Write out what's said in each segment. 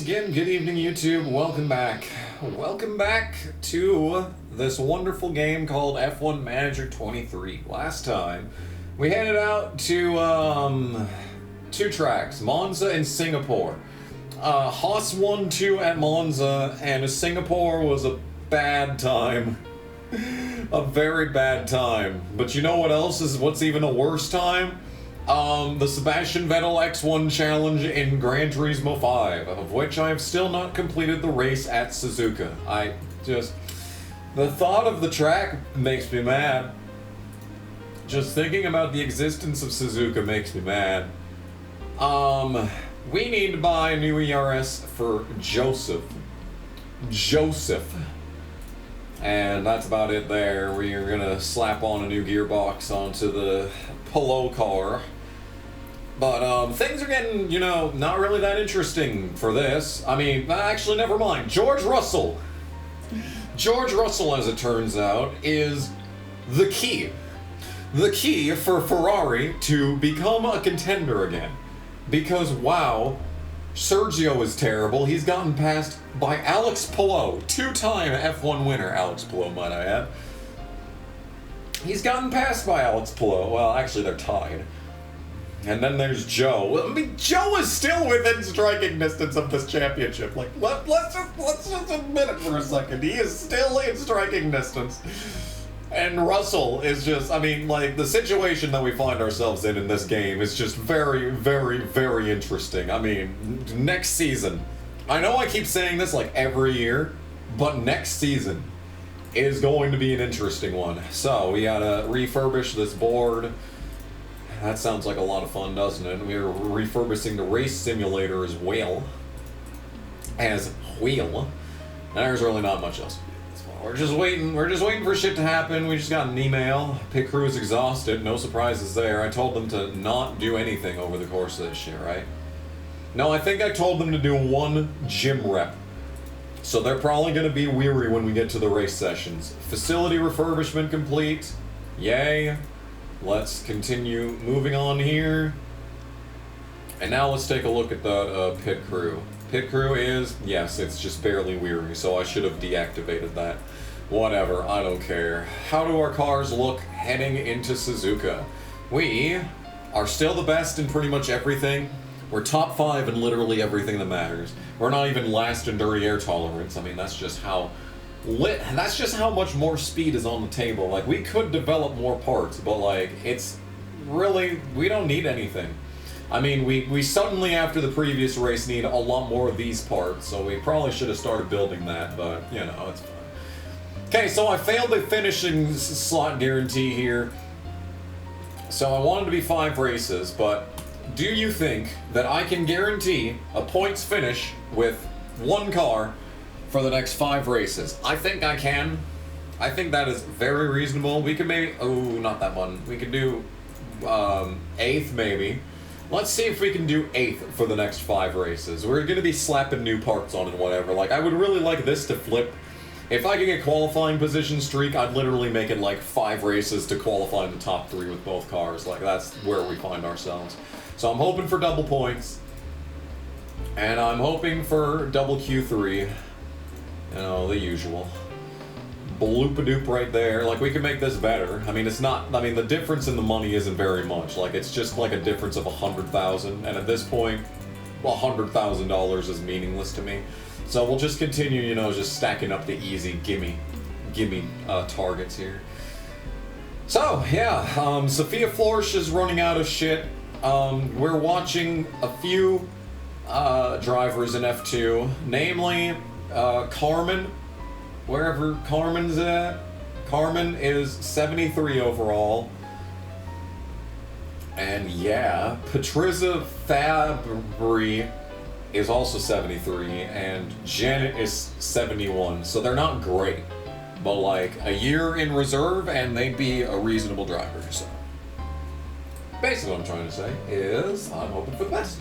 again, good evening YouTube, welcome back. Welcome back to this wonderful game called F1 Manager 23. Last time, we headed out to two tracks, Monza and Singapore. Haas won 2 at Monza, and Singapore was a bad time. A very bad time. But you know what else is what's even a worse time? The Sebastian Vettel X1 Challenge in Gran Turismo 5, of which I have still not completed the race at Suzuka. The thought of the track makes me mad. Just thinking about the existence of Suzuka makes me mad. We need to buy a new ERS for Joseph. And that's about it there. We are gonna slap on a new gearbox onto the Polo car. But things are getting, you know, not really that interesting for this. I mean, actually, never mind. George Russell, as it turns out, is the key. The key for Ferrari to become a contender again. Because, wow, Sergio is terrible. He's gotten passed by Alex Palou, 2-time F1 winner, Alex Palou, might I add. He's gotten passed by Alex Palou. Well, actually, they're tied. And then there's Joe. I mean, Joe is still within striking distance of this championship. Like, let's just admit it for a second. He is still in striking distance. And Russell is just, I mean, like, the situation that we find ourselves in this game is just very, very, very interesting. I mean, next season, I know I keep saying this like every year, but next season is going to be an interesting one. So, we gotta refurbish this board. That sounds like a lot of fun, doesn't it? We're refurbishing the race simulator as well. There's really not much else to do. We're just waiting for shit to happen. We just got an email. Pit crew is exhausted, no surprises there. I told them to not do anything over the course of this shit, right? No, I think I told them to do 1 gym rep. So they're probably gonna be weary when we get to the race sessions. Facility refurbishment complete. Yay. Let's continue moving on here. And now let's take a look at the pit crew. Pit crew is, yes, it's just barely weary, so I should have deactivated that. Whatever, I don't care. How do our cars look heading into Suzuka? We are still the best in pretty much everything. We're top 5 in literally everything that matters. We're not even last in dirty air tolerance. I mean, that's just how much more speed is on the table. Like, we could develop more parts, but like, it's really, we don't need anything. I mean, we suddenly, after the previous race, need a lot more of these parts, so we probably should have started building that, but, you know, it's fine. Okay, so I failed the finishing slot guarantee here. So I wanted to be 5 races, but do you think that I can guarantee a points finish with 1 car for the next 5 races? I think I can. I think that is very reasonable. We could maybe, oh, not that one. We could do 8th maybe. Let's see if we can do 8th for the next 5 races. We're gonna be slapping new parts on it and whatever. Like, I would really like this to flip. If I could get qualifying position streak, I'd literally make it like 5 races to qualify in the top 3 with both cars. Like, that's where we find ourselves. So I'm hoping for double points. And I'm hoping for double Q3. You know, the usual. Bloop-a-doop right there. Like, we can make this better. I mean, it's not, I mean, the difference in the money isn't very much. Like, it's just like a difference of 100,000. And at this point, $100,000 is meaningless to me. So we'll just continue, you know, just stacking up the easy gimme targets here. So, yeah, Sophia Florsch is running out of shit. We're watching a few drivers in F2, namely Carmen, wherever Carmen's at. Carmen is 73 overall. And yeah, Patricia Fabry is also 73, and Janet is 71. So they're not great, but like a year in reserve and they'd be a reasonable driver. So basically what I'm trying to say is I'm hoping for the best.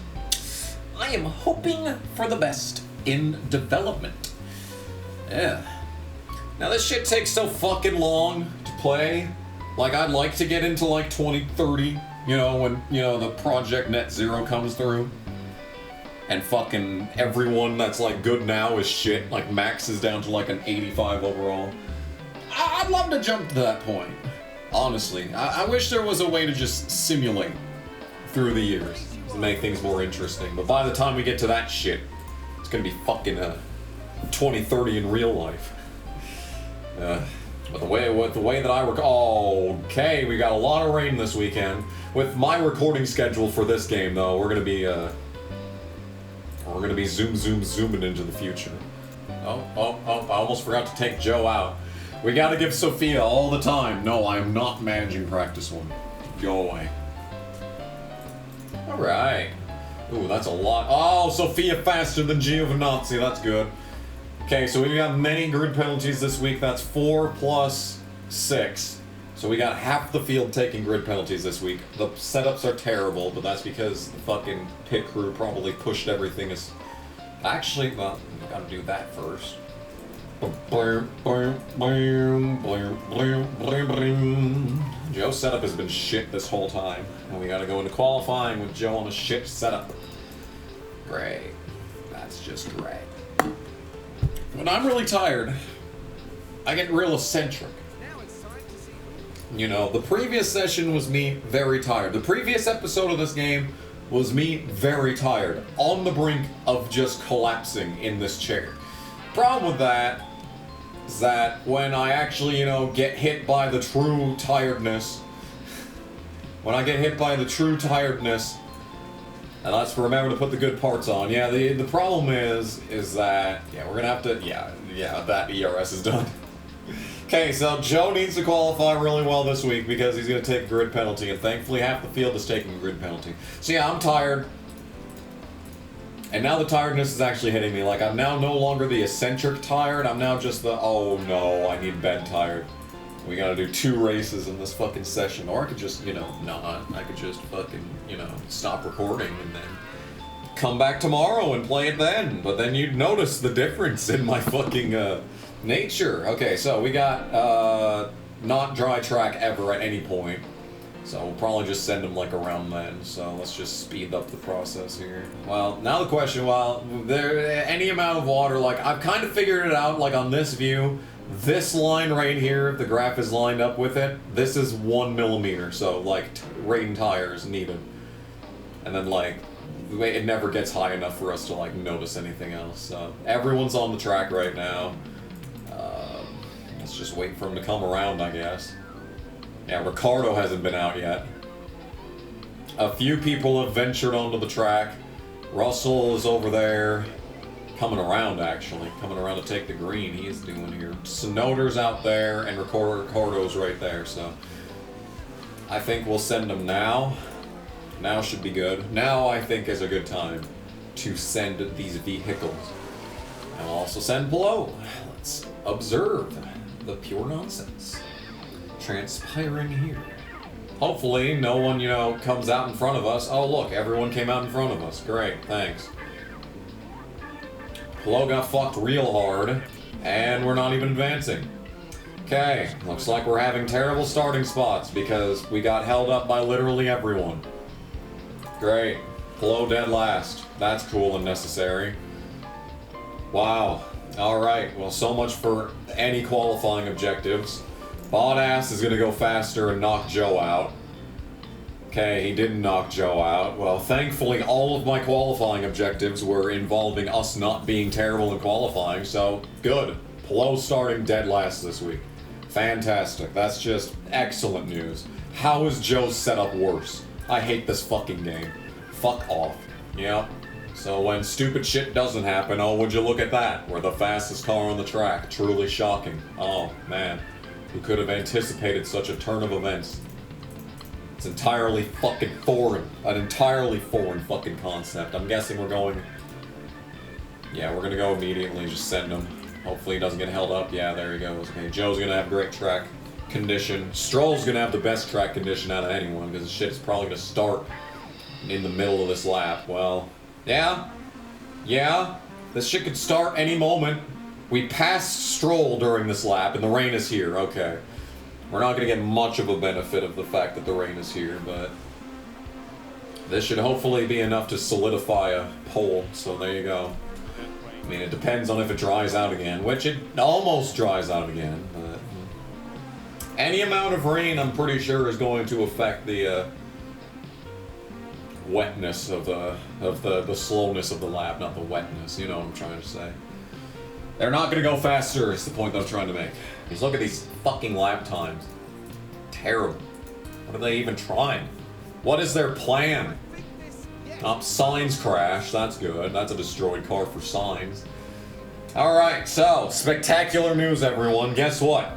I am hoping for the best in development. Yeah. Now this shit takes so fucking long to play. Like, I'd like to get into like 2030, you know, when, you know, the Project Net Zero comes through. and fucking everyone that's like good now is shit. Like Max is down to like an 85 overall. I'd love to jump to that point. Honestly, I wish there was a way to just simulate through the years to make things more interesting. But by the time we get to that shit, it's gonna be fucking 2030 in real life. But the way that I recall, okay, we got a lot of rain this weekend. With my recording schedule for this game, though, we're gonna be zooming into the future. Oh, I almost forgot to take Joe out. We gotta give Sophia all the time. No, I am not managing practice one. Go away. Alright. Ooh, that's a lot. Oh, Sophia faster than Giovinazzi, that's good. Okay, so we got many grid penalties this week. That's 4 plus 6. So we got half the field taking grid penalties this week. The setups are terrible, but that's because the fucking pit crew probably pushed everything as... Actually, well, we gotta do that first. Joe's setup has been shit this whole time. And we gotta go into qualifying with Joe on a shit setup. Great. That's just great. When I'm really tired, I get real eccentric. You know, the previous session was me very tired. The previous episode of this game was me very tired, on the brink of just collapsing in this chair. Problem with that is that when I actually, you know, get hit by the true tiredness, and let's remember to put the good parts on. Yeah, the problem is that, yeah, we're gonna have to, yeah, that ERS is done. Okay, so Joe needs to qualify really well this week because he's gonna take a grid penalty, and thankfully half the field is taking a grid penalty. So yeah, I'm tired. And now the tiredness is actually hitting me. Like, I'm now no longer the eccentric tired, I'm now just the, oh no, I need bed tired. We gotta do 2 races in this fucking session, or I could just, you know, not. I could just fucking, you know, stop recording and then come back tomorrow and play it then. But then you'd notice the difference in my fucking, nature. Okay, so we got, not dry track ever at any point. So we'll probably just send them, like, around then. So let's just speed up the process here. Well, now the question, well, there, any amount of water, like, I've kind of figured it out, like, on this view. This line right here, if the graph is lined up with it, this is 1 millimeter, so like rain tires needed. And then like, it never gets high enough for us to like notice anything else. So everyone's on the track right now. Let's just wait for him to come around, I guess. Yeah, Ricardo hasn't been out yet. A few people have ventured onto the track. Russell is over there. Coming around, actually. Coming around to take the green, he is doing here. Sonoder's out there, and Ricardo's right there, so... I think we'll send them now. Now should be good. Now, I think, is a good time to send these vehicles. And we'll also send below. Let's observe the pure nonsense transpiring here. Hopefully, no one, you know, comes out in front of us. Oh, look, everyone came out in front of us. Great, thanks. Flo got fucked real hard, and we're not even advancing. Okay, looks like we're having terrible starting spots because we got held up by literally everyone. Great. Flo dead last. That's cool and necessary. Wow. Alright, well, so much for any qualifying objectives. Badass is gonna go faster and knock Joe out. Okay, he didn't knock Joe out. Well, thankfully, all of my qualifying objectives were involving us not being terrible in qualifying, so good. Plo starting dead last this week. Fantastic. That's just excellent news. How is Joe's setup worse? I hate this fucking game. Fuck off. Yep. So when stupid shit doesn't happen, oh, would you look at that? We're the fastest car on the track. Truly shocking. Oh, man. Who could have anticipated such a turn of events? It's entirely fucking foreign. An entirely foreign fucking concept. I'm guessing we're going... Yeah, we're gonna go immediately, just send him. Hopefully he doesn't get held up. Yeah, there he goes. Okay, Joe's gonna have great track condition. Stroll's gonna have the best track condition out of anyone, because the shit's probably gonna start in the middle of this lap. Well, yeah. Yeah. This shit could start any moment. We passed Stroll during this lap, and the rain is here. Okay. We're not going to get much of a benefit of the fact that the rain is here, but... This should hopefully be enough to solidify a pole, so there you go. I mean, it depends on if it dries out again, which it almost dries out again, but any amount of rain, I'm pretty sure, is going to affect the wetness of the slowness of the lap, not the wetness, you know what I'm trying to say. They're not going to go faster, is the point that I'm trying to make. Just look at these fucking lap times. Terrible. What are they even trying? What is their plan? Signs crash, that's good. That's a destroyed car for signs. Alright, so, spectacular news, everyone. Guess what?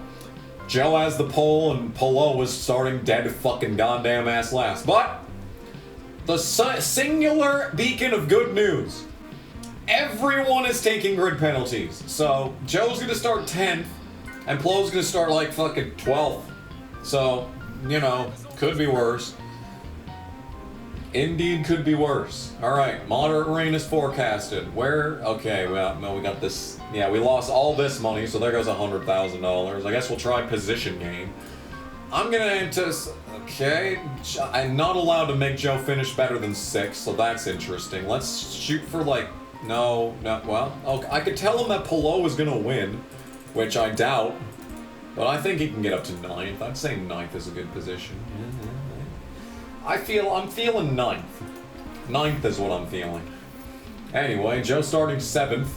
Joe has the pole and Polo was starting dead fucking goddamn ass last. But, the singular beacon of good news. Everyone is taking grid penalties. So, Joe's gonna start 10th, and Polo's gonna start like fucking 12th. So, you know, could be worse. Indeed could be worse. Alright, moderate rain is forecasted. Where? Okay, well, no, we got this. Yeah, we lost all this money, so there goes $100,000. I guess we'll try position gain. I'm gonna anticipate. Okay, I'm not allowed to make Joe finish better than 6, so that's interesting. Let's shoot for like. No, well, okay, I could tell him that Polo is gonna win, which I doubt, but I think he can get up to 9th. I'd say 9th is a good position. I'm feeling 9th. 9th is what I'm feeling. Anyway, Joe starting 7th,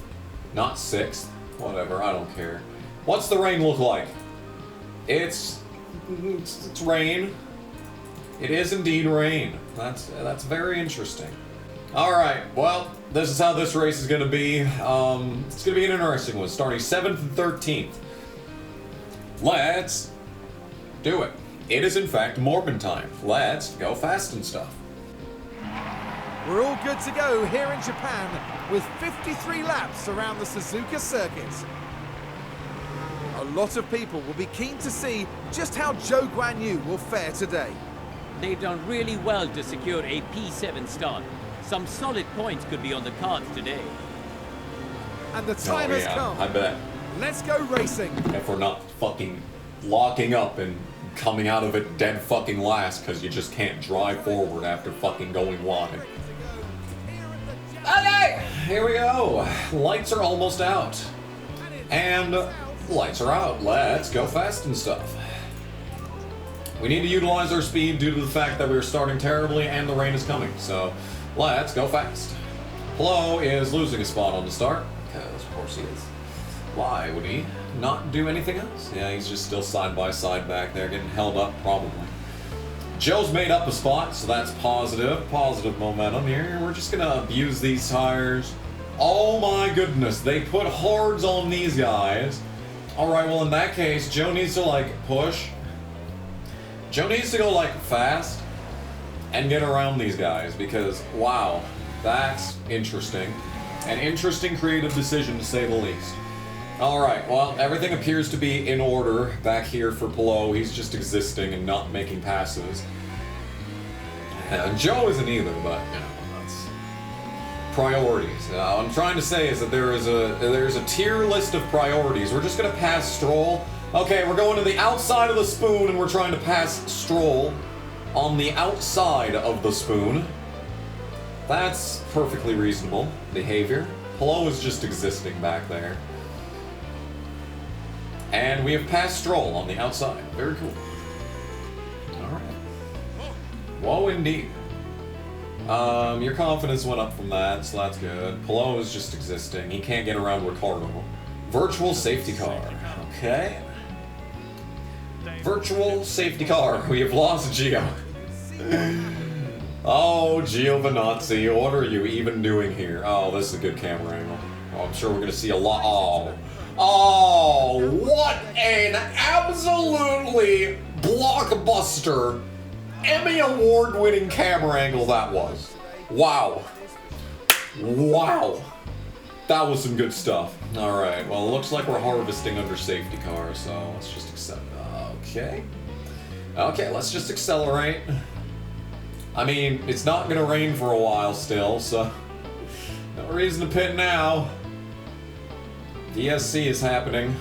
not 6th. Whatever, I don't care. What's the rain look like? It's rain. It is indeed rain. That's very interesting. Alright, well, this is how this race is going to be. It's going to be an interesting one, starting 7th and 13th. Let's do it. It is, in fact, Morbin time. Let's go fast and stuff. We're all good to go here in Japan with 53 laps around the Suzuka circuit. A lot of people will be keen to see just how Zhou Guanyu will fare today. They've done really well to secure a P7 start. Some solid points could be on the cards today. And the time has come. I bet. Let's go racing. If we're not fucking locking up and coming out of it dead fucking last because you just can't drive forward after fucking going wide. Okay, here we go. Lights are almost out. And lights are out. Let's go fast and stuff. We need to utilize our speed due to the fact that we're starting terribly and the rain is coming, so let's go fast. Plo is losing a spot on the start, because of course he is. Why would he not do anything else? Yeah, he's just still side by side back there, getting held up probably. Joe's made up a spot, so that's positive. Positive momentum here. We're just gonna abuse these tires. Oh my goodness, they put hards on these guys. Alright, well in that case, Joe needs to like push. Joe needs to go like fast and get around these guys because, wow, that's interesting. An interesting creative decision to say the least. Alright, well, everything appears to be in order back here for Plo. He's just existing and not making passes. Joe isn't either, but, you know, that's priorities. What I'm trying to say is that there's a tier list of priorities. We're just going to pass Stroll. Okay, we're going to the outside of the spoon and we're trying to pass Stroll on the outside of the spoon. That's perfectly reasonable behavior. Plo is just existing back there. And we have passed Stroll on the outside. Very cool. Alright. Whoa, indeed. Your confidence went up from that, so that's good. Plo is just existing. He can't get around Ricardo. Virtual safety car. Okay. Virtual safety car. We have lost Gio. Oh, Giovinazzi, what are you even doing here? Oh, this is a good camera angle. Oh, I'm sure we're going to see a lot. Oh, what an absolutely blockbuster Emmy Award-winning camera angle that was. Wow. Wow. That was some good stuff. Alright, well, it looks like we're harvesting under safety car, so let's just accept. Okay. Okay, let's just accelerate. I mean, it's not gonna rain for a while still, so no reason to pit now. VSC is happening.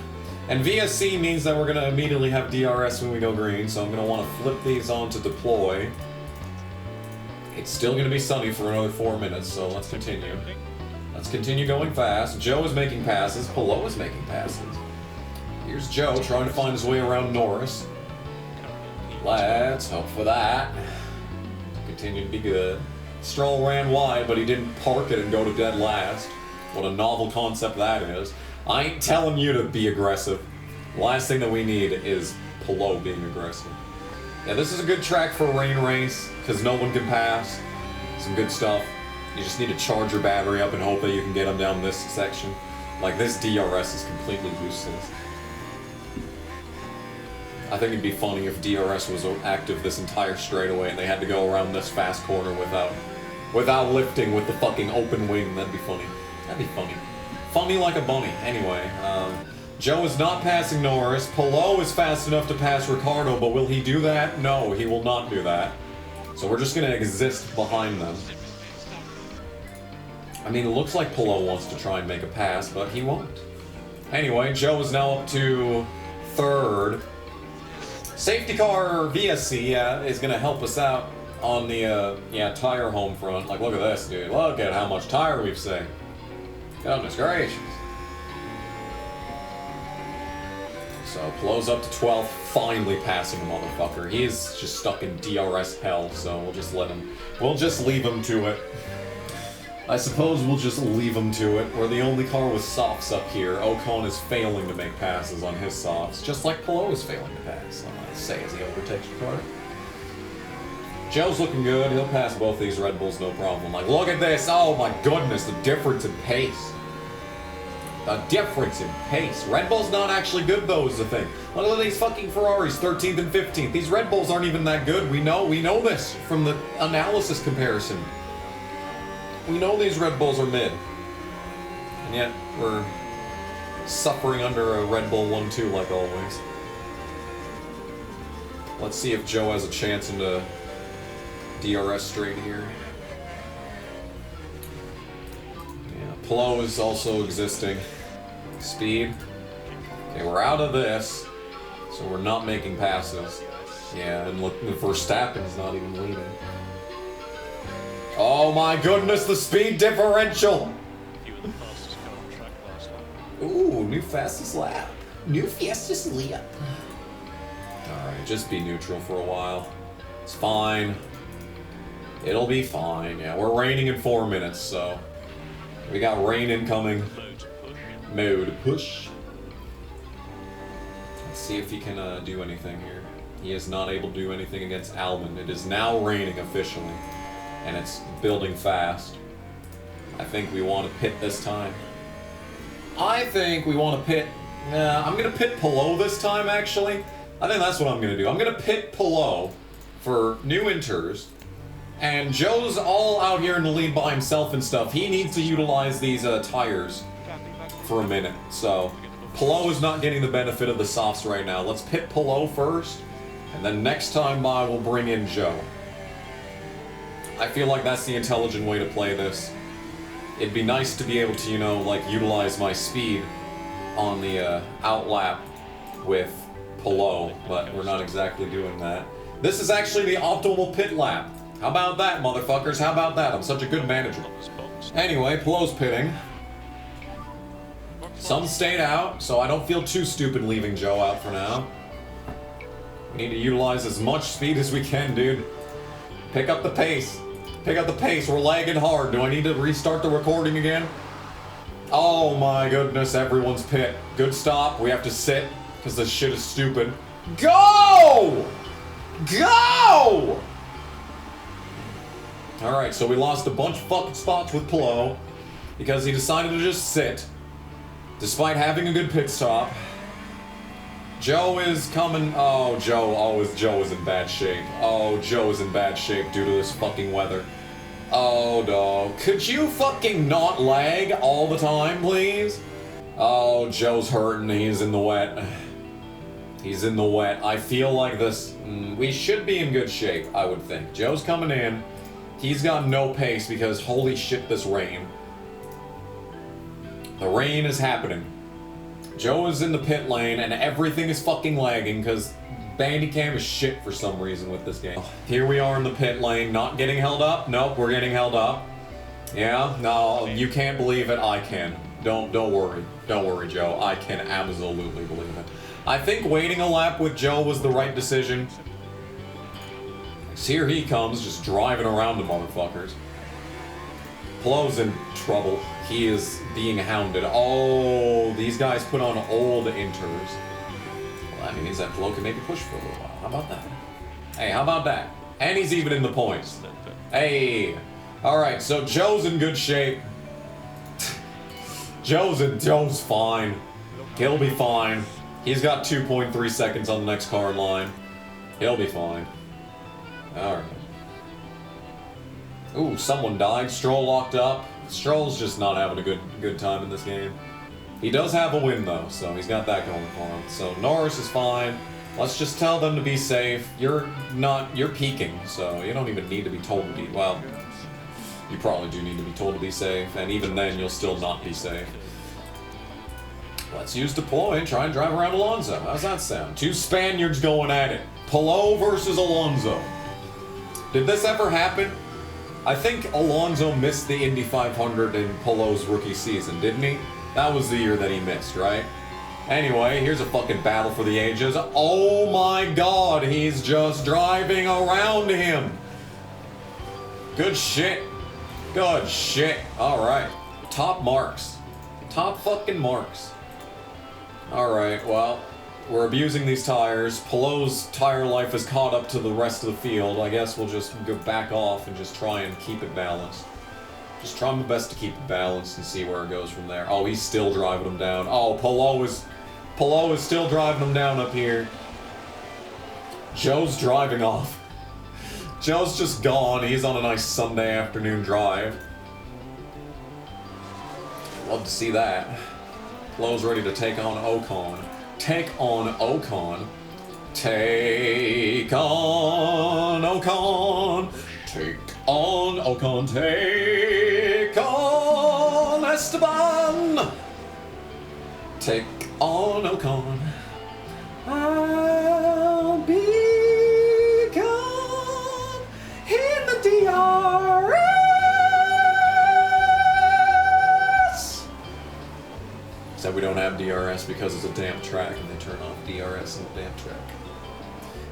And VSC means that we're gonna immediately have DRS when we go green, so I'm gonna wanna flip these on to deploy. It's still going to be sunny for another 4 minutes, so let's continue. Let's continue going fast. Joe is making passes. Pehl is making passes. Here's Joe trying to find his way around Norris. Let's hope for that. Continue to be good. Stroll ran wide, but he didn't park it and go to dead last. What a novel concept that is. I ain't telling you to be aggressive. Last thing that we need is Pehl being aggressive. Yeah, this is a good track for a rain race, because no one can pass. Some good stuff. You just need to charge your battery up and hope that you can get them down this section. Like, this DRS is completely useless. I think it'd be funny if DRS was active this entire straightaway and they had to go around this fast corner without lifting with the fucking open wing. That'd be funny. That'd be funny. Funny like a bunny. Anyway, Joe is not passing Norris. Pehl is fast enough to pass Ricciardo, but will he do that? No, he will not do that. So we're just going to exist behind them. I mean, it looks like Pehl wants to try and make a pass, but he won't. Anyway, Joe is now up to third. Safety car VSC is going to help us out on the tire home front. Like, look at this, dude. Look at how much tire we've saved. Goodness gracious. So, Pehl's up to 12th, finally passing the motherfucker. He is just stuck in DRS hell, so we'll just leave him to it. I suppose we'll just leave him to it. We're the only car with softs up here. Ocon is failing to make passes on his softs, just like Pehl is failing to pass. I'm gonna say as he overtakes Ricciardo. Joe's looking good. He'll pass both these Red Bulls, no problem. Like, look at this. Oh my goodness, the difference in pace. The difference in pace. Red Bull's not actually good, though, is the thing. Look at these fucking Ferraris, 13th and 15th. These Red Bulls aren't even that good. We know this from the analysis comparison. We know these Red Bulls are mid. And yet, we're suffering under a Red Bull 1-2 like always. Let's see if Joe has a chance in the DRS straight here. Pehl is also existing. Speed. Okay, we're out of this, so we're not making passes. Yeah, and look, Verstappen's not even leading. Oh my goodness, the speed differential! You were the fastest car on track last lap. Ooh, new fastest lap. New fastest lap. Alright, just be neutral for a while. It's fine. It'll be fine. Yeah, we're raining in 4 minutes, so... We got rain incoming. Mode push. Let's see if he can do anything here. He is not able to do anything against Albon. It is now raining officially. And it's building fast. I think we want to pit this time. I think we want to pit... I'm going to pit Pehl this time, actually. I think that's what I'm going to do. I'm going to pit Pehl for new inters. And Joe's all out here in the lead by himself and stuff. He needs to utilize these tires for a minute. So, Pehl is not getting the benefit of the softs right now. Let's pit Pehl first, and then next time by we'll bring in Joe. I feel like that's the intelligent way to play this. It'd be nice to be able to, you know, like, utilize my speed on the outlap with Pehl, but we're not exactly doing that. This is actually the optimal pit lap. How about that, motherfuckers? How about that? I'm such a good manager. Anyway, Pehl's pitting. Some stayed out, so I don't feel too stupid leaving Joe out for now. We need to utilize as much speed as we can, dude. Pick up the pace. Pick up the pace. We're lagging hard. Do I need to restart the recording again? Oh my goodness, everyone's pit. Good stop. We have to sit, because this shit is stupid. Go! Go! Alright, so we lost a bunch of fucking spots with Pehl because he decided to just sit, despite having a good pit stop. Joe is coming. Oh, Joe is in bad shape. Oh, Joe is in bad shape due to this fucking weather. Oh, no. Could you fucking not lag all the time, please? Oh, Joe's hurting. He's in the wet. He's in the wet. I feel like this... we should be in good shape, I would think. Joe's coming in. He's got no pace because holy shit, this rain. The rain is happening. Joe is in the pit lane and everything is fucking lagging because Bandicam is shit for some reason with this game. Here we are in the pit lane, not getting held up. Nope, we're getting held up. Yeah, no, you can't believe it, I can. Don't worry. Don't worry, Joe. I can absolutely believe it. I think waiting a lap with Joe was the right decision. Here he comes, just driving around the motherfuckers. Pehl's in trouble. He is being hounded. Oh, these guys put on old inters. Well, that means that Pehl can maybe push for a little while. How about that? Hey, how about that? And he's even in the points. Hey. Alright, so Joe's in good shape. Joe's fine. He'll be fine. He's got 2.3 seconds on the next car in line. He'll be fine. Alright. Ooh, someone died. Stroll locked up. Stroll's just not having a good time in this game. He does have a win though, so he's got that going for him. So Norris is fine. Let's just tell them to be safe. You're peaking, so you don't even need to be told to be, well, you probably do need to be told to be safe, and even then you'll still not be safe. Let's use deploy and try and drive around Alonso. How's that sound? Two Spaniards going at it. Pehl versus Alonso. Did this ever happen? I think Alonso missed the Indy 500 in Pehl's rookie season, didn't he? That was the year that he missed, right? Anyway, here's a fucking battle for the ages. Oh my god, he's just driving around him. Good shit. Good shit. Alright. Top marks. Top fucking marks. Alright, well, we're abusing these tires. Pehl's tire life has caught up to the rest of the field. I guess we'll just go back off and just try and keep it balanced. Just try my best to keep it balanced and see where it goes from there. Oh, he's still driving him down. Oh, Pehl is still driving him down up here. Joe's driving off. Joe's just gone. He's on a nice Sunday afternoon drive. Love to see that. Pehl's ready to take on Ocon. Take on Ocon. Take on Ocon. Take on Ocon. Take on Esteban. Take on Ocon. I'll be gone in the DRS. Except we don't have DRS because it's a damp track and they turn off DRS in the damp track.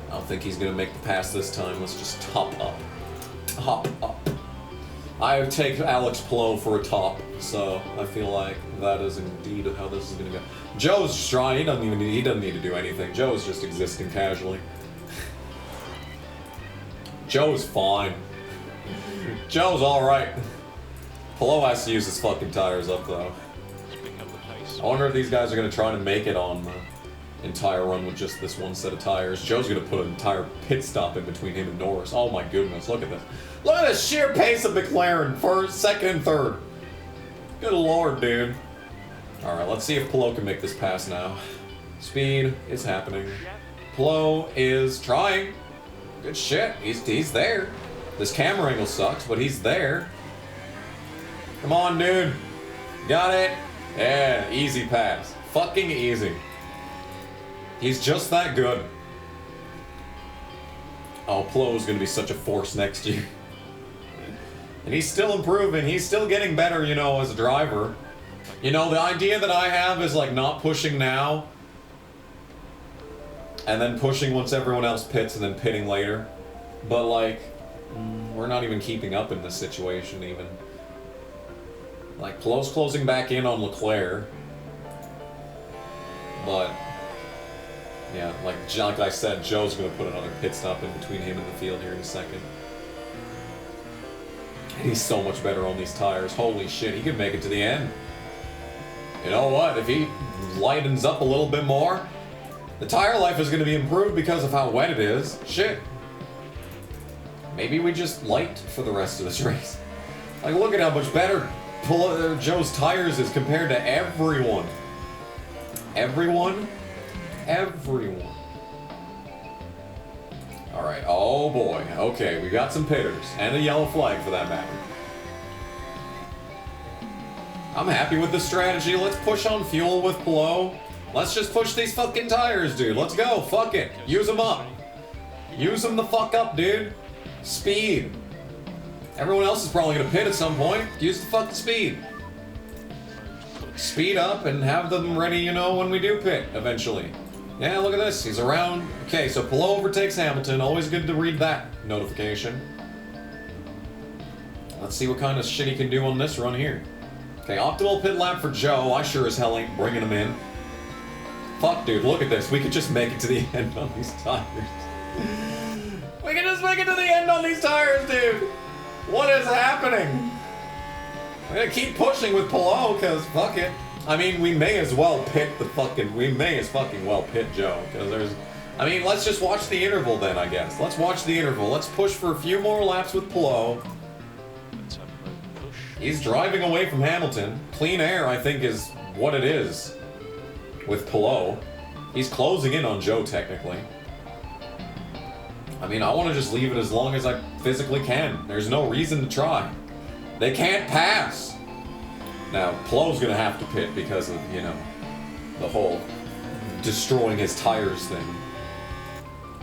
I don't think he's going to make the pass this time. Let's just top up. Hop up. I take Alex Pehl for a top, so I feel like that is indeed how this is going to go. Joe's just trying. He doesn't need to do anything. Joe's just existing casually. Joe's fine. Joe's alright. Pehl has to use his fucking tires up, though. I wonder if these guys are going to try to make it on the entire run with just this one set of tires. Joe's going to put an entire pit stop in between him and Norris. Oh my goodness, look at this. Look at the sheer pace of McLaren, first, second, and third. Good lord, dude. Alright, let's see if Pehl can make this pass now. Speed is happening. Pehl is trying. Good shit, he's there. This camera angle sucks, but he's there. Come on, dude. Got it. Yeah, easy pass. Fucking easy. He's just that good. Oh, Pehl is going to be such a force next year. And he's still improving. He's still getting better, you know, as a driver. You know, the idea that I have is, like, not pushing now. And then pushing once everyone else pits and then pitting later. But, like, we're not even keeping up in this situation, even. Like, Pehl's closing back in on Leclerc. But, yeah, like I said, Joe's going to put another pit stop in between him and the field here in a second. And he's so much better on these tires. Holy shit, he could make it to the end. You know what? If he lightens up a little bit more, the tire life is going to be improved because of how wet it is. Shit. Maybe we just light for the rest of this race. Like, look at how much better Joe's tires is compared to everyone. Everyone? Everyone. Alright, oh boy. Okay, we got some pitters. And a yellow flag for that matter. I'm happy with the strategy. Let's push on fuel with Pehl. Let's just push these fucking tires, dude. Let's go. Fuck it. Use them up. Use them the fuck up, dude. Speed. Everyone else is probably gonna pit at some point. Use the fucking speed. Speed up and have them ready, you know, when we do pit eventually. Yeah, look at this. He's around. Okay, so Pehl overtakes Hamilton. Always good to read that notification. Let's see what kind of shit he can do on this run here. Okay, optimal pit lap for Joe. I sure as hell ain't bringing him in. Fuck, dude, look at this. We could just make it to the end on these tires. We can just make it to the end on these tires, dude. What is happening? We're gonna keep pushing with Pehl, because fuck it. I mean, we may as well pit the fucking... We may as fucking well pit Joe, because there's... I mean, let's just watch the interval then, I guess. Let's watch the interval. Let's push for a few more laps with Pehl. He's driving away from Hamilton. Clean air, I think, is what it is with Pehl. He's closing in on Joe, technically. I mean, I want to just leave it as long as I physically can. There's no reason to try. They can't pass. Now, Pehl's gonna have to pit because of, you know, the whole destroying his tires thing.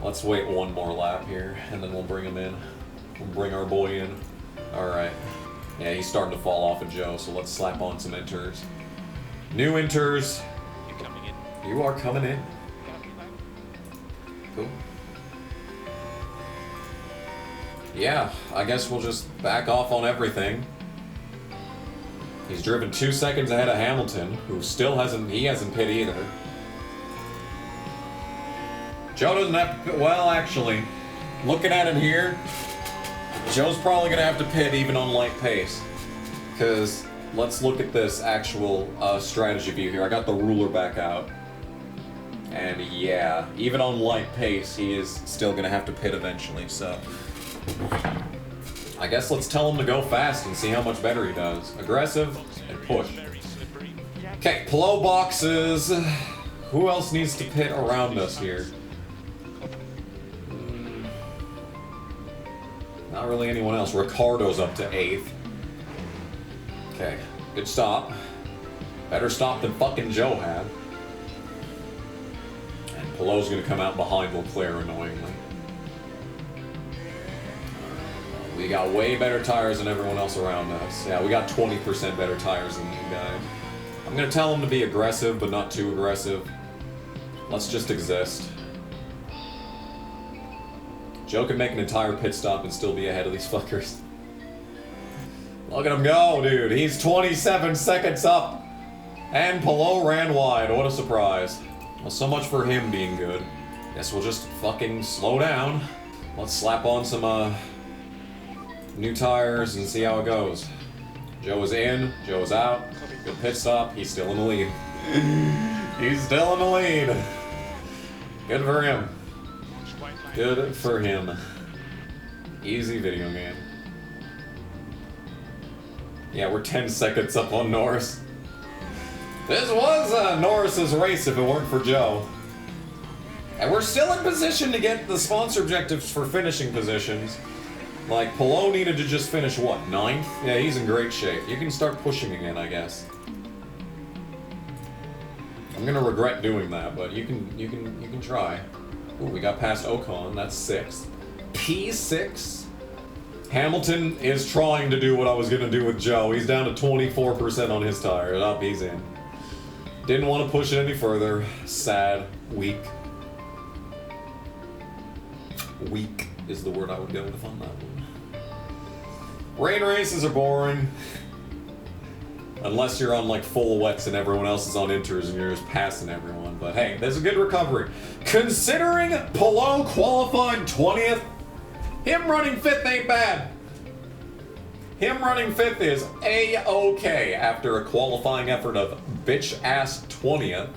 Let's wait one more lap here, and then we'll bring him in. We'll bring our boy in. Alright. Yeah, he's starting to fall off of Joe, so let's slap on some inters. New inters. You're coming in. You are coming in. Cool. Yeah, I guess we'll just back off on everything. He's driven 2 seconds ahead of Hamilton, who still hasn't pit either. Joe doesn't have to pit, well, actually, looking at it here, Joe's probably gonna have to pit even on light pace. Cause let's look at this actual strategy view here. I got the ruler back out. And yeah, even on light pace, he is still gonna have to pit eventually, so. I guess let's tell him to go fast and see how much better he does. Aggressive and push. Okay, Pehl boxes. Who else needs to pit around us here? Not really anyone else. Ricardo's up to 8th. Okay, good stop. Better stop than fucking Joe had. And Pehl's gonna come out behind Leclerc, annoyingly. We got way better tires than everyone else around us. Yeah, we got 20% better tires than you guys. I'm gonna tell him to be aggressive, but not too aggressive. Let's just exist. Joe can make an entire pit stop and still be ahead of these fuckers. Look at him go, dude. He's 27 seconds up. And Pehl ran wide. What a surprise. Well, so much for him being good. Guess we'll just fucking slow down. Let's slap on some, new tires and see how it goes. Joe is in, Joe is out. Good pit stop, he's still in the lead. He's still in the lead. Good for him. Good for him. Easy video game. Yeah, we're 10 seconds up on Norris. This was Norris's race if it weren't for Joe. And we're still in position to get the sponsor objectives for finishing positions. Like, Pehl needed to just finish, what, 9th? Yeah, he's in great shape. You can start pushing again, I guess. I'm gonna regret doing that, but you can try. Ooh, we got past Ocon, that's 6th. P6. Hamilton is trying to do what I was gonna do with Joe. He's down to 24% on his tire. Up, he's in. Didn't want to push it any further. Sad. Weak. Weak is the word I would go with on that one. Rain races are boring. Unless you're on like full wets and everyone else is on inters and you're just passing everyone. But hey, there's a good recovery. Considering Pehl qualified 20th, him running 5th ain't bad. Him running 5th is A-okay after a qualifying effort of bitch-ass 20th.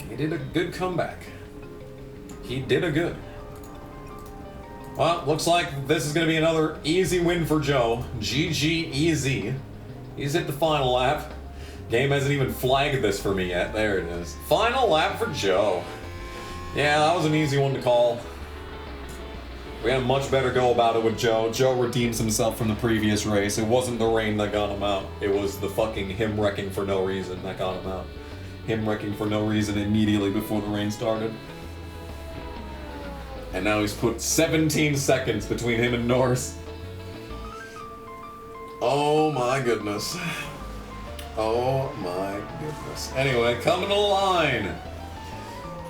He did a good comeback. He did a good. Well, looks like this is going to be another easy win for Joe. GG easy. He's hit the final lap. Game hasn't even flagged this for me yet. There it is. Final lap for Joe. Yeah, that was an easy one to call. We had a much better go about it with Joe. Joe redeems himself from the previous race. It wasn't the rain that got him out. It was the fucking him wrecking for no reason that got him out. Him wrecking for no reason immediately before the rain started. And now he's put 17 seconds between him and Norris. Oh my goodness. Oh my goodness. Anyway, coming to the line.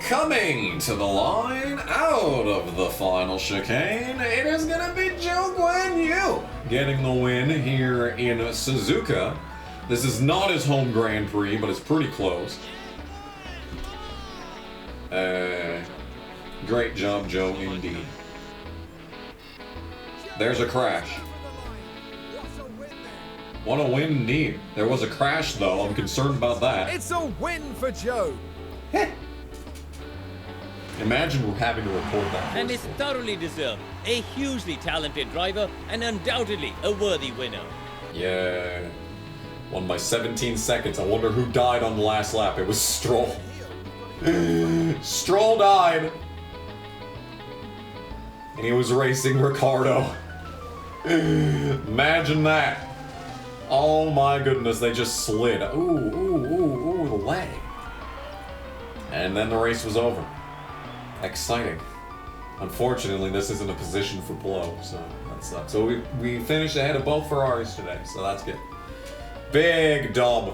Coming to the line out of the final chicane, it is going to be Joe Guan Yu getting the win here in Suzuka. This is not his home Grand Prix, but it's pretty close. Great job, Joe, indeed. There's a crash. What a win indeed. There was a crash, though. I'm concerned about that. It's a win for Joe. Imagine we're having to report that. And it's thoroughly deserved. A hugely talented driver and undoubtedly a worthy winner. Yeah. Won by 17 seconds. I wonder who died on the last lap. It was Stroll. Stroll died. And he was racing Ricardo. Imagine that. Oh my goodness, they just slid. Ooh, the leg. And then the race was over. Exciting. Unfortunately, this isn't a position for blow, so that sucks. So we finished ahead of both Ferraris today, so that's good. Big dub.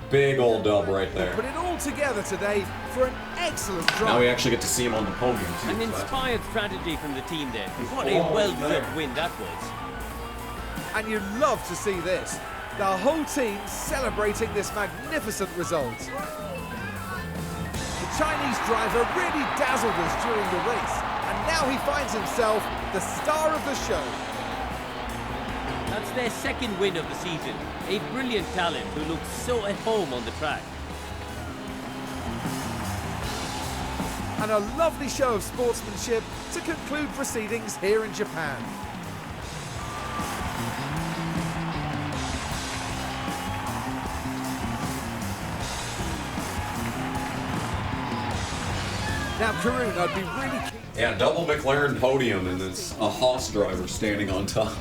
Big old dub right there. Put it all together today for an excellent drive. Now we actually get to see him on the podium, too. An inspired strategy from the team there. What a well-deserved win that was. And you'd love to see this. The whole team celebrating this magnificent result. The Chinese driver really dazzled us during the race, and now he finds himself the star of the show. That's their second win of the season. A brilliant talent who looks so at home on the track. And a lovely show of sportsmanship to conclude proceedings here in Japan. Now, Karun, I'd be really keen to... Yeah, double McLaren podium, and it's a Haas driver standing on top.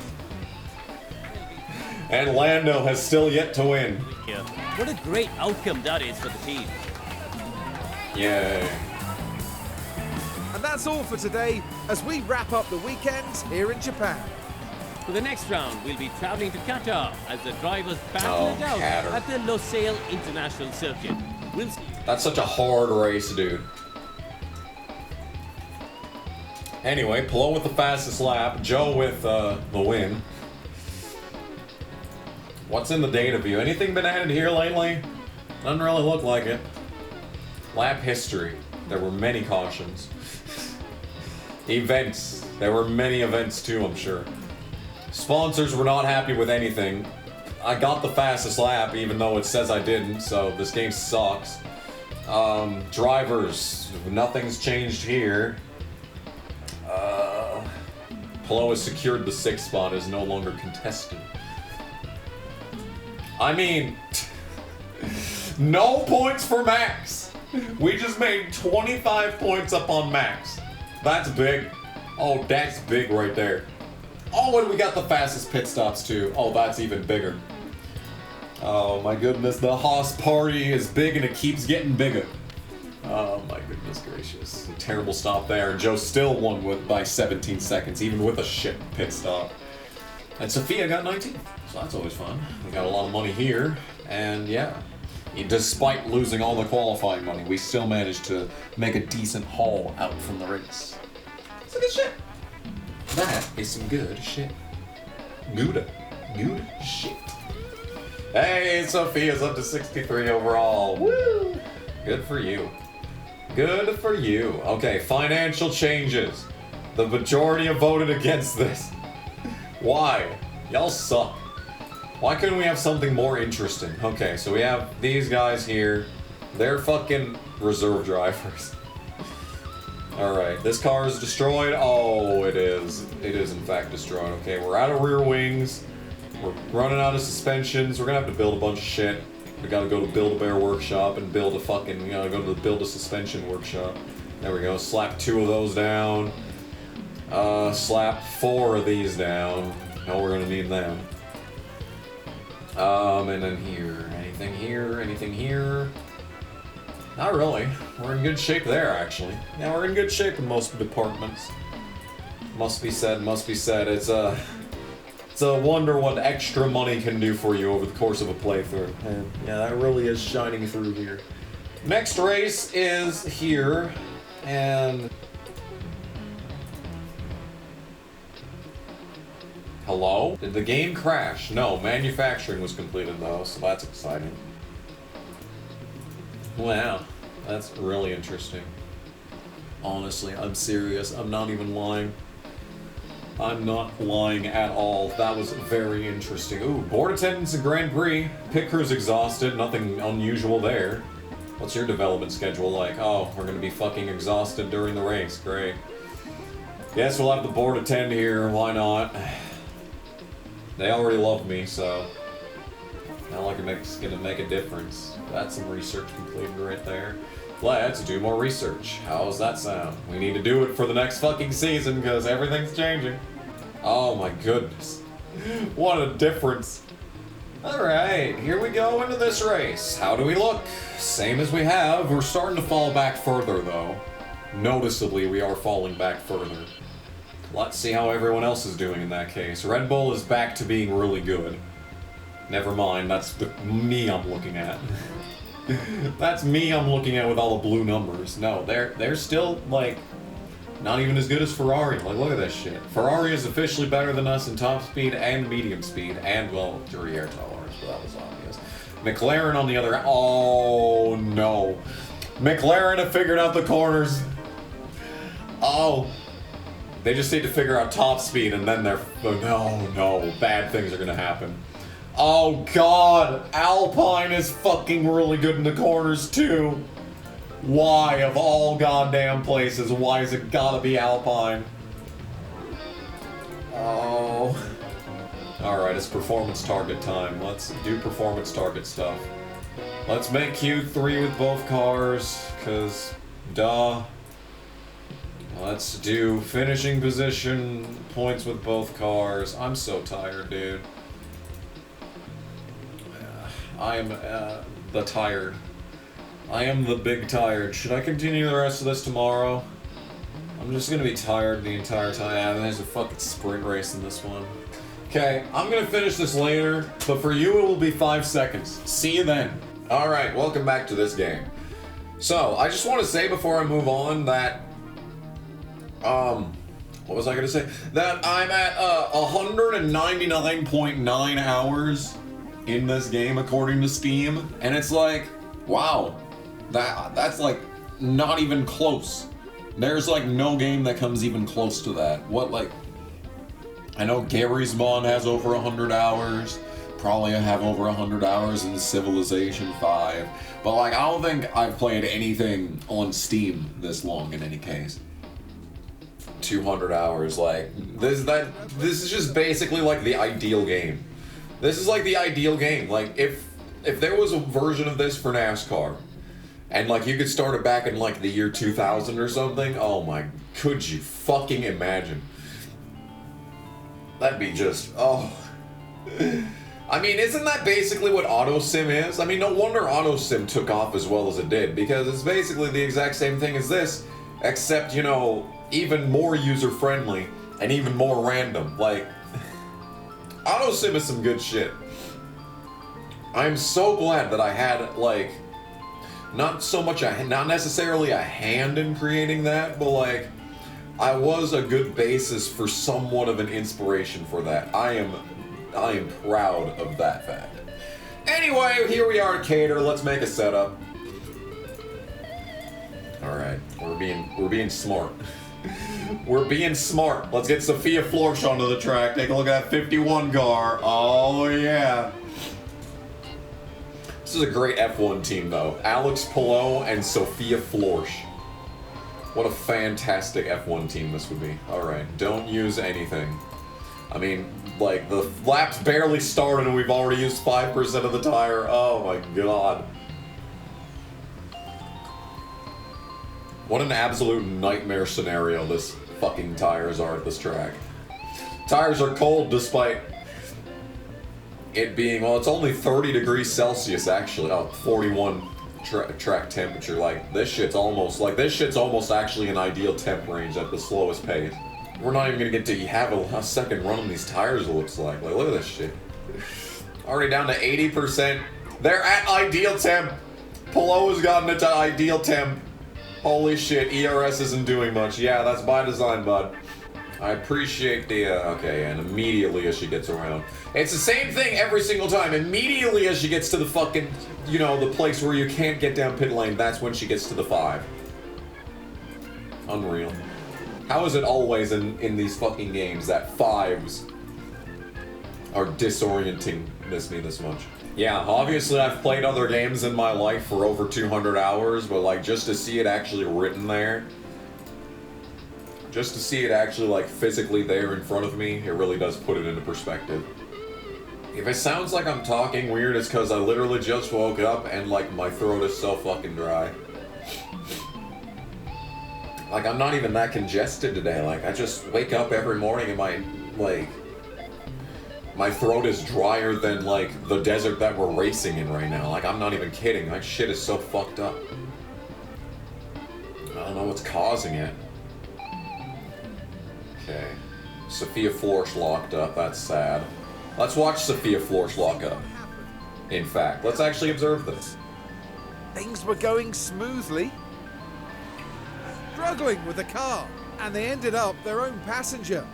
And Lando has still yet to win. Yeah. What a great outcome that is for the team. Yay. And that's all for today as we wrap up the weekend here in Japan. For the next round, we'll be traveling to Qatar as the drivers battle it out Qatar. at the Losail International Circuit. We'll see. That's such a hard race, dude. Anyway, Pehl with the fastest lap, Joe with the win. What's in the data view? Anything been added here lately? Doesn't really look like it. Lap history. There were many cautions. Events. There were many events too, I'm sure. Sponsors were not happy with anything. I got the fastest lap, even though it says I didn't, so this game sucks. Drivers. Nothing's changed here. Pehl has secured the 6th spot, is no longer contested. I mean, no points for Max. We just made 25 points up on Max. That's big. Oh, that's big right there. Oh, and we got the fastest pit stops too. Oh, that's even bigger. Oh my goodness, the Haas party is big and it keeps getting bigger. Oh my goodness gracious. A terrible stop there. Joe still won by 17 seconds, even with a shit pit stop. And Sophia got 19, so that's always fun. We got a lot of money here, and yeah. Despite losing all the qualifying money, we still managed to make a decent haul out from the race. Some good shit. That is some good shit. Good shit. Hey, Sophia's up to 63 overall. Woo! Good for you. Good for you. Okay, financial changes. The majority have voted against this. Why? Y'all suck. Why couldn't we have something more interesting? Okay, so we have these guys here. They're fucking reserve drivers. Alright, this car is destroyed. Oh, it is. It is in fact destroyed. Okay, we're out of rear wings. We're running out of suspensions. We're gonna have to build a bunch of shit. We gotta go to Build-A-Bear workshop and build a fucking, we gotta go to the Build-A-Suspension workshop. There we go, slap 2 of those down. Slap 4 of these down. Hell, we're gonna need them. And then here. Anything here? Anything here? Not really. We're in good shape there, actually. Yeah, we're in good shape in most departments. Must be said, must be said. It's a wonder what extra money can do for you over the course of a playthrough. And yeah, that really is shining through here. Next race is here, and... Hello? Did the game crash? No, manufacturing was completed though, so that's exciting. Wow, that's really interesting. Honestly, I'm serious. I'm not even lying. I'm not lying at all. That was very interesting. Ooh, board attendance in Grand Prix. Pit crew's exhausted. Nothing unusual there. What's your development schedule like? Oh, we're gonna be fucking exhausted during the race. Great. Guess we'll have the board attend here. Why not? They already love me, so not like it's gonna make a difference. That's some research completed right there. Let's do more research. How's that sound? We need to do it for the next fucking season because everything's changing. Oh my goodness. What a difference. Alright, here we go into this race. How do we look? Same as we have. We're starting to fall back further though. Noticeably, we are falling back further. Let's see how everyone else is doing in that case. Red Bull is back to being really good. Never mind, that's me I'm looking at. That's me I'm looking at with all the blue numbers. No, they're still, like, not even as good as Ferrari. Like, look at this shit. Ferrari is officially better than us in top speed and medium speed, and, well, jury air tolerance, but that was obvious. McLaren on the other... Oh, no. McLaren have figured out the corners. Oh. They just need to figure out top speed, and then they're... No, bad things are gonna happen. Oh god, Alpine is fucking really good in the corners too. Why, of all goddamn places, why is it gotta be Alpine? Oh. Alright, it's performance target time. Let's do performance target stuff. Let's make Q3 with both cars, cause duh. Let's do finishing position points with both cars. I'm so tired, dude. I am the tired. I am the big tired. Should I continue the rest of this tomorrow? I'm just gonna be tired the entire time. Yeah, there's a fucking sprint race in this one. Okay, I'm gonna finish this later, but for you it will be 5 seconds. See you then. Alright, welcome back to this game. So, I just want to say before I move on that... what was I gonna say? That I'm at 199.9 hours in this game according to Steam, and it's like, wow, that's like not even close. There's like no game that comes even close to that. What, like, I know Gary's Mon has over 100 hours, probably have over 100 hours in Civilization 5, but like I don't think I've played anything on Steam this long in any case. 200 hours, like this is just basically like the ideal game. This is like the ideal game. Like if there was a version of this for NASCAR, and like you could start it back in like the year 2000 or something, oh my, could you fucking imagine? That'd be just, oh. I mean, isn't that basically what AutoSim is? I mean, no wonder AutoSim took off as well as it did, because it's basically the exact same thing as this, except, you know, even more user-friendly and even more random. Like, AutoSim is some good shit. I'm so glad that I had, like, not necessarily a hand in creating that, but like, I was a good basis for somewhat of an inspiration for that. I am proud of that fact. Anyway, here we are at Cater. Let's make a setup. All right, we're being smart. We're being smart. Let's get Sophia Florsch onto the track. Take a look at that 51 car. Oh yeah. This is a great F1 team though. Alex Palou and Sophia Florsch. What a fantastic F1 team this would be. Alright, don't use anything. I mean, like, the lap's barely started and we've already used 5% of the tire. Oh my god. What an absolute nightmare scenario this fucking tires are at this track. Tires are cold despite it being, well, it's only 30 degrees Celsius actually. Oh, 41 track temperature. Like, this shit's almost actually an ideal temp range at the slowest pace. We're not even gonna get to have a second run on these tires, it looks like. Like, look at this shit. Already down to 80%. They're at ideal temp. Pehl has gotten it to ideal temp. Holy shit, ERS isn't doing much. Yeah, that's by design, bud. I appreciate the, okay, and immediately as she gets around. It's the same thing every single time. Immediately as she gets to the fucking, you know, the place where you can't get down pit lane, that's when she gets to the 5. Unreal. How is it always in these fucking games that 5s are disorienting me this much? Yeah, obviously I've played other games in my life for over 200 hours, but like just to see it actually written there, just to see it actually like physically there in front of me, it really does put it into perspective. If it sounds like I'm talking weird, it's because I literally just woke up and like my throat is so fucking dry. Like, I'm not even that congested today. Like, I just wake up every morning and my throat is drier than, like, the desert that we're racing in right now. Like, I'm not even kidding. My shit is so fucked up. I don't know what's causing it. Okay. Sophia Florsch locked up. That's sad. Let's watch Sophia Florsch lock up. In fact, let's actually observe this. Things were going smoothly. Struggling with the car, and they ended up their own passenger.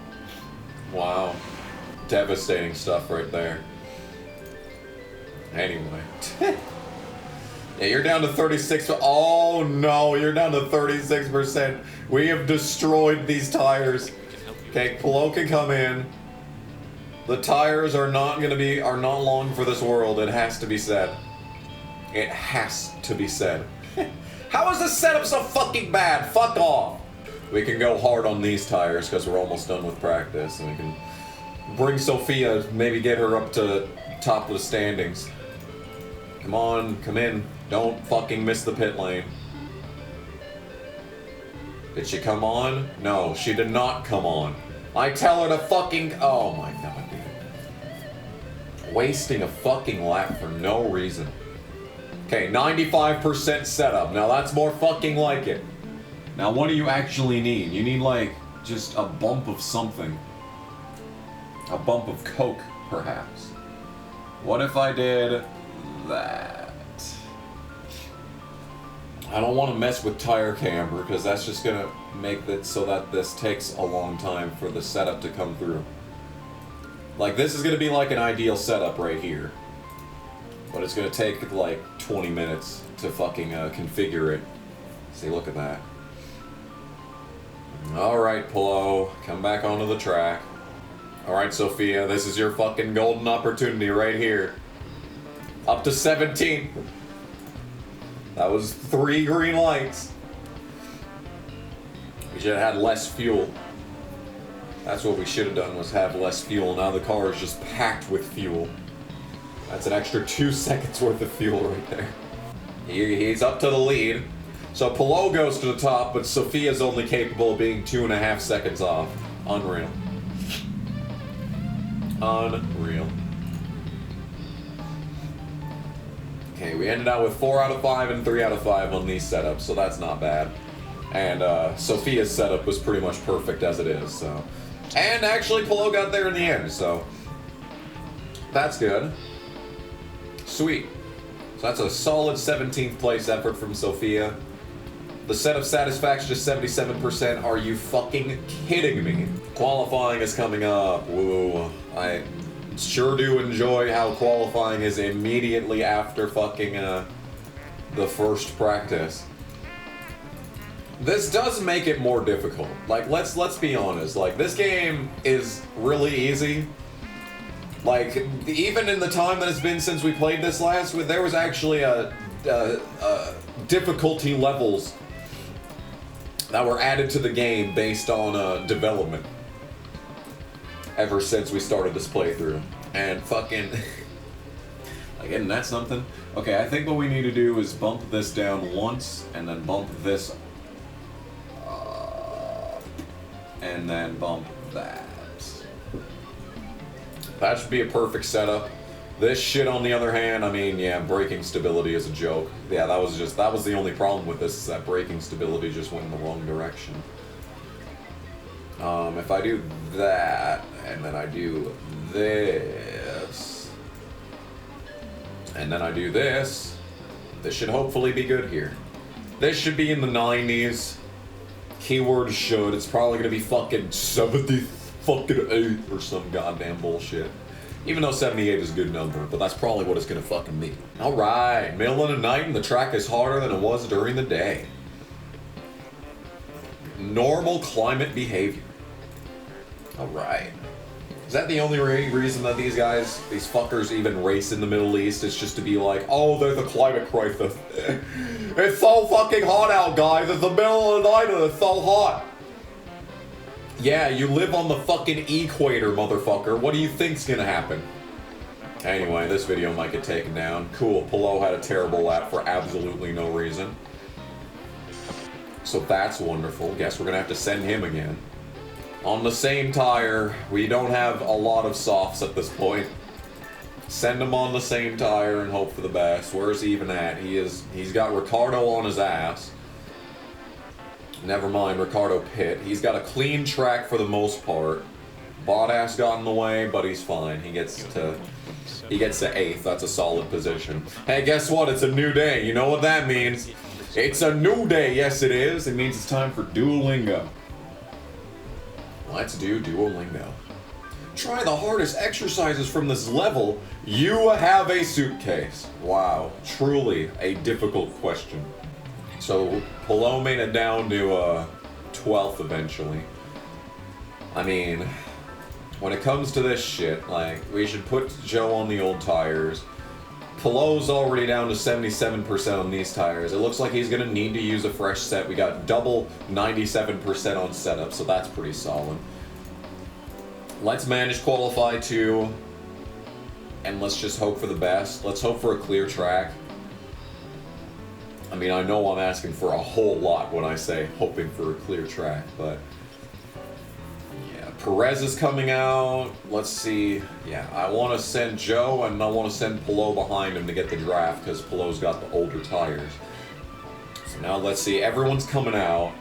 Wow. Devastating stuff right there. Anyway. Yeah, you're down to 36. Oh no, you're down to 36%. We have destroyed these tires. Okay, Pehl can come in. The tires are not long for this world, it has to be said. It has to be said. How is this setup so fucking bad? Fuck off! We can go hard on these tires because we're almost done with practice, and we can bring Sophia, maybe get her up to top of the standings. Come on, come in. Don't fucking miss the pit lane. Did she come on? No, she did not come on. I tell her to fucking... Oh my god, dude. Wasting a fucking lap for no reason. Okay, 95% setup. Now that's more fucking like it. Now what do you actually need? You need like just a bump of something. A bump of Coke, perhaps. What if I did that? I don't want to mess with tire camber because that's just gonna make it so that this takes a long time for the setup to come through. Like, this is gonna be like an ideal setup right here. But it's gonna take like 20 minutes to fucking configure it. See, look at that. Alright, Pehl, come back onto the track. Alright, Sophia, this is your fucking golden opportunity right here. Up to 17. That was 3 green lights. We should have had less fuel. That's what we should have done, was have less fuel. Now the car is just packed with fuel. That's an extra 2 seconds worth of fuel right there. He's up to the lead. So Pehl goes to the top, but Sophia's only capable of being 2.5 seconds off. Unreal. Unreal. Okay, we ended out with 4 out of 5 and 3 out of 5 on these setups, so that's not bad. And Sophia's setup was pretty much perfect as it is, so. And actually, Pehl got there in the end, so that's good. Sweet. So that's a solid 17th place effort from Sophia. The setup satisfaction is 77%. Are you fucking kidding me? Qualifying is coming up. Woo. I sure do enjoy how qualifying is immediately after fucking the first practice. This does make it more difficult. Like, let's be honest. Like, this game is really easy. Like, even in the time that it's been since we played this last, there was actually difficulty levels that were added to the game based on development ever since we started this playthrough. And fucking... like, isn't that something? Okay, I think what we need to do is bump this down once, and then bump this and then bump that. That should be a perfect setup. This shit, on the other hand, I mean, yeah, braking stability is a joke. Yeah, that was the only problem with this, is that braking stability just went in the wrong direction. If I do that, and then I do this, and then I do this, this should hopefully be good here. This should be in the 90s. Keyword should. It's probably gonna be fucking 78 or some goddamn bullshit. Even though 78 is a good number, but that's probably what it's gonna fucking be. Alright, middle of the night and the track is harder than it was during the day. Normal climate behavior. Alright. Is that the only reason that these guys, these fuckers, even race in the Middle East? It's just to be like, oh, there's a climate crisis. It's so fucking hot out, guys. It's the middle of the night and it's so hot. Yeah, you live on the fucking equator, motherfucker. What do you think's gonna happen? Anyway, this video might get taken down. Cool, Pehl had a terrible lap for absolutely no reason. So that's wonderful. Guess we're gonna have to send him again. On the same tire. We don't have a lot of softs at this point. Send him on the same tire and hope for the best. Where's he even at? He's got Ricardo on his ass. Never mind, Ricardo pit. He's got a clean track for the most part. Bottas got in the way, but he's fine. He gets to 8th. That's a solid position. Hey, guess what? It's a new day. You know what that means? It's a new day. Yes, it is. It means it's time for Duolingo. Let's do Duolingo. Try the hardest exercises from this level. You have a suitcase. Wow, truly a difficult question. So Pehl made it down to 12th eventually. I mean, when it comes to this shit, like, we should put Joe on the old tires. Pehl's already down to 77% on these tires. It looks like he's gonna need to use a fresh set. We got double 97% on setup, so that's pretty solid. Let's manage qualify 2, and let's just hope for the best. Let's hope for a clear track. I mean, I know I'm asking for a whole lot when I say hoping for a clear track, but yeah, Perez is coming out. Let's see. Yeah, I want to send Joe, and I want to send Pehl behind him to get the draft, because Pehl's got the older tires. So now let's see. Everyone's coming out.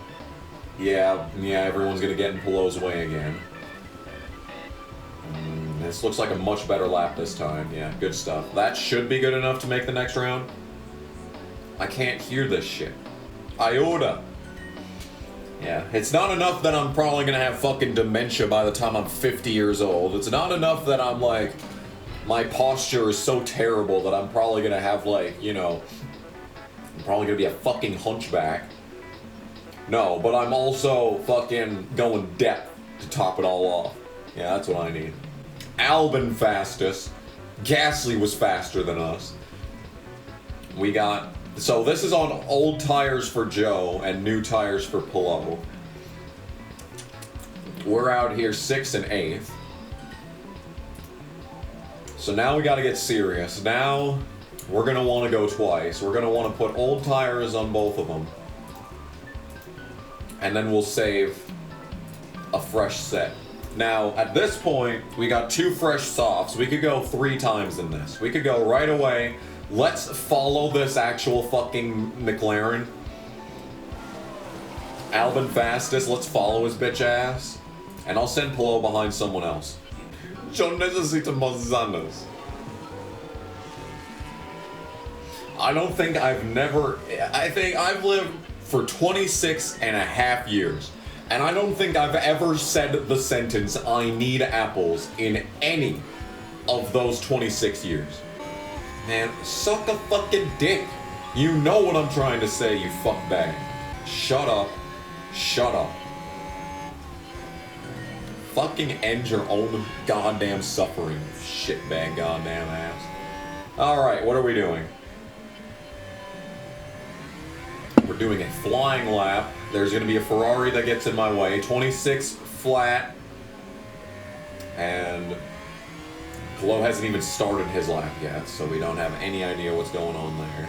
Yeah, everyone's going to get in Pehl's way again. This looks like a much better lap this time. Yeah, good stuff. That should be good enough to make the next round. I can't hear this shit. Iota. Yeah, it's not enough that I'm probably gonna have fucking dementia by the time I'm 50 years old. It's not enough that I'm like, my posture is so terrible that I'm probably gonna have like, you know, I'm probably gonna be a fucking hunchback. No, but I'm also fucking going depth to top it all off. Yeah, that's what I need. Albin fastest. Gasly was faster than us. We got... So this is on old tires for Joe and new tires for Pehl. We're out here 6th and 8th. So now we gotta get serious. Now we're gonna want to go twice. We're gonna want to put old tires on both of them. And then we'll save a fresh set. Now, at this point, we got 2 fresh softs. We could go 3 times in this. We could go right away. Let's follow this actual fucking McLaren. Albin fastest, let's follow his bitch ass. And I'll send Pehl behind someone else. Yo necesito manzanas. I think I've lived for 26 and a half years. And I don't think I've ever said the sentence, I need apples, in any of those 26 years. Man, suck a fucking dick. You know what I'm trying to say, you fuckbag. Shut up. Shut up. Fucking end your own goddamn suffering, shitbag goddamn ass. Alright, what are we doing? We're doing a flying lap. There's going to be a Ferrari that gets in my way. 26 flat. And Pehl hasn't even started his lap yet, so we don't have any idea what's going on there.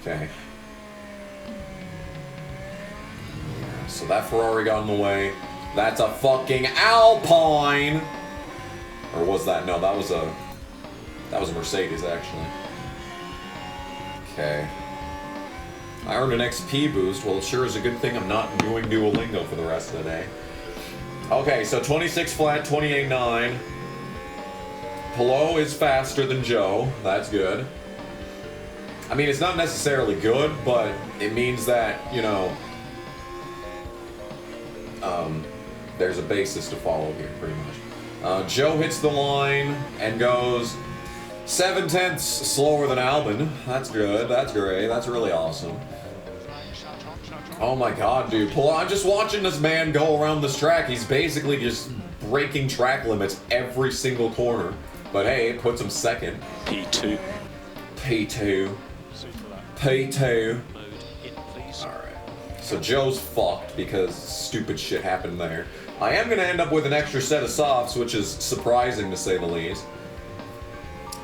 Okay. Yeah, So that Ferrari got in the way. That's a fucking Alpine! Or was that? No, that was a Mercedes, actually. Okay. I earned an XP boost. Well, it sure is a good thing I'm not doing Duolingo for the rest of the day. Okay, so 26 flat, 28.9. Pehl is faster than Joe. That's good. I mean, it's not necessarily good, but it means that, you know, there's a basis to follow here, pretty much. Joe hits the line and goes 0.7 slower than Albin. That's good. That's great. That's really awesome. Oh my god, dude. I'm just watching this man go around this track. He's basically just breaking track limits every single corner. But hey, it puts him second. P2. P2. P2. Alright. So Joe's fucked because stupid shit happened there. I am going to end up with an extra set of softs, which is surprising to say the least.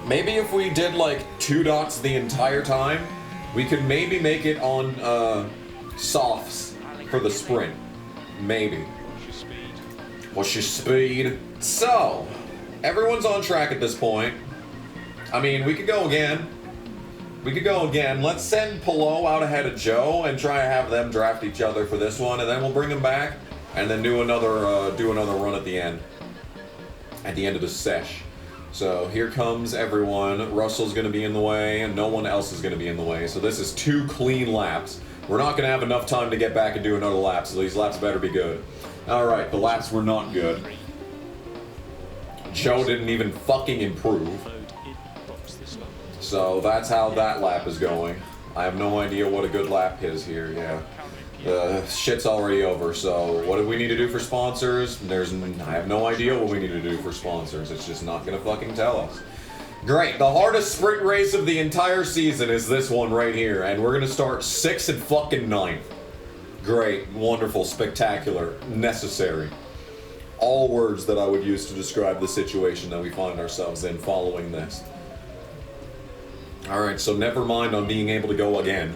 Maybe if we did like 2 dots the entire time, we could maybe make it on softs for the sprint. Maybe. What's your speed? So, everyone's on track at this point. I mean, we could go again. Let's send Pehl out ahead of Joe and try to have them draft each other for this one, and then we'll bring them back and then do another run at the end. At the end of the sesh. So here comes everyone. Russell's going to be in the way, and no one else is going to be in the way. So this is 2 clean laps. We're not going to have enough time to get back and do another lap, so these laps better be good. Alright, the laps were not good. Joe didn't even fucking improve. So that's how that lap is going. I have no idea what a good lap is here, yeah. The shit's already over, so what do we need to do for sponsors? I have no idea what we need to do for sponsors. It's just not gonna fucking tell us. Great, the hardest sprint race of the entire season is this one right here, and we're gonna start 6th and fucking 9th. Great, wonderful, spectacular, necessary. All words that I would use to describe the situation that we find ourselves in following this. Alright, so never mind on being able to go again,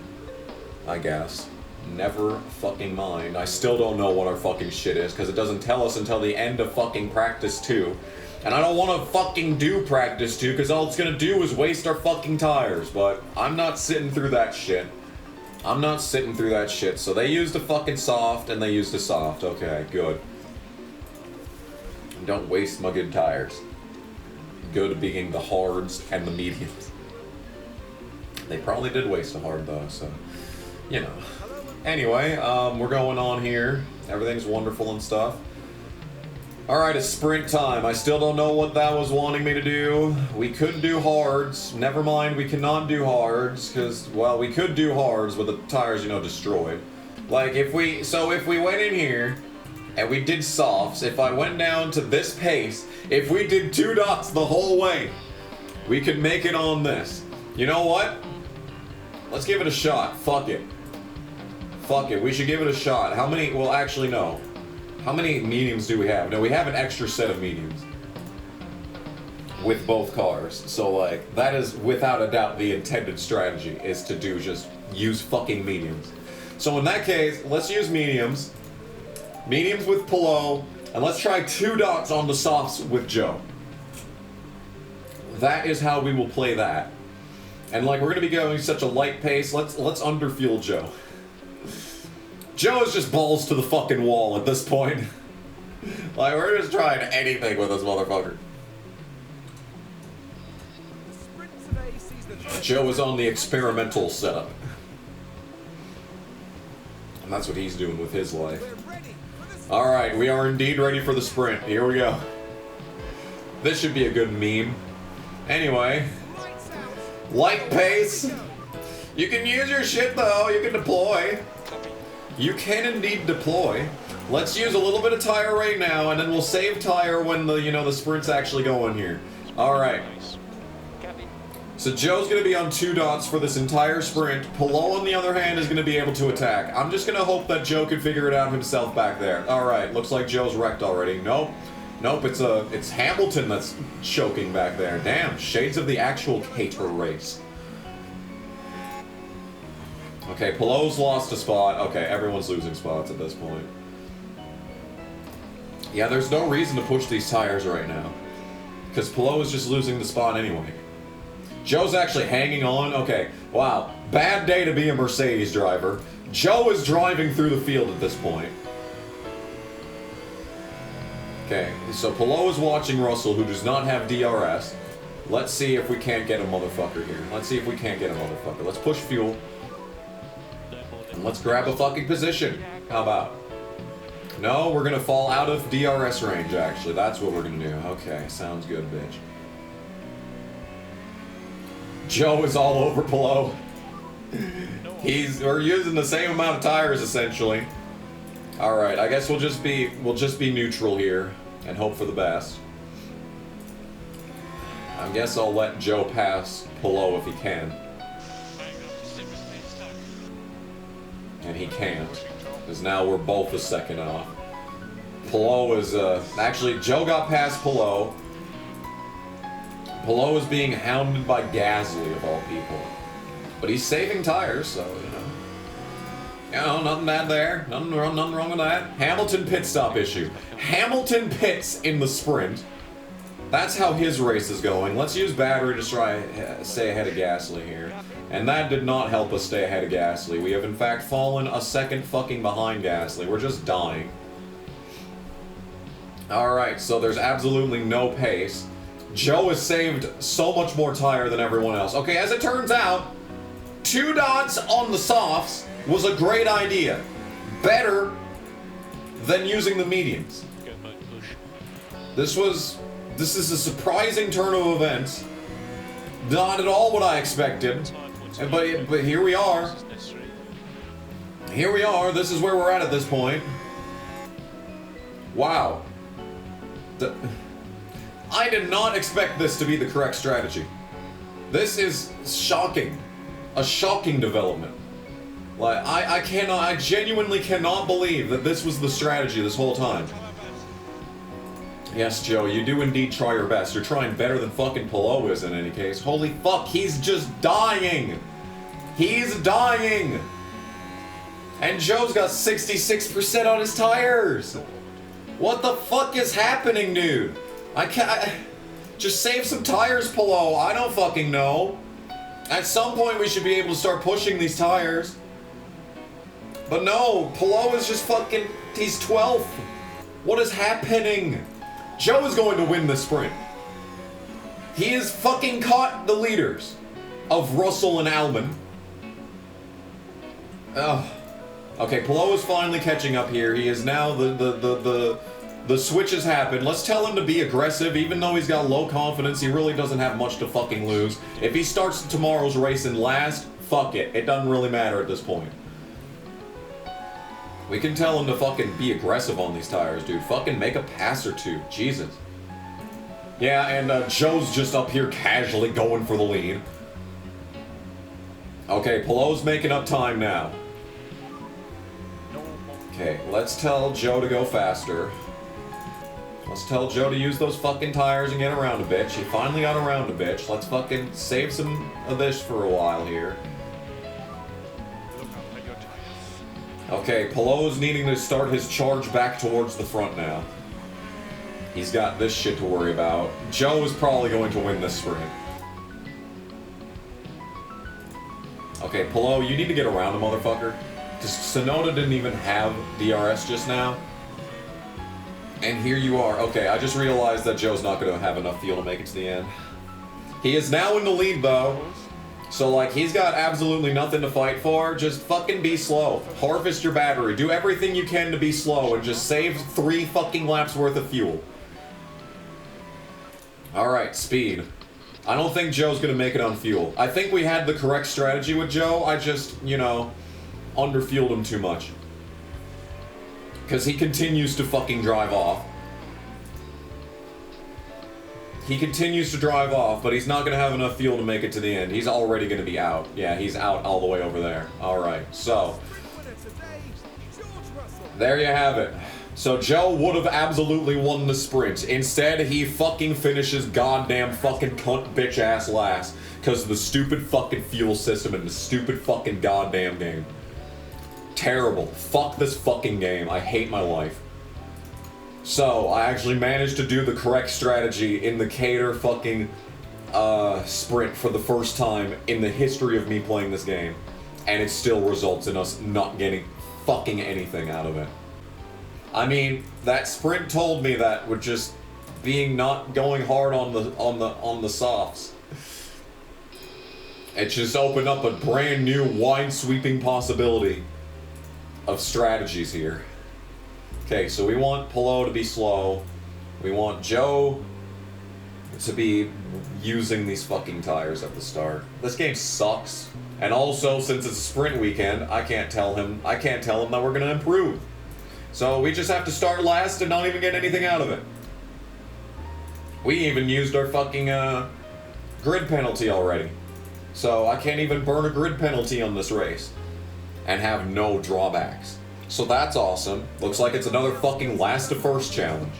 I guess. Never fucking mind. I still don't know what our fucking shit is, because it doesn't tell us until the end of fucking practice 2. And I don't want to fucking do practice 2, because all it's gonna do is waste our fucking tires, but I'm not sitting through that shit. So they used a fucking soft, and they used a soft. Okay, good. Don't waste my good tires. Good being the hards and the mediums. They probably did waste a hard, though, so, you know. Anyway, we're going on here. Everything's wonderful and stuff. Alright, it's sprint time. I still don't know what that was wanting me to do. We could do hards. Never mind, we cannot do hards, because, well, we could do hards with the tires, you know, destroyed. Like, if we went in here, and we did softs, if I went down to this pace, if we did 2 dots the whole way, we could make it on this. You know what? Let's give it a shot. Fuck it. Fuck it, we should give it a shot. How many, well actually no. How many mediums do we have? No, we have an extra set of mediums. With both cars. So like, that is without a doubt the intended strategy, is to do just use fucking mediums. So in that case, let's use mediums. Mediums with Pehl, and let's try 2 dots on the softs with Joe. That is how we will play that. And like, we're gonna be going such a light pace, let's underfuel Joe. Joe is just balls to the fucking wall at this point. Like, we're just trying anything with this motherfucker. Joe is on the experimental setup. And that's what he's doing with his life. Alright, we are indeed ready for the sprint. Here we go. This should be a good meme. Anyway. Light pace. You can use your shit though, you can deploy. You can indeed deploy. Let's use a little bit of tire right now, and then we'll save tire when the, you know, the sprint's actually going here. Alright. So Joe's gonna be on 2 dots for this entire sprint. Pehl, on the other hand, is gonna be able to attack. I'm just gonna hope that Joe can figure it out himself back there. Alright, looks like Joe's wrecked already. Nope. Nope, it's Hamilton that's choking back there. Damn, shades of the actual Cater race. Okay, Pelot's lost a spot. Okay, everyone's losing spots at this point. Yeah, there's no reason to push these tires right now. Because Pehl is just losing the spot anyway. Joe's actually hanging on. Okay, wow. Bad day to be a Mercedes driver. Joe is driving through the field at this point. Okay, so Pehl is watching Russell, who does not have DRS. Let's see if we can't get a motherfucker here. Let's see if we can't get a motherfucker. Let's push fuel. And let's grab a fucking position. How about? No, we're gonna fall out of DRS range, actually. That's what we're gonna do. Okay, sounds good, bitch. Joe is all over Pehl. We're using the same amount of tires, essentially. Alright, I guess we'll just be neutral here and hope for the best. I guess I'll let Joe pass Pehl if he can. And he can't, because now we're both a second off. Pehl is, actually, Joe got past Pehl. Pehl is being hounded by Gasly, of all people. But he's saving tires, so, you know, nothing bad there. Nothing wrong with that. Hamilton pit stop issue. Hamilton pits in the sprint. That's how his race is going. Let's use battery to try stay ahead of Gasly here. And that did not help us stay ahead of Gasly. We have in fact fallen a second fucking behind Gasly. We're just dying. Alright, so there's absolutely no pace. Joe has saved so much more tire than everyone else. Okay, as it turns out, 2 dots on the softs was a great idea. Better than using the mediums. This is a surprising turn of events. Not at all what I expected. But here we are. Here we are. This is where we're at this point. Wow. I did not expect this to be the correct strategy. This is shocking. A shocking development. Like, I genuinely cannot believe that this was the strategy this whole time. Yes, Joe, you do indeed try your best. You're trying better than fucking Pehl is in any case. Holy fuck, he's just dying! He's dying! And Joe's got 66% on his tires! What the fuck is happening, dude? Just save some tires, Pehl. I don't fucking know. At some point we should be able to start pushing these tires. But no, Pehl is just fucking... He's 12th. What is happening? Joe is going to win the sprint. He has fucking caught the leaders of Russell and Albon. Ugh. Okay, Pehl is finally catching up here. He is now the switch has happened. Let's tell him to be aggressive, even though he's got low confidence. He really doesn't have much to fucking lose. If he starts tomorrow's race in last, fuck it. It doesn't really matter at this point. We can tell him to fucking be aggressive on these tires, dude. Fucking make a pass or two. Jesus. Yeah, and Joe's just up here casually going for the lead. Okay, Pehl's making up time now. Okay, let's tell Joe to go faster. Let's tell Joe to use those fucking tires and get around a bitch. He finally got around a bitch. Let's fucking save some of this for a while here. Okay, Pehl's needing to start his charge back towards the front now. He's got this shit to worry about. Joe is probably going to win this sprint. Okay, Pehl, you need to get around a motherfucker. Because Sonoda didn't even have DRS just now. And here you are. Okay, I just realized that Joe's not going to have enough fuel to make it to the end. He is now in the lead, though. So, like, he's got absolutely nothing to fight for. Just fucking be slow. Harvest your battery. Do everything you can to be slow and just save 3 fucking laps worth of fuel. Alright, speed. I don't think Joe's gonna make it on fuel. I think we had the correct strategy with Joe. I just, you know, underfueled him too much. Because he continues to fucking drive off. He continues to drive off, but he's not going to have enough fuel to make it to the end. He's already going to be out. Yeah, he's out all the way over there. Alright, so. There you have it. So Joe would have absolutely won the sprint. Instead, he fucking finishes goddamn fucking cunt bitch ass last. because of the stupid fucking fuel system and the stupid fucking goddamn game. Terrible. Fuck this fucking game. I hate my life. So, I actually managed to do the correct strategy in the cater fucking sprint for the first time in the history of me playing this game. And it still results in us not getting fucking anything out of it. I mean, that sprint told me that with just being not going hard on the softs. It just opened up a brand new wide-sweeping possibility of strategies here. Okay, so we want Pehl to be slow. We want Joe to be using these fucking tires at the start. This game sucks. And also, since it's a sprint weekend, I can't tell him that we're gonna improve. So we just have to start last and not even get anything out of it. We even used our fucking grid penalty already. So I can't even burn a grid penalty on this race and have no drawbacks. So that's awesome. Looks like it's another fucking last to first challenge.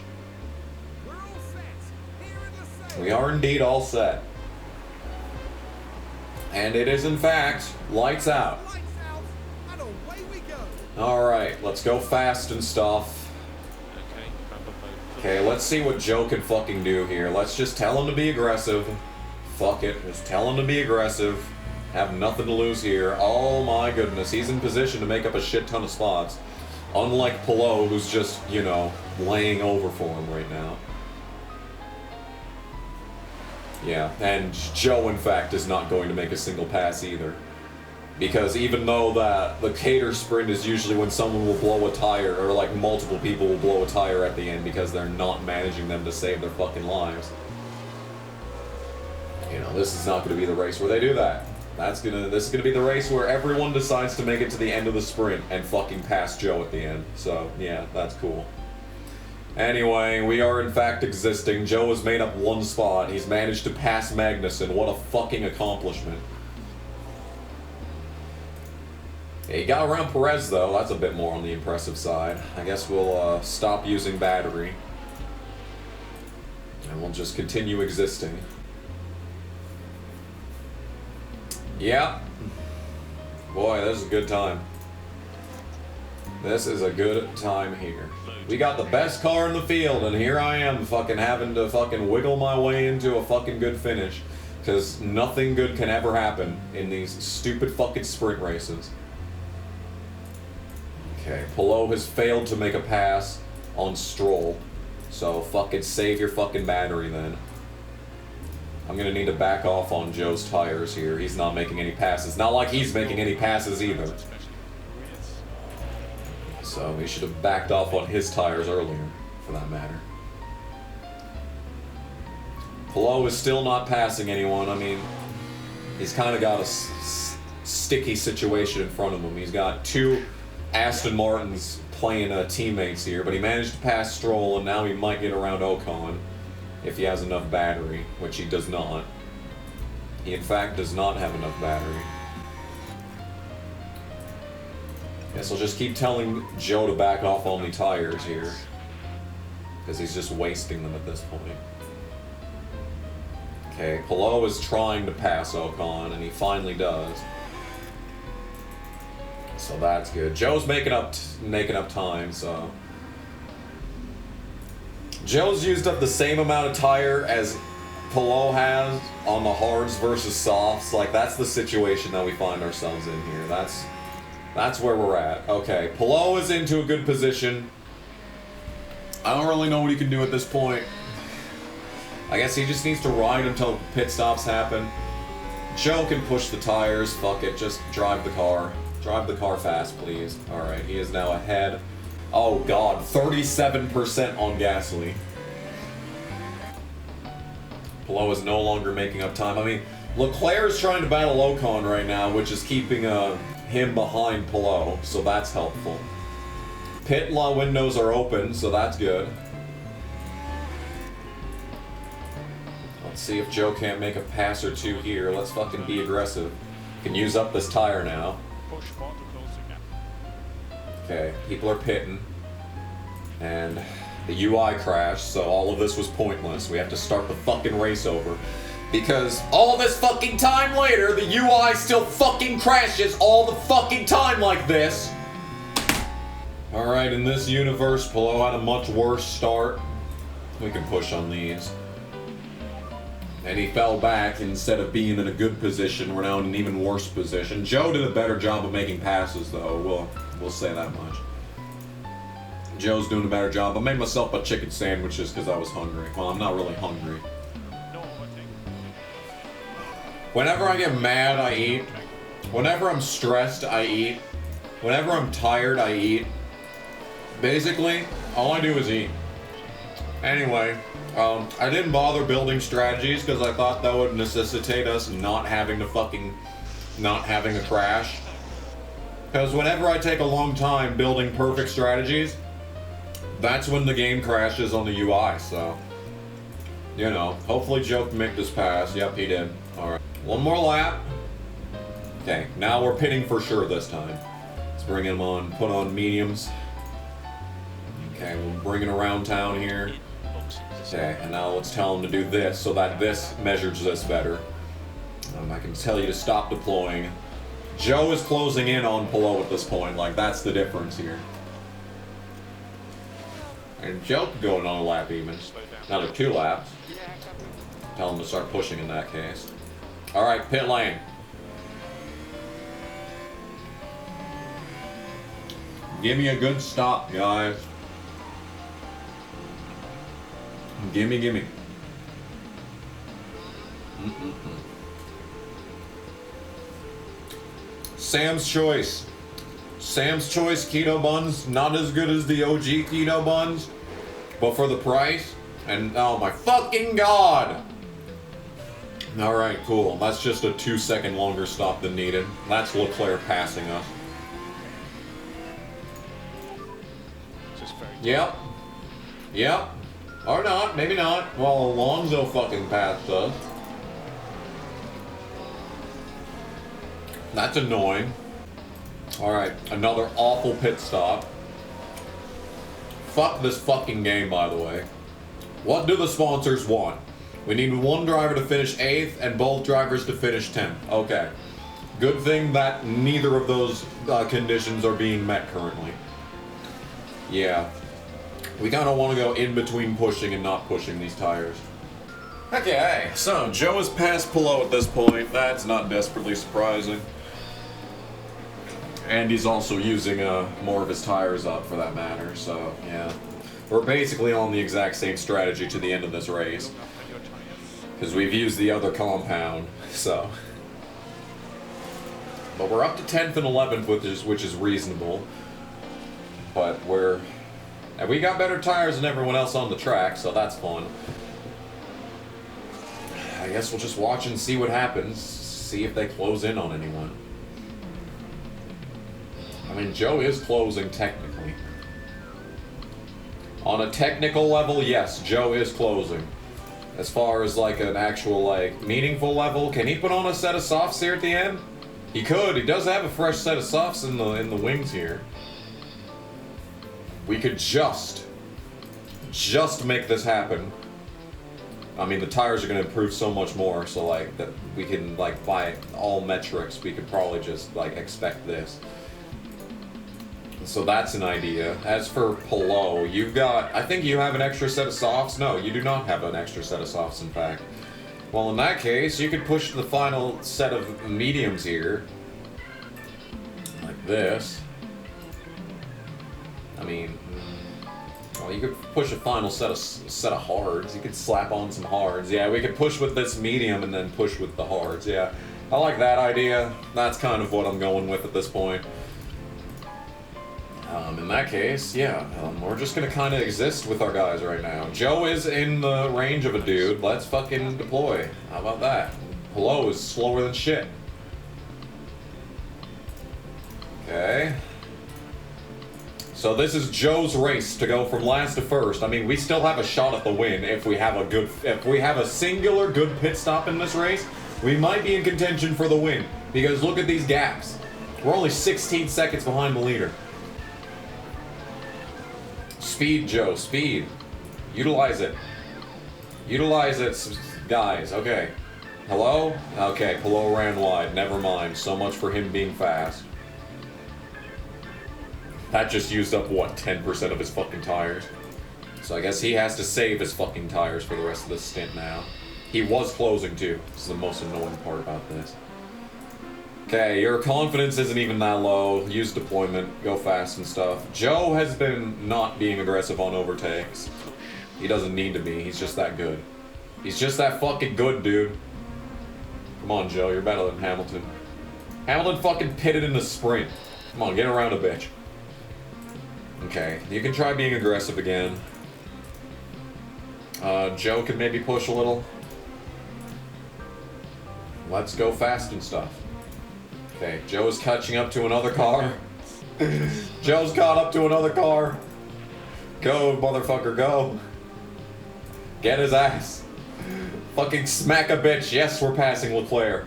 We're all set. Here in the We are indeed all set. And it is in fact lights out. Lights out, and away we go. Alright, let's go fast and stuff. Okay, remember both. Okay, let's see what Joe can fucking do here. Let's just tell him to be aggressive. Fuck it, just tell him to be aggressive. Have nothing to lose here. Oh my goodness, he's in position to make up a shit ton of spots. Unlike Pehl, who's just, you know, laying over for him right now. Yeah, and Joe, in fact, is not going to make a single pass either. Because even though the cater sprint is usually when someone will blow a tire, or like multiple people will blow a tire at the end because they're not managing them to save their fucking lives. You know, this is not going to be the race where they do that. This is gonna be the race where everyone decides to make it to the end of the sprint and fucking pass Joe at the end. So, yeah, that's cool. Anyway, we are in fact existing. Joe has made up one spot. He's managed to pass Magnussen. What a fucking accomplishment. Yeah, he got around Perez, though. That's a bit more on the impressive side. I guess we'll stop using battery. And we'll just continue existing. Yeah. Boy, this is a good time. This is a good time here. We got the best car in the field, and here I am fucking having to fucking wiggle my way into a fucking good finish. Because nothing good can ever happen in these stupid fucking sprint races. Okay, Pehl has failed to make a pass on Stroll. So fucking save your fucking battery then. I'm gonna need to back off on Joe's tires here. He's not making any passes. Not like he's making any passes either. So he should have backed off on his tires earlier, for that matter. Pehl is still not passing anyone. I mean, he's kind of got a sticky situation in front of him. He's got two Aston Martins playing teammates here, but he managed to pass Stroll, and now he might get around Ocon. If he has enough battery, which he does not. He in fact does not have enough battery. Guess I'll just keep telling Joe to back off on the tires here. Because he's just wasting them at this point. Okay, Pehl is trying to pass Ocon, and he finally does. So that's good. Joe's making up time, so... Joe's used up the same amount of tire as Pehl has on the hards versus softs. Like, that's the situation that we find ourselves in here. That's where we're at. Okay, Pehl is into a good position. I don't really know what he can do at this point. I guess he just needs to ride until pit stops happen. Joe can push the tires. Fuck it, just drive the car. Drive the car fast, please. Alright, he is now ahead. Oh god, 37% on gasoline. Pehl is no longer making up time. I mean, Leclerc is trying to battle Ocon right now, which is keeping him behind Pehl, so that's helpful. Pit law windows are open, so that's good. Let's see if Joe can't make a pass or two here. Let's fucking be aggressive. Can use up this tire now. Push one to close the gap. Okay, people are pitting. And the UI crashed, so all of this was pointless. We have to start the fucking race over. Because all this fucking time later, the UI still fucking crashes all the fucking time like this. Alright, in this universe, Pehl had a much worse start. We can push on these. And he fell back. Instead of being in a good position, we're now in an even worse position. Joe did a better job of making passes, though. We'll say that much. Joe's doing a better job. I made myself a chicken sandwich just because I was hungry. Well, I'm not really hungry. Whenever I get mad, I eat. Whenever I'm stressed, I eat. Whenever I'm tired, I eat. Basically, all I do is eat. Anyway, I didn't bother building strategies because I thought that would necessitate us not having a crash. Because whenever I take a long time building perfect strategies, that's when the game crashes on the UI, so... You know, hopefully Joe can make this pass. Yep, he did. Alright. One more lap. Okay, now we're pitting for sure this time. Let's bring him on, put on mediums. Okay, we'll bring it around town here. Okay, and now let's tell him to do this so that this measures this better. I can tell you to stop deploying. Joe is closing in on Pehl at this point, like that's the difference here. And Joe could go another lap even. Another 2 laps. Tell him to start pushing in that case. Alright, pit lane. Give me a good stop, guys. Gimme, gimme. Sam's Choice. Sam's Choice keto buns, not as good as the OG keto buns, but for the price, and oh my fucking god! Alright, cool. That's just a 2-second longer stop than needed. That's Leclerc passing us. Yep. Yep. Or not, maybe not. Well, Alonso fucking passed us. That's annoying. Alright, another awful pit stop. Fuck this fucking game, by the way. What do the sponsors want? We need one driver to finish 8th and both drivers to finish 10th. Okay. Good thing that neither of those conditions are being met currently. Yeah. We kind of want to go in between pushing and not pushing these tires. Okay, so Joe is past Pehl at this point. That's not desperately surprising. And he's also using more of his tires up for that matter, so yeah. We're basically on the exact same strategy to the end of this race. Because we've used the other compound, so. But we're up to 10th and 11th, which is reasonable. But and we got better tires than everyone else on the track, so that's fun. I guess we'll just watch and see what happens. See if they close in on anyone. I mean, Joe is closing technically. On a technical level, yes, Joe is closing. As far as like an actual like meaningful level, can he put on a set of softs here at the end? He could. He does have a fresh set of softs in the wings here. We could just make this happen. I mean, the tires are going to improve so much more, so like that we can like by all metrics, we could probably just like expect this. So that's an idea. As for Pehl, you've got, I think you have an extra set of softs. No, you do not have an extra set of softs, in fact. Well, in that case, you could push the final set of mediums here. Like this. I mean, well, you could push a final set of hards. You could slap on some hards. Yeah, we could push with this medium and then push with the hards. Yeah, I like that idea. That's kind of what I'm going with at this point. In that case, yeah, we're just gonna kind of exist with our guys right now. Joe is in the range of a dude. Let's fucking deploy. How about that? Pehl is slower than shit. Okay. So this is Joe's race to go from last to first. I mean, we still have a shot at the win if we have a singular good pit stop in this race. We might be in contention for the win because look at these gaps. We're only 16 seconds behind the leader. Speed, Joe, speed. Utilize it. Utilize it, guys. Okay. Hello? Okay, Pehl ran wide. Never mind. So much for him being fast. That just used up, what, 10% of his fucking tires? So I guess he has to save his fucking tires for the rest of this stint now. He was closing too. This is the most annoying part about this. Okay, your confidence isn't even that low. Use deployment, go fast and stuff. Joe has been not being aggressive on overtakes. He doesn't need to be, he's just that good. He's just that fucking good, dude. Come on, Joe, you're better than Hamilton. Hamilton fucking pitted in the sprint. Come on, get around a bitch. Okay, you can try being aggressive again. Joe can maybe push a little. Let's go fast and stuff. Okay, Joe is catching up to another car. Joe's caught up to another car. Go, motherfucker, go. Get his ass. Fucking smack a bitch. Yes, we're passing Leclerc.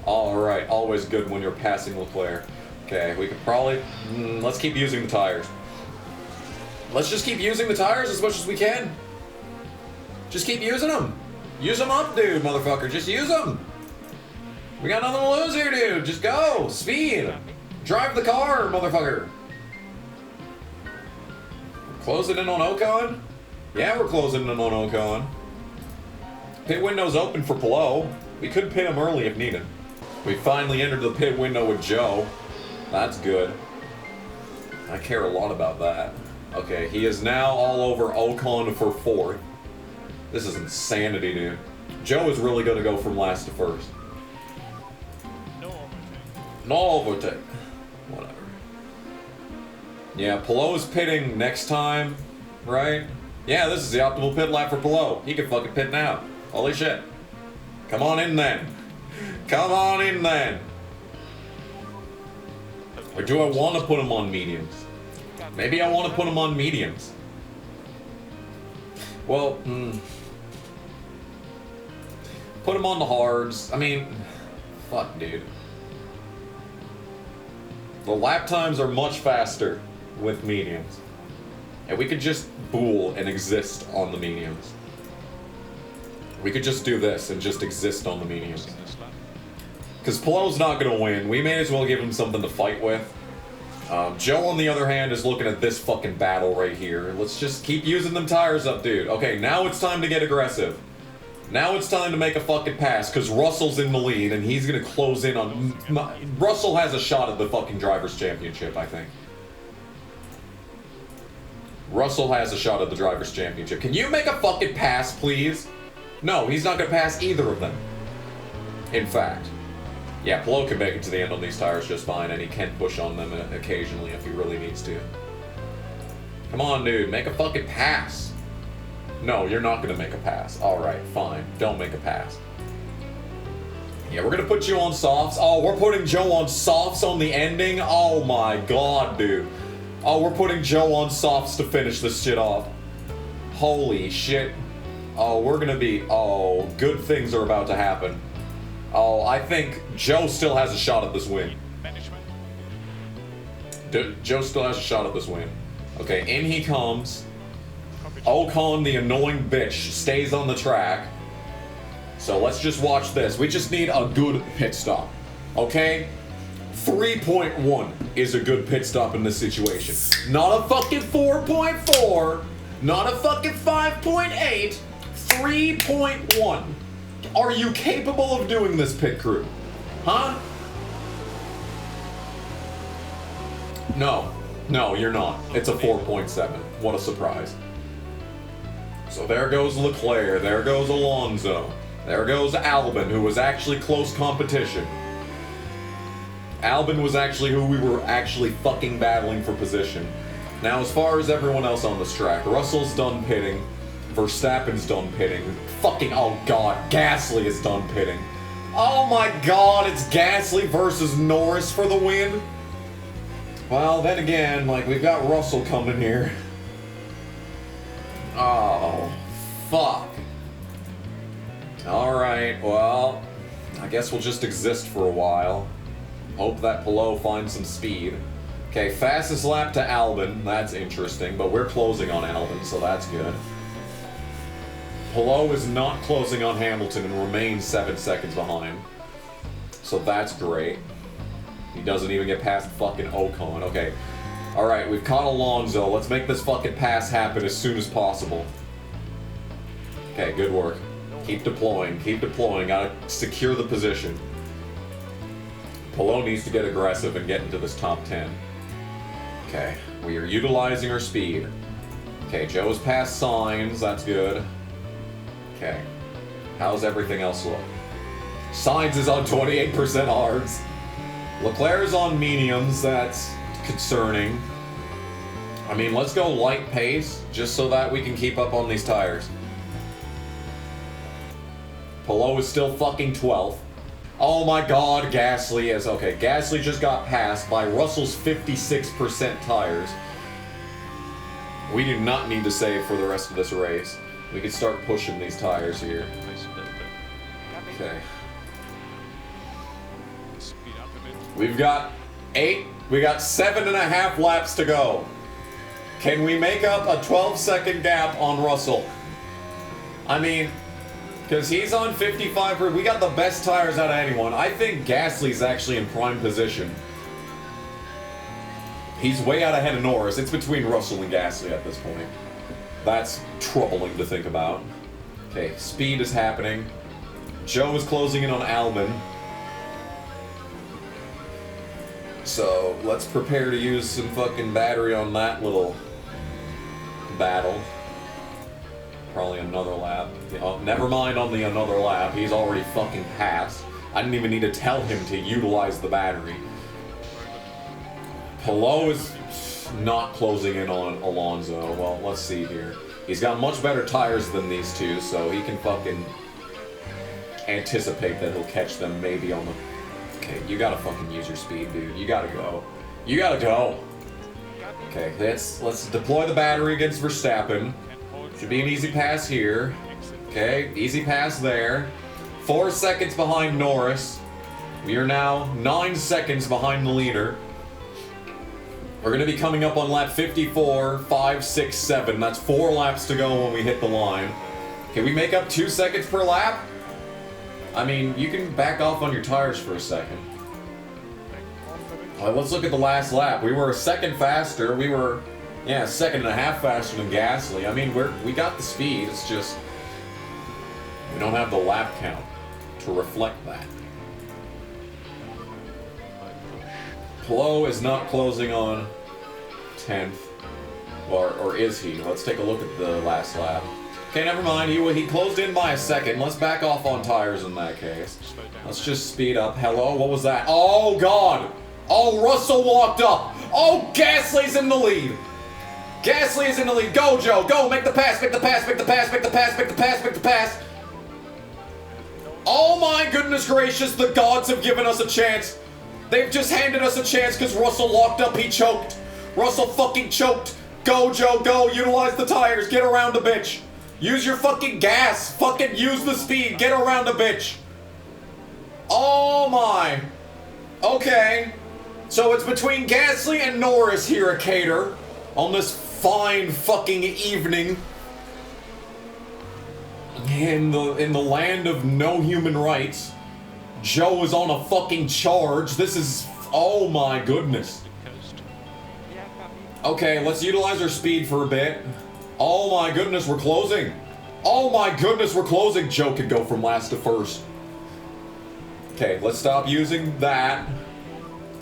Alright, always good when you're passing Leclerc. Okay, we could probably... let's keep using the tires. Let's just keep using the tires as much as we can. Just keep using them. Use them up, dude, motherfucker. Just use them. We got nothing to lose here, dude. Just go. Speed. Drive the car, motherfucker. Closing in on Ocon? Yeah, we're closing in on Ocon. Pit window's open for Pehl. We could pit him early if needed. We finally entered the pit window with Joe. That's good. I care a lot about that. Okay, he is now all over Ocon for 4th. This is insanity, dude. Joe is really going to go from last to first. No overtake. Whatever. Yeah, Pehl is pitting next time, right? Yeah, this is the optimal pit lap for Pehl. He can fucking pit now. Holy shit. Come on in then. Come on in then. Or do I want to put him on mediums? Maybe I want to put him on mediums. Well, put him on the hards. I mean, fuck, dude. The lap times are much faster with mediums. And we could just bool and exist on the mediums. We could just do this and just exist on the mediums. Because Pehl's not going to win. We may as well give him something to fight with. Joe, on the other hand, is looking at this fucking battle right here. Let's just keep using them tires up, dude. Okay, now it's time to get aggressive. Now it's time to make a fucking pass, because Russell's in the lead, and he's going to close in on... Russell has a shot at the fucking Drivers' Championship, I think. Russell has a shot at the Drivers' Championship. Can you make a fucking pass, please? No, he's not going to pass either of them. In fact. Yeah, Pehl can make it to the end on these tires just fine, and he can push on them occasionally if he really needs to. Come on, dude, make a fucking pass. No, you're not gonna make a pass. Alright, fine. Don't make a pass. Yeah, we're gonna put you on softs. Oh, we're putting Joe on softs on the ending? Oh my god, dude. Oh, we're putting Joe on softs to finish this shit off. Holy shit. Oh, we're gonna be... Oh, good things are about to happen. Oh, I think Joe still has a shot at this win. Joe still has a shot at this win. Okay, in he comes. Ocon, the annoying bitch, stays on the track. So let's just watch this. We just need a good pit stop. Okay? 3.1 is a good pit stop in this situation. Not a fucking 4.4. Not a fucking 5.8. 3.1. Are you capable of doing this, pit crew? Huh? No. No, you're not. It's a 4.7. What a surprise. So there goes Leclerc. There goes Alonso. There goes Albon, who was actually close competition. Albon was actually who we were actually fucking battling for position. Now, as far as everyone else on this track, Russell's done pitting. Verstappen's done pitting. Fucking, oh god, Gasly is done pitting. Oh my god, it's Gasly versus Norris for the win? Well, then again, like, we've got Russell coming here. Oh, fuck. Alright, well, I guess we'll just exist for a while. Hope that Pehl finds some speed. Okay, fastest lap to Albon. That's interesting, but we're closing on Albon, so that's good. Pehl is not closing on Hamilton and remains 7 seconds behind. So that's great. He doesn't even get past fucking Ocon. Okay. Alright, we've caught Alonso. Let's make this fucking pass happen as soon as possible. Okay, good work. Keep deploying. Keep deploying. Gotta secure the position. Pehl needs to get aggressive and get into this top 10. Okay. We are utilizing our speed. Okay, Joe's past signs. That's good. Okay. How's everything else look? Sainz is on 28% hards. Leclerc's on mediums. That's concerning. I mean, let's go light pace just so that we can keep up on these tires. Pehl is still fucking 12th. Oh my god, Gasly is... Okay, Gasly just got passed by Russell's 56% tires. We do not need to save for the rest of this race. We can start pushing these tires here. Okay. Speed up a bit. We've got 7.5 laps to go. Can we make up a 12-second gap on Russell? I mean, because he's on 55. We got the best tires out of anyone. I think Gasly's actually in prime position. He's way out ahead of Norris. It's between Russell and Gasly at this point. That's troubling to think about. Okay, speed is happening. Joe is closing in on Albon. So, let's prepare to use some fucking battery on that little battle. Probably another lap. Oh, never mind on the another lap. He's already fucking passed. I didn't even need to tell him to utilize the battery. Pehl is not closing in on Alonso. Well, let's see here. He's got much better tires than these two, so he can fucking anticipate that he'll catch them maybe on the... Okay, you gotta fucking use your speed, dude. You gotta go. You gotta go. Okay, let's deploy the battery against Verstappen. Should be an easy pass here. Okay, easy pass there. 4 seconds behind Norris. We are now 9 seconds behind the leader. We're going to be coming up on lap 54, 5, 6, 7. That's 4 laps to go when we hit the line. Can we make up 2 seconds per lap? I mean, you can back off on your tires for a second. Let's look at the last lap. We were a second faster. We were, yeah, a second and a half faster than Gasly. I mean, we got the speed. It's just we don't have the lap count to reflect that. Pehl is not closing on 10th, or is he? Let's take a look at the last lap. Okay, never mind. He closed in by a second. Let's back off on tires in that case. Let's just speed up. Hello, what was that? Oh God! Oh, Russell walked up. Oh, Gasly's in the lead. Gasly is in the lead. Go, Joe. Go. Make the pass. Make the pass. Make the pass. Make the pass. Make the pass. Make the pass. Oh my goodness gracious! The gods have given us a chance. They've just handed us a chance because Russell locked up. He choked. Russell fucking choked. Go, Joe, go. Utilize the tires. Get around the bitch. Use your fucking gas. Fucking use the speed. Get around the bitch. Oh my. Okay. So it's between Gasly and Norris here at Cater on this fine fucking evening in the land of no human rights. Joe is on a fucking charge. This is... Oh my goodness. Okay, let's utilize our speed for a bit. Oh my goodness, we're closing. Oh my goodness, we're closing. Joe can go from last to first. Okay, let's stop using that.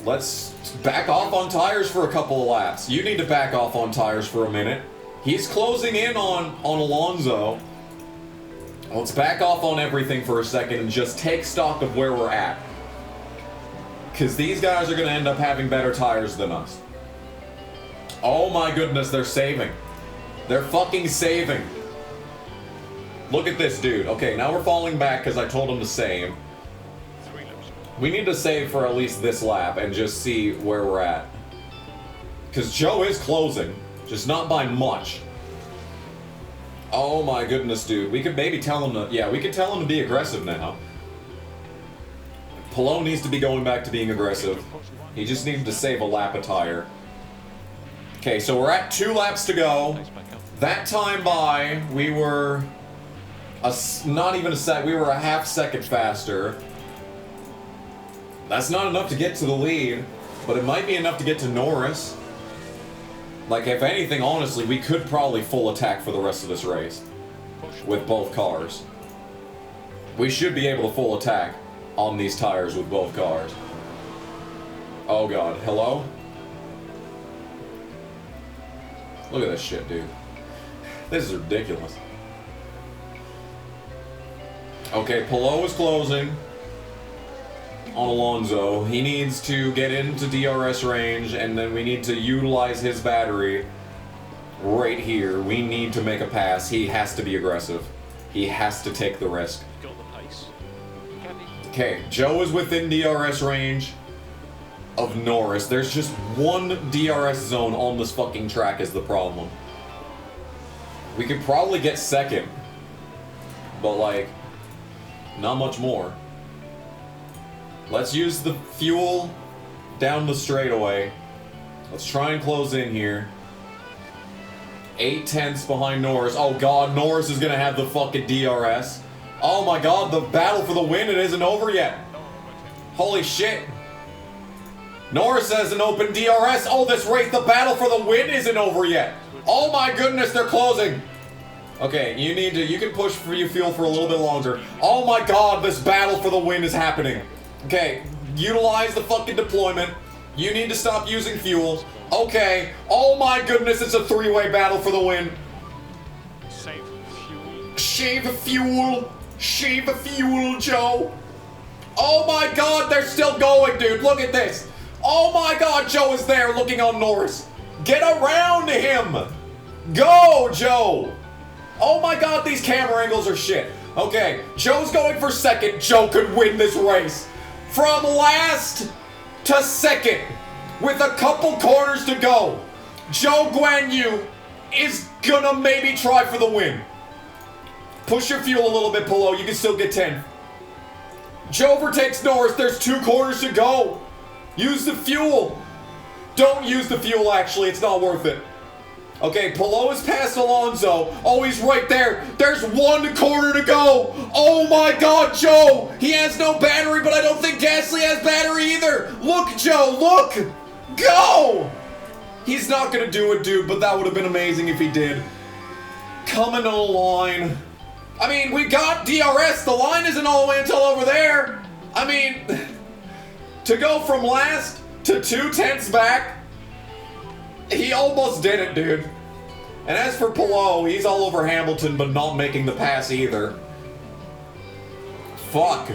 Let's back off on tires for a couple of laps. You need to back off on tires for a minute. He's closing in on Alonso. Let's back off on everything for a second and just take stock of where we're at. Because these guys are going to end up having better tires than us. Oh my goodness, they're saving. They're fucking saving. Look at this dude. Okay, now we're falling back because I told him to save. We need to save for at least this lap and just see where we're at. Because Joe is closing, just not by much. Oh my goodness, dude. We could maybe tell him to... Yeah, we could tell him to be aggressive now. Pehl needs to be going back to being aggressive. He just needs to save a lap of tire. Okay, so we're at 2 laps to go. That time by, we were Not even a sec. We were a half second faster. That's not enough to get to the lead, but it might be enough to get to Norris. Like, if anything, honestly, we could probably full attack for the rest of this race with both cars. We should be able to full attack on these tires with both cars. Oh god, hello? Look at this shit, dude. This is ridiculous. Okay, Pehl is closing on Alonso. He needs to get into DRS range, and then we need to utilize his battery right here. We need to make a pass. He has to be aggressive. He has to take the risk. Got the pace. Okay, Joe is within DRS range of Norris. There's just one DRS zone on this fucking track is the problem. We could probably get second, but like, not much more. Let's use the fuel down the straightaway. Let's try and close in here. 8/10 behind Norris. Oh god, Norris is gonna have the fucking DRS. Oh my god, the battle for the win, it isn't over yet. Holy shit. Norris has an open DRS. Oh, this race, the battle for the win isn't over yet. Oh my goodness, they're closing. Okay, you can push for your fuel for a little bit longer. Oh my god, this battle for the win is happening. Okay, utilize the fucking deployment. You need to stop using fuel. Okay, oh my goodness, it's a three-way battle for the win. Save fuel. Shave the fuel. Shave the fuel, Joe. Oh my god, they're still going, dude. Look at this. Oh my god, Joe is there looking on Norris. Get around him. Go, Joe. Oh my god, these camera angles are shit. Okay, Joe's going for second. Joe could win this race. From last to second, with a couple corners to go, Joe Guan Yu is gonna maybe try for the win. Push your fuel a little bit, Pehl. You can still get 10. Joe overtakes Norris. There's 2 corners to go. Use the fuel. Don't use the fuel, actually. It's not worth it. Okay, Pehl is past Alonso. Oh, he's right there. There's 1 corner to go. Oh my god, Joe. He has no battery, but I don't think Gasly has battery either. Look, Joe, look. Go. He's not going to do it, dude, but that would have been amazing if he did. Coming on the line. I mean, we got DRS. The line isn't all the way until over there. I mean, to go from last to 2/10 back, he almost did it, dude. And as for Pehl, he's all over Hamilton, but not making the pass either. Fuck.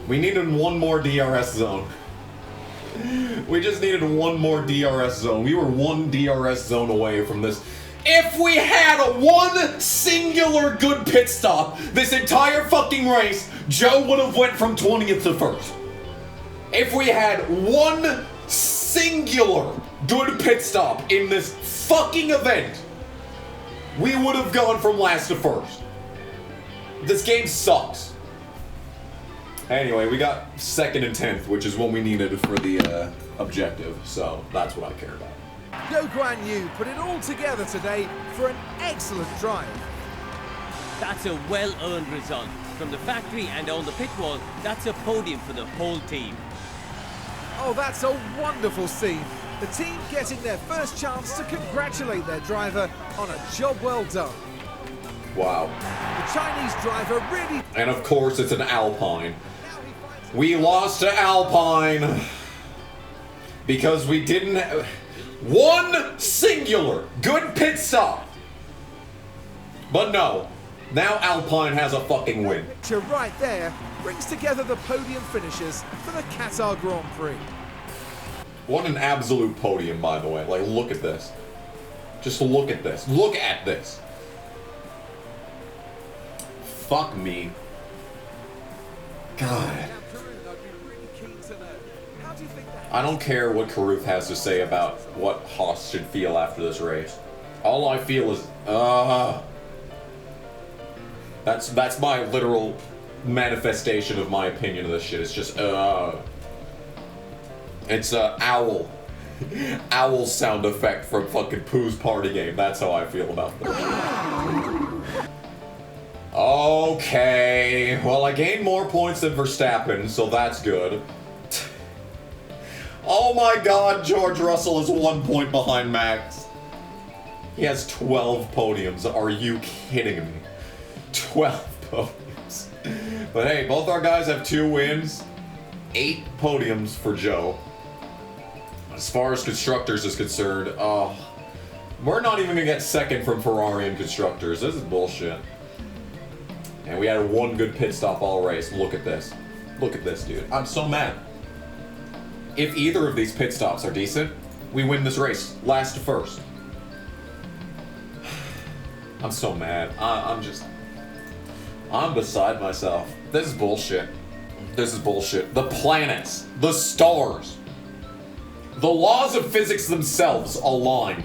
We needed 1 more DRS zone. We just needed 1 more DRS zone. We were 1 DRS zone away from this. If we had 1 singular good pit stop this entire fucking race, Joe would have went from 20th to 1st. If we had 1 singular good pit stop in this fucking event, we would have gone from last to 1st. This game sucks. Anyway, we got 2nd and 10th, which is what we needed for the objective, so that's what I care about. Joe Guan Yu put it all together today for an excellent drive. That's a well-earned result. From the factory and on the pit wall, that's a podium for the whole team. Oh, that's a wonderful scene. The team getting their first chance to congratulate their driver on a job well done. Wow. The Chinese driver really... And of course, it's an Alpine. We lost to Alpine because we didn't have 1 singular good pit stop. But no, now Alpine has a fucking win. Picture right there brings together the podium finishers for the Qatar Grand Prix. What an absolute podium, by the way. Like, look at this. Just look at this. Look at this. Fuck me. God. I don't care what Carruth has to say about what Haas should feel after this race. All I feel is, That's my literal manifestation of my opinion of this shit. It's just, It's a owl. Owl sound effect from fucking Pooh's party game. That's how I feel about this. Oh Okay, well, I gained more points than Verstappen, so that's good. Oh my god, George Russell is 1 point behind Max. He has 12 podiums. Are you kidding me? 12 podiums. But hey, both our guys have 2 wins. 8 podiums for Joe. As far as constructors is concerned, we're not even gonna get second from Ferrari in constructors. This is bullshit. And we had 1 good pit stop all race. Look at this. Look at this, dude. I'm so mad. If either of these pit stops are decent, we win this race. Last to first. I'm so mad. I'm beside myself. This is bullshit. This is bullshit. The planets, the stars, the laws of physics themselves aligned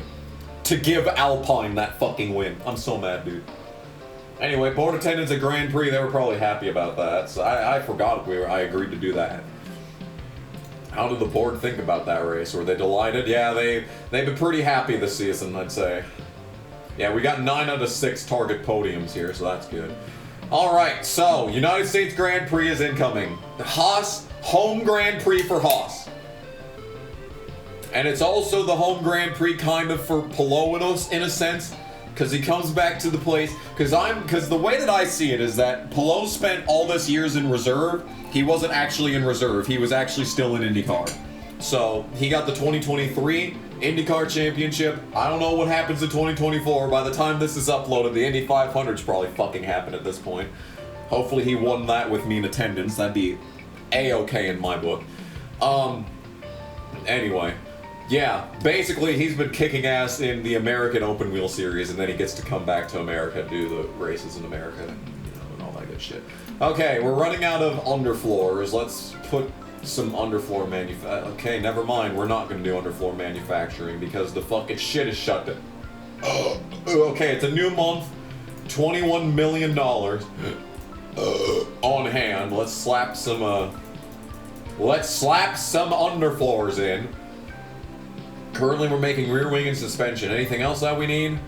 to give Alpine that fucking win. I'm so mad, dude. Anyway, board attendance at Grand Prix, they were probably happy about that. So I forgot I agreed to do that. How did the board think about that race? Were they delighted? Yeah, they've been pretty happy this season, I'd say. Yeah, we got 9 out of 6 target podiums here, so that's good. Alright, so, United States Grand Prix is incoming. Haas, home Grand Prix for Haas. And it's also the home Grand Prix kind of for Pehl in a sense, because he comes back to the place. Because the way that I see it is that Pehl spent all this years in reserve. He wasn't actually in reserve. He was actually still in IndyCar. So he got the 2023 IndyCar Championship. I don't know what happens in 2024. By the time this is uploaded, the Indy 500's probably fucking happened at this point. Hopefully he won that with me in attendance. That'd be A-okay in my book. Anyway. Yeah, basically he's been kicking ass in the American Open Wheel Series, and then he gets to come back to America and do the races in America, and all that good shit. Okay, we're running out of underfloors. Let's put some underfloor okay, never mind. We're not going to do underfloor manufacturing because the fucking shit is shut down. Okay, it's a new month. $21 million on hand. Let's slap some underfloors in. Currently, we're making rear wing and suspension. Anything else that we need?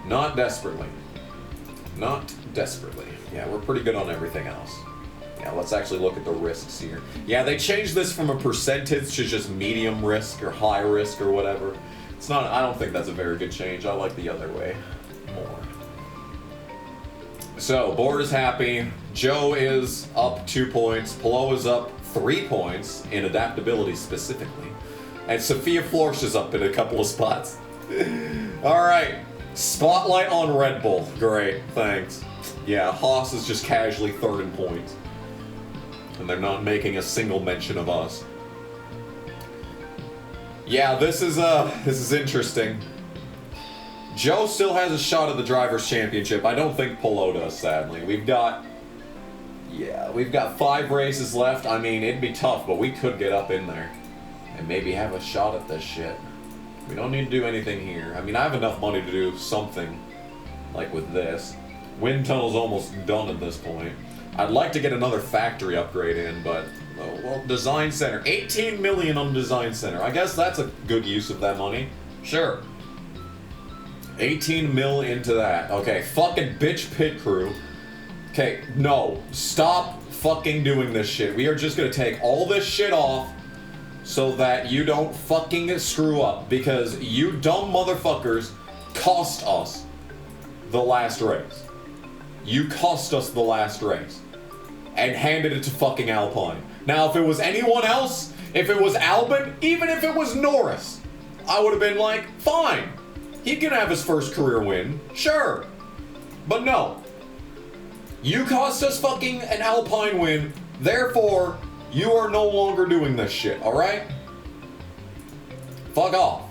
Not desperately. Not desperately. Yeah, we're pretty good on everything else. Yeah, let's actually look at the risks here. Yeah, they changed this from a percentage to just medium risk or high risk or whatever. It's not, I don't think that's a very good change. I like the other way more. So, board is happy. Joe is up 2 points. Pehl is up 3 points in adaptability specifically. And Sophia Florsch is up in a couple of spots. Alright. Spotlight on Red Bull. Great, thanks. Yeah, Haas is just casually 3rd in points. And they're not making a single mention of us. Yeah, this is interesting. Joe still has a shot at the Drivers' Championship. I don't think Pehl does, sadly. We've got 5 races left. I mean, it'd be tough, but we could get up in there. And maybe have a shot at this shit. We don't need to do anything here. I mean, I have enough money to do something, like with this. Wind tunnel's almost done at this point. I'd like to get another factory upgrade in, but, well, design center. 18 million on design center. I guess that's a good use of that money. Sure. 18 mil into that. Okay, fucking bitch pit crew. Okay, no. Stop fucking doing this shit. We are just gonna take all this shit off so that you don't fucking screw up, because you dumb motherfuckers cost us the last race. You cost us the last race and handed it to fucking Alpine. Now, if it was anyone else, if it was Albon, even if it was Norris, I would have been like, fine. He can have his first career win, sure. But no. You cost us fucking an Alpine win, therefore, you are no longer doing this shit, alright? Fuck off.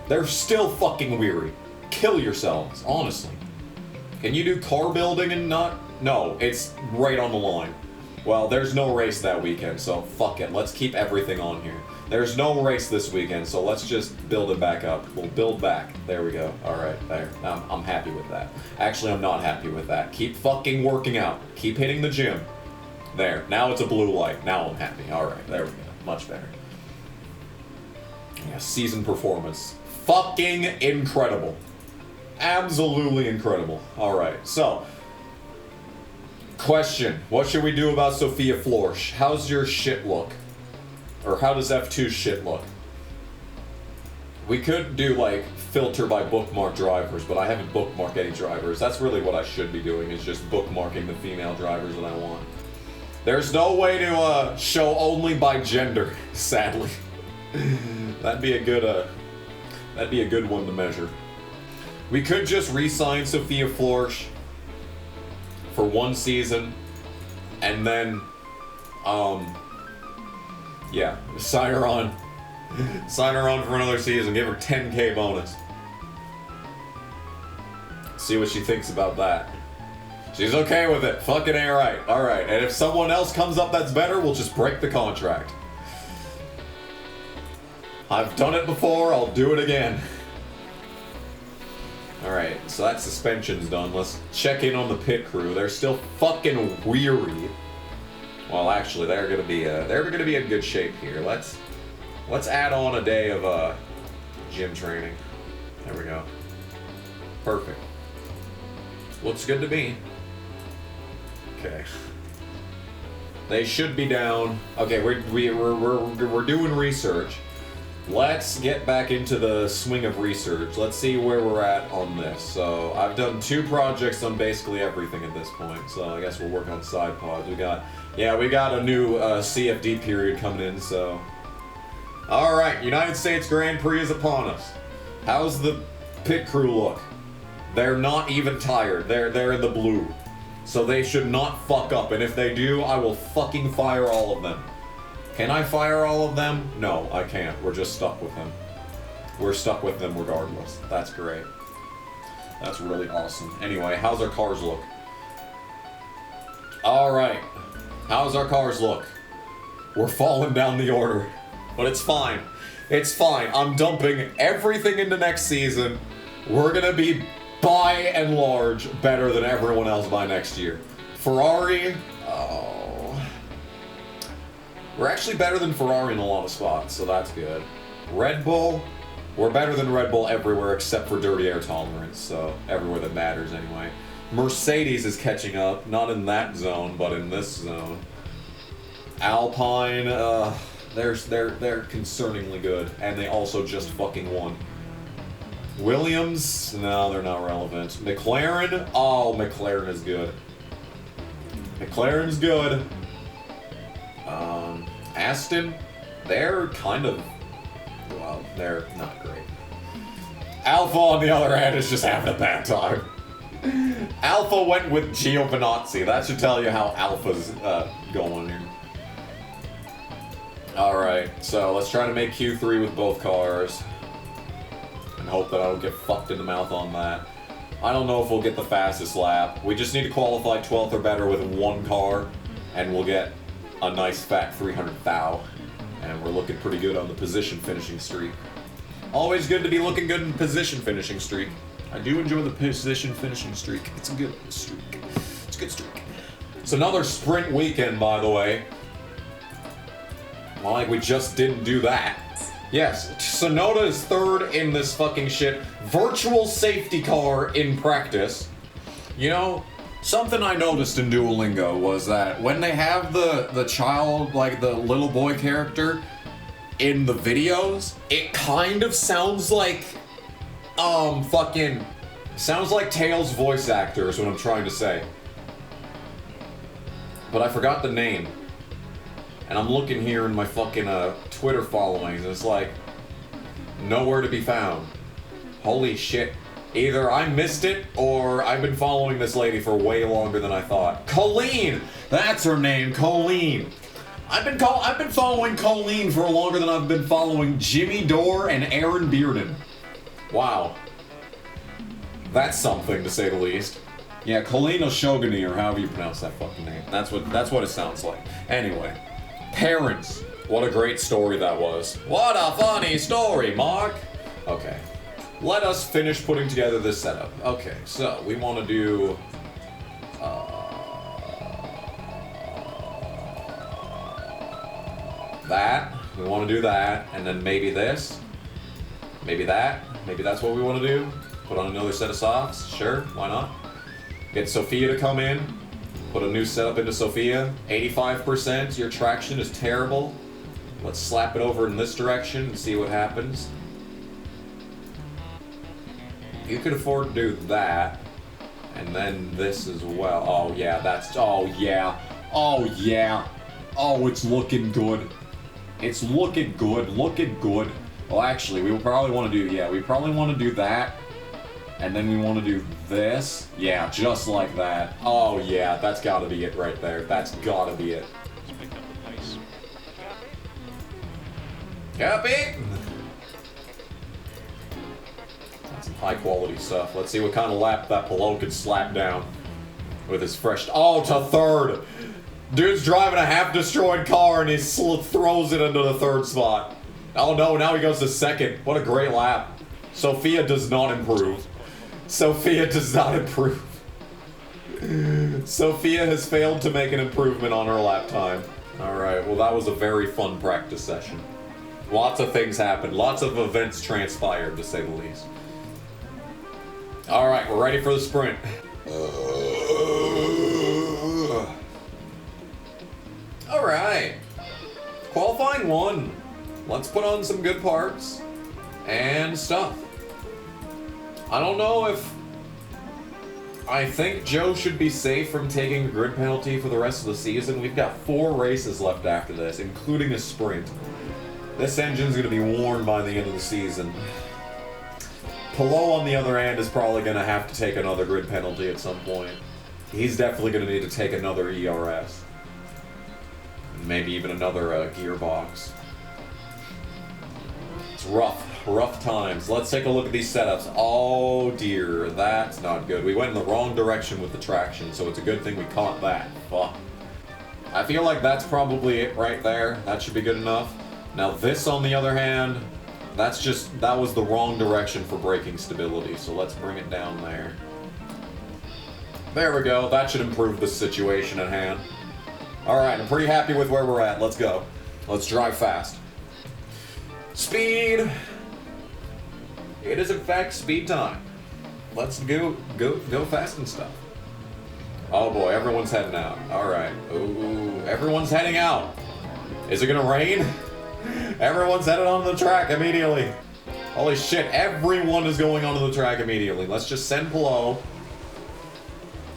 They're still fucking weary. Kill yourselves, honestly. Can you do car building and not? No, it's right on the line. Well, there's no race that weekend, so fuck it. Let's keep everything on here. There's no race this weekend, so let's just build it back up. We'll build back. There we go. Alright, there. I'm happy with that. Actually, I'm not happy with that. Keep fucking working out. Keep hitting the gym. There. Now it's a blue light. Now I'm happy. Alright, there we go. Much better. Yeah, season performance. Fucking incredible. Absolutely incredible. Alright, so. Question, what should we do about Sophia Florsch? How's your shit look? Or how does F2's shit look? We could do like filter by bookmark drivers, but I haven't bookmarked any drivers. That's really what I should be doing, is just bookmarking the female drivers that I want. There's no way to show only by gender, sadly. That'd be a good one to measure. We could just re-sign Sophia Florsch for 1 season, and then, yeah, sign her on. Sign her on for another season, give her 10K bonus. See what she thinks about that. She's okay with it. Fucking alright. Alright, and if someone else comes up that's better, we'll just break the contract. I've done it before, I'll do it again. Alright, so that suspension's done. Let's check in on the pit crew. They're still fucking weary. Well, actually, they're gonna be in good shape here. Let's add on a day of gym training. There we go. Perfect. Looks good to me. Okay. They should be down. Okay, we're doing research. Let's get back into the swing of research. Let's see where we're at on this. So I've done 2 projects on basically everything at this point. So I guess we'll work on side pods. We got a new CFD period coming in. So all right, United States Grand Prix is upon us. How's the pit crew look? They're not even tired. They're in the blue. So they should not fuck up. And if they do, I will fucking fire all of them. Can I fire all of them? No, I can't. We're just stuck with them. We're stuck with them regardless. That's great. That's really awesome. Anyway, how's our cars look? Alright. How's our cars look? We're falling down the order. But it's fine. It's fine. I'm dumping everything into next season. We're gonna be, by and large, better than everyone else by next year. Ferrari, oh. We're actually better than Ferrari in a lot of spots, so that's good. Red Bull, we're better than Red Bull everywhere except for dirty air tolerance, so everywhere that matters anyway. Mercedes is catching up, not in that zone, but in this zone. Alpine, they're concerningly good, and they also just fucking won. Williams, no, they're not relevant. McLaren, oh, McLaren is good. McLaren's good. Aston, they're kind of, well, they're not great. Alpha, on the other hand, is just having a bad time. Alpha went with Giovinazzi. That should tell you how Alpha's going here. Alright, so let's try to make Q3 with both cars. And hope that I don't get fucked in the mouth on that. I don't know if we'll get the fastest lap. We just need to qualify 12th or better with 1 car, and we'll get a nice fat 300 thou. And we're looking pretty good on the position finishing streak. Always good to be looking good in position finishing streak. I do enjoy the position finishing streak. It's a good streak. It's a good streak. It's another sprint weekend, by the way. Well, like we just didn't do that. Yes, Sonoda is 3rd in this fucking shit. Virtual safety car in practice. You know, something I noticed in Duolingo was that when they have the child, like the little boy character in the videos, it kind of sounds like, sounds like Tails' voice actor is what I'm trying to say. But I forgot the name. And I'm looking here in my fucking Twitter followings, and it's like, nowhere to be found. Holy shit. Either I missed it, or I've been following this lady for way longer than I thought. Colleen! That's her name, Colleen. I've been following Colleen for longer than I've been following Jimmy Dore and Aaron Bearden. Wow. That's something, to say the least. Yeah, Colleen Oshogani, or however you pronounce that fucking name. That's what it sounds like. Anyway. Parents. What a great story that was. What a funny story, Mark. Okay. Let us finish putting together this setup. Okay, so we want to do... that. We want to do that. And then maybe this. Maybe that. Maybe that's what we want to do. Put on another set of socks. Sure, why not? Get Sophia to come in. Put a new setup into Sophia. 85%. Your traction is terrible. Let's slap it over in this direction and see what happens. You could afford to do that. And then this as well. Oh yeah, that's, oh yeah. Oh yeah. Oh, it's looking good. It's looking good, looking good. Well, actually, we probably want to do, yeah, we probably want to do that. And then we want to do this. Yeah, just like that. Oh yeah, that's gotta be it right there. That's gotta be it. Let's pick up the pace. Copy! That's some high quality stuff. Let's see what kind of lap that Pehl could slap down with his fresh, oh, to third! Dude's driving a half-destroyed car and he throws it into the third spot. Oh no, now he goes to second. What a great lap. Sophia does not improve. Sophia does not improve. Sophia has failed to make an improvement on her lap time. Alright, well that was a very fun practice session. Lots of things happened. Lots of events transpired, to say the least. Alright, we're ready for the sprint. Alright. Qualifying 1. Let's put on some good parts and stuff. I don't know if... I think Joe should be safe from taking a grid penalty for the rest of the season. We've got 4 races left after this, including a sprint. This engine's going to be worn by the end of the season. Pehl, on the other hand, is probably going to have to take another grid penalty at some point. He's definitely going to need to take another ERS. Maybe even another gearbox. It's rough times. Let's take a look at these setups. Oh dear, that's not good. We went in the wrong direction with the traction, so it's a good thing we caught that. Fuck. I feel like that's probably it right there. That should be good enough. Now this, on the other hand, that was the wrong direction for braking stability, so let's bring it down there. There we go. That should improve the situation at hand. Alright, I'm pretty happy with where we're at. Let's go. Let's drive fast. Speed! It is in fact speed time. Let's go fast and stuff. Oh boy, everyone's heading out. Alright. Ooh, everyone's heading out. Is it gonna rain? Everyone's headed onto the track immediately. Holy shit, everyone is going onto the track immediately. Let's just send Pehl,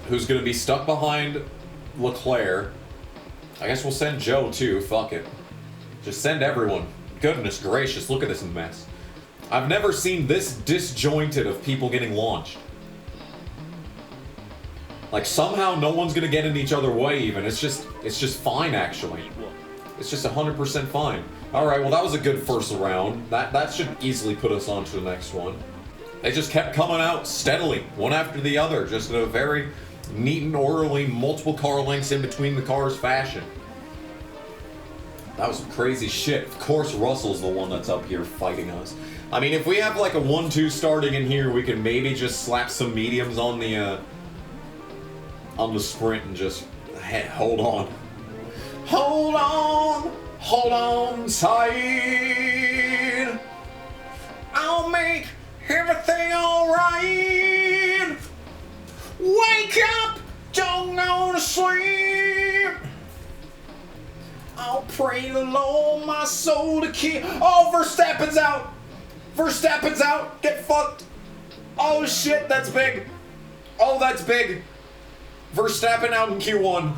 who's gonna be stuck behind Leclerc. I guess we'll send Joe too, fuck it. Just send everyone. Goodness gracious, look at this mess. I've never seen this disjointed of people getting launched. Like somehow no one's gonna get in each other's way even. It's just fine actually. It's just 100% fine. Alright, well that was a good first round. That should easily put us on to the next one. They just kept coming out steadily, one after the other, just in a very neat and orderly, multiple car lengths in between the cars fashion. That was some crazy shit. Of course Russell's the one that's up here fighting us. I mean, if we have like a 1-2 starting in here, we can maybe just slap some mediums on the sprint and just hold on. Hold on tight. I'll make everything alright. Wake up, don't go to sleep. I'll pray the Lord my soul to keep. Oh, Verstappen's out. Verstappen's out. Get fucked. Oh shit, that's big. Oh, that's big. Verstappen out in Q1.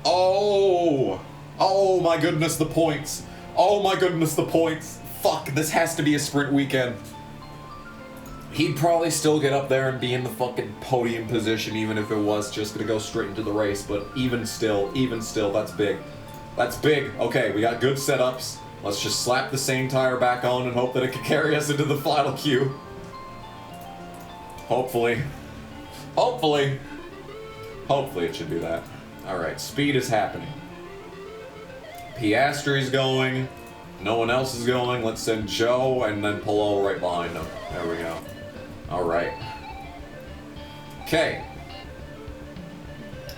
Oh. Oh my goodness, the points. Oh my goodness, the points. Fuck, this has to be a sprint weekend. He'd probably still get up there and be in the fucking podium position even if it was just gonna go straight into the race, but even still, that's big. That's big. Okay, we got good setups. Let's just slap the same tire back on and hope that it can carry us into the final queue. Hopefully. Hopefully it should do that. Alright, speed is happening. Piastri's going. No one else is going. Let's send Joe and then Pehl right behind him. There we go. Alright. Okay.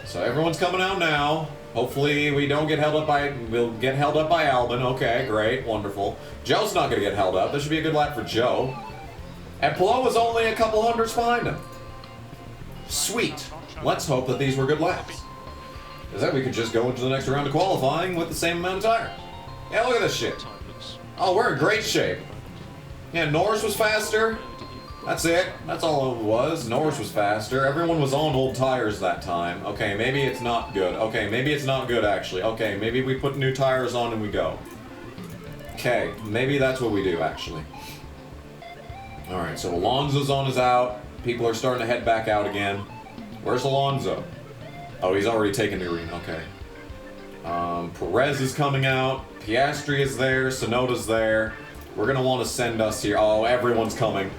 So everyone's coming out now. Hopefully we don't get held up we'll get held up by Albin. Okay, great, wonderful. Joe's not gonna get held up. This should be a good lap for Joe. And Pehl was only a couple hundreds behind him. Sweet. Let's hope that these were good laps. is that we could just go into the next round of qualifying with the same amount of tire. Yeah, look at this shit. Time looks Oh, we're in great shape. Yeah, Norris was faster. That's it. That's all it was. Norris was faster. Everyone was on old tires that time. Okay, maybe it's not good. Okay, maybe it's not good, actually. Okay, maybe we put new tires on and we go. Okay, maybe that's what we do, actually. Alright, so Alonso's on his out. People are starting to head back out again. Where's Alonso? Oh, he's already taken the green. Okay. Perez is coming out. Piastri is there. Sonoda's there. We're going to want to send us here. Oh, everyone's coming.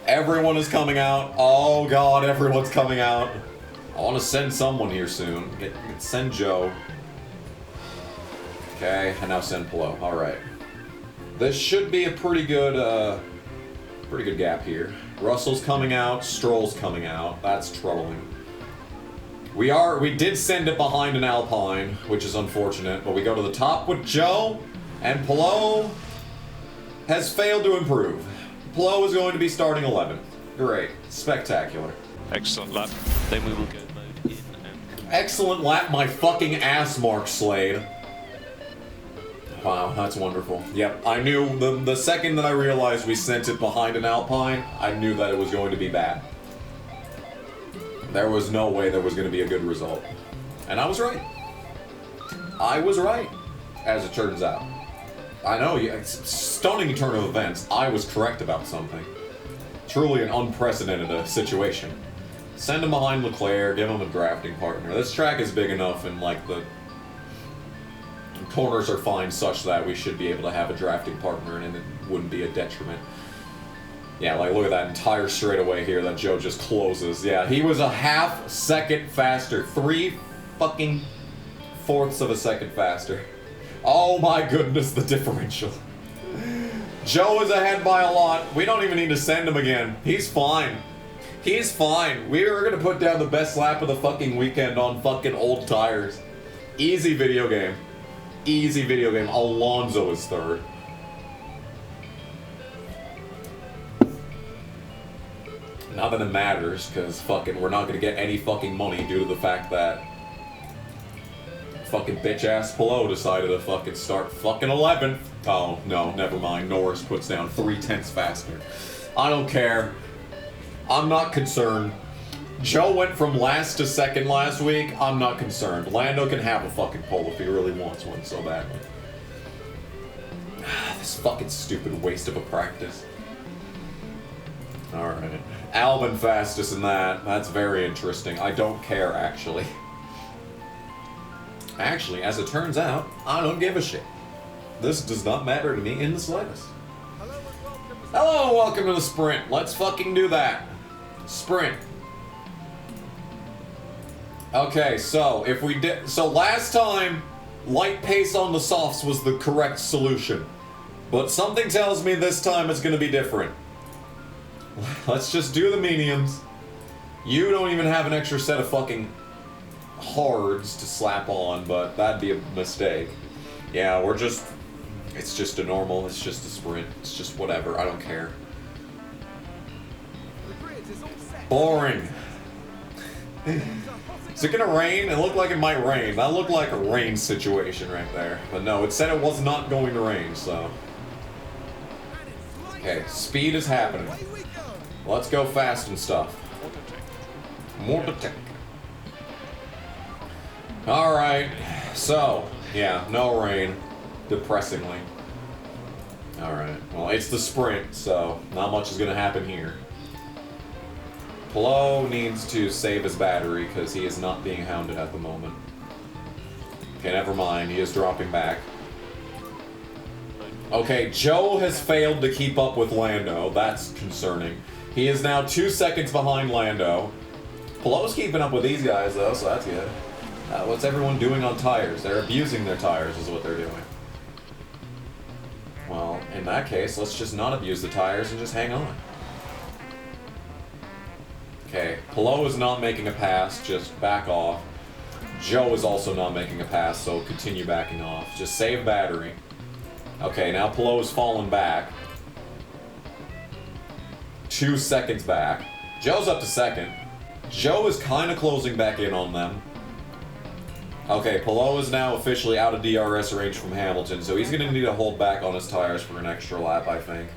Everyone is coming out. Oh, God, everyone's coming out. I want to send someone here soon. Send Joe. Okay, and now send Pehl. All right. This should be a pretty good gap here. Russell's coming out. Stroll's coming out. That's troubling. We did send it behind an Alpine, which is unfortunate, but we go to the top with Joe, and Pehl has failed to improve. Pehl is going to be starting 11th. Great. Spectacular. excellent lap. Then we will go mode in and Excellent lap, my fucking ass mark, Slade. Wow, that's wonderful. Yep, I knew the second that I realized we sent it behind an Alpine, I knew that it was going to be bad. There was no way there was going to be a good result. And I was right. I was right, as it turns out. I know, it's a stunning turn of events. I was correct about something. Truly an unprecedented situation. Send him behind Leclerc, give him a drafting partner. This track is big enough and like the corners are fine such that we should be able to have a drafting partner and it wouldn't be a detriment. Yeah, like look at that entire straightaway here that Joe just closes. Yeah, he was a half second faster. 3 fucking fourths of a second faster. Oh my goodness, the differential. Joe is ahead by a lot. We don't even need to send him again. He's fine. He's fine. We are gonna put down the best lap of the fucking weekend on fucking old tires. Easy video game. Easy video game. Alonso is third. Not that it matters, because fucking we're not gonna get any fucking money due to the fact that fucking bitch-ass Pehl decided to fucking start fucking 11th. Oh, no, never mind. Norris puts down 3/10 faster. I don't care. I'm not concerned. Joe went from last to second last week. I'm not concerned. Lando can have a fucking pole if he really wants one so badly. This fucking stupid waste of a practice. Alright. Albon fastest in that. That's very interesting. I don't care, actually. Actually, as it turns out, I don't give a shit. This does not matter to me in the slightest. Hello and welcome to the sprint. Let's fucking do that. Sprint. Okay, so if we did, so last time, light pace on the softs was the correct solution. But something tells me this time it's gonna be different. Let's just do the mediums. You don't even have an extra set of fucking hards to slap on, but that'd be a mistake. Yeah, it's just a normal, it's just a sprint, it's just whatever, I don't care. Boring. Is it gonna rain? It looked like it might rain. That looked like a rain situation right there. But no, it said it was not going to rain, so. Okay, speed is happening. Let's go fast and stuff. More to take. Alright, so, yeah, no rain. Depressingly. Alright, well, it's the sprint, so not much is going to happen here. Pehl needs to save his battery because he is not being hounded at the moment. Okay, never mind, he is dropping back. Okay, Joe has failed to keep up with Lando. That's concerning. He is now 2 seconds behind Lando. Pehl's keeping up with these guys, though, so that's good. What's everyone doing on tires? They're abusing their tires is what they're doing. Well, in that case, let's just not abuse the tires and just hang on. Okay, Pehl is not making a pass, just back off. Joe is also not making a pass, so continue backing off. Just save battery. Okay, now Pehl is falling back. 2 seconds back. Joe's up to second. Joe is kind of closing back in on them. Okay, Pehl is now officially out of DRS range from Hamilton, so he's going to need to hold back on his tires for an extra lap, I think.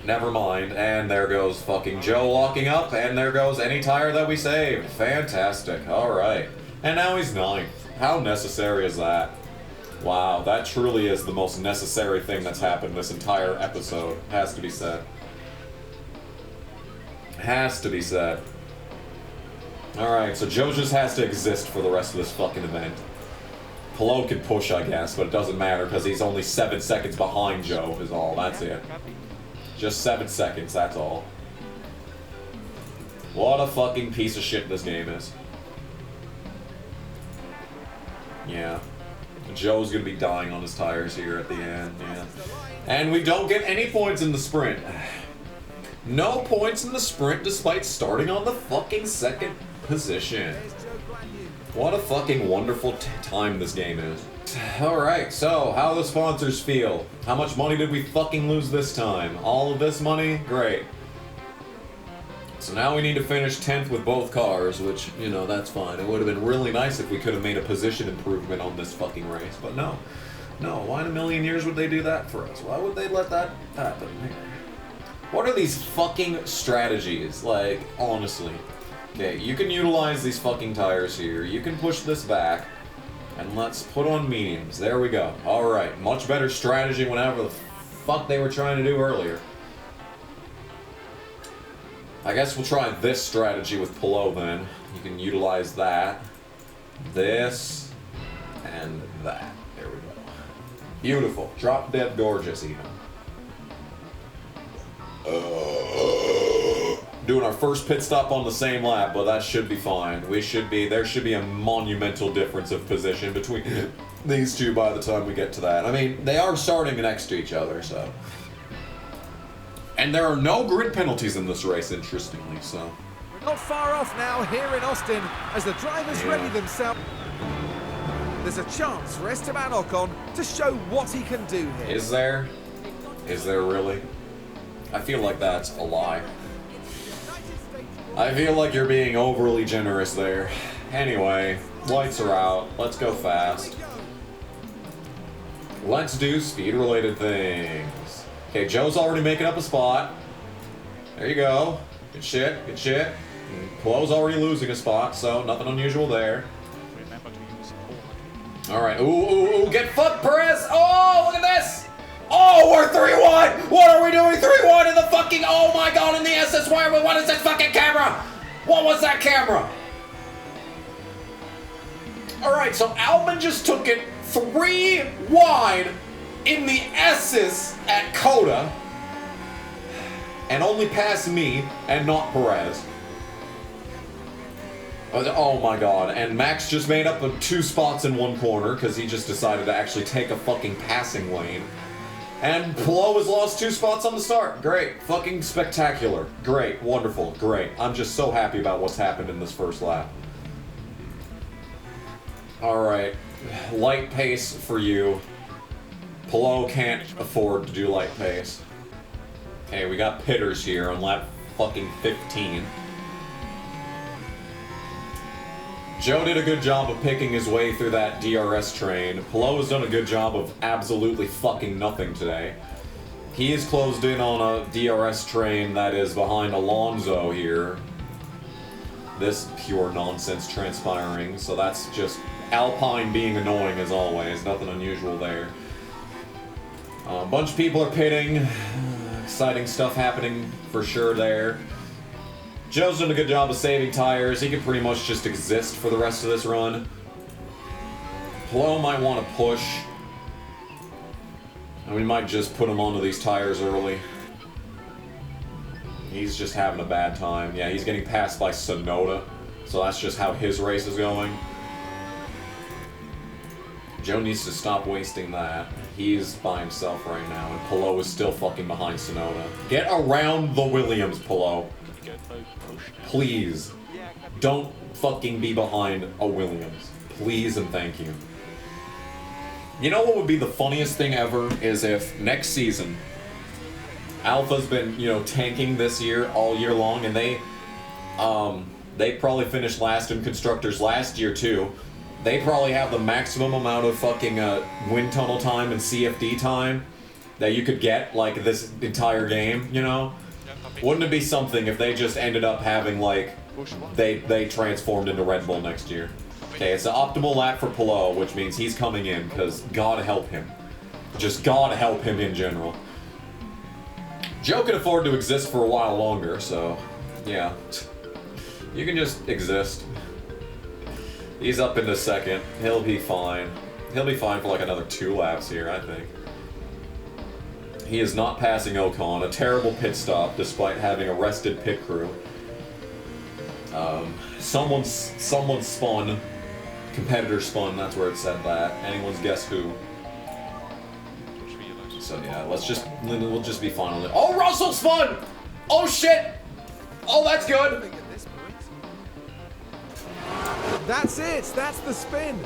Never mind, and there goes fucking Joe locking up, and there goes any tire that we saved. Fantastic, alright. And now he's 9th. How necessary is that? Wow, that truly is the most necessary thing that's happened this entire episode. Has to be said. Has to be said. Alright, so Joe just has to exist for the rest of this fucking event. Pehl can push, I guess, but it doesn't matter because he's only 7 seconds behind Joe is all. That's it. Just 7 seconds, that's all. What a fucking piece of shit this game is. Yeah. Joe's gonna be dying on his tires here at the end, yeah. And we don't get any points in the sprint. No points in the sprint despite starting on the fucking 2nd position. What a fucking wonderful time this game is. Alright, so how do the sponsors feel? How much money did we fucking lose this time? All of this money? Great. So now we need to finish 10th with both cars, which, you know, that's fine. It would have been really nice if we could have made a position improvement on this fucking race, but no. No, why in a million years would they do that for us? Why would they let that happen? What are these fucking strategies? Like, honestly. Okay, you can utilize these fucking tires here. You can push this back. And let's put on mediums. There we go. Alright, much better strategy whenever the fuck they were trying to do earlier. I guess we'll try this strategy with Pehl then. You can utilize that. This. And that. There we go. Beautiful. Drop dead gorgeous even. Doing our first pit stop on the same lap, but that should be fine. There should be a monumental difference of position between these two by the time we get to that. I mean, they are starting next to each other, so. And there are no grid penalties in this race, interestingly, so. We're not far off now here in Austin as the drivers ready themselves. There's a chance for Esteban Ocon to show what he can do here. Is there? Is there really? I feel like that's a lie. I feel like you're being overly generous there. Anyway, lights are out. Let's go fast. Let's do speed-related things. Okay, Joe's already making up a spot. There you go. Good shit, good shit. Pehl's already losing a spot, so nothing unusual there. Alright, ooh, get fucked, Perez! Oh, look at this! Oh, we're 3-1! What are we doing 3-1 in the fucking... Oh my god, in the SS wire, what is that fucking camera? What was that camera? Alright, so Albon just took it 3 wide in the S's at Coda and only passed me and not Perez. Oh my god, and Max just made up 2 spots in one corner because he just decided to actually take a fucking passing lane. And Pehl has lost 2 spots on the start. Great. Fucking spectacular. Great. Wonderful. Great. I'm just so happy about what's happened in this first lap. Alright. Light pace for you. Pehl can't afford to do light pace. Okay, we got pitters here on lap fucking 15. Joe did a good job of picking his way through that DRS train. Pehl has done a good job of absolutely fucking nothing today. He is closed in on a DRS train that is behind Alonso here. This pure nonsense transpiring, so that's just Alpine being annoying as always. Nothing unusual there. A bunch of people are pitting. Exciting stuff happening for sure there. Joe's done a good job of saving tires. He can pretty much just exist for the rest of this run. Pehl might want to push. And we might just put him onto these tires early. He's just having a bad time. Yeah, he's getting passed by Sonoda. So that's just how his race is going. Joe needs to stop wasting that. He's by himself right now. And Pehl is still fucking behind Sonoda. Get around the Williams, Pehl. Please, don't fucking be behind a Williams. Please and thank you. You know what would be the funniest thing ever is if next season Alpha's been, you know, tanking this year all year long and they They probably finished last in Constructors last year, too. They probably have the maximum amount of fucking wind tunnel time and CFD time that you could get, like, this entire game, you know? Wouldn't it be something if they just ended up having, like, they transformed into Red Bull next year? Okay, it's an optimal lap for Pehl, which means he's coming in, because God help him. Just God help him in general. Joe can afford to exist for a while longer, so, yeah. You can just exist. He's up into second. He'll be fine. He'll be fine for like another 2 laps here, I think. He is not passing Ocon. A terrible pit stop, despite having arrested pit crew. Someone spun. Competitor spun, that's where it said that. Anyone's guess who. So yeah, we'll just be fine on it. Oh, Russell spun! Oh shit! Oh, that's good! That's it, that's the spin.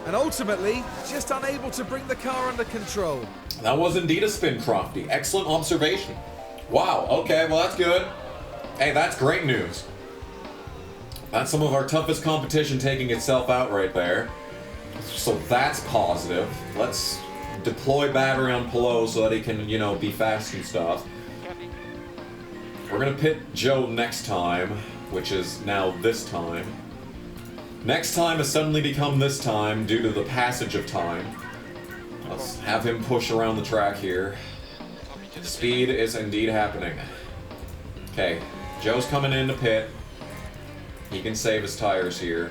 And ultimately, just unable to bring the car under control. That was indeed a spin, Crofty. Excellent observation. Wow, okay, well that's good. Hey, that's great news. That's some of our toughest competition taking itself out right there. So that's positive. Let's deploy battery on Pehl so that he can, you know, be fast and stuff. We're gonna pit Joe next time, which is now this time. Next time has suddenly become this time due to the passage of time. Let's have him push around the track here. Speed is indeed happening. Okay, Joe's coming in to pit. He can save his tires here.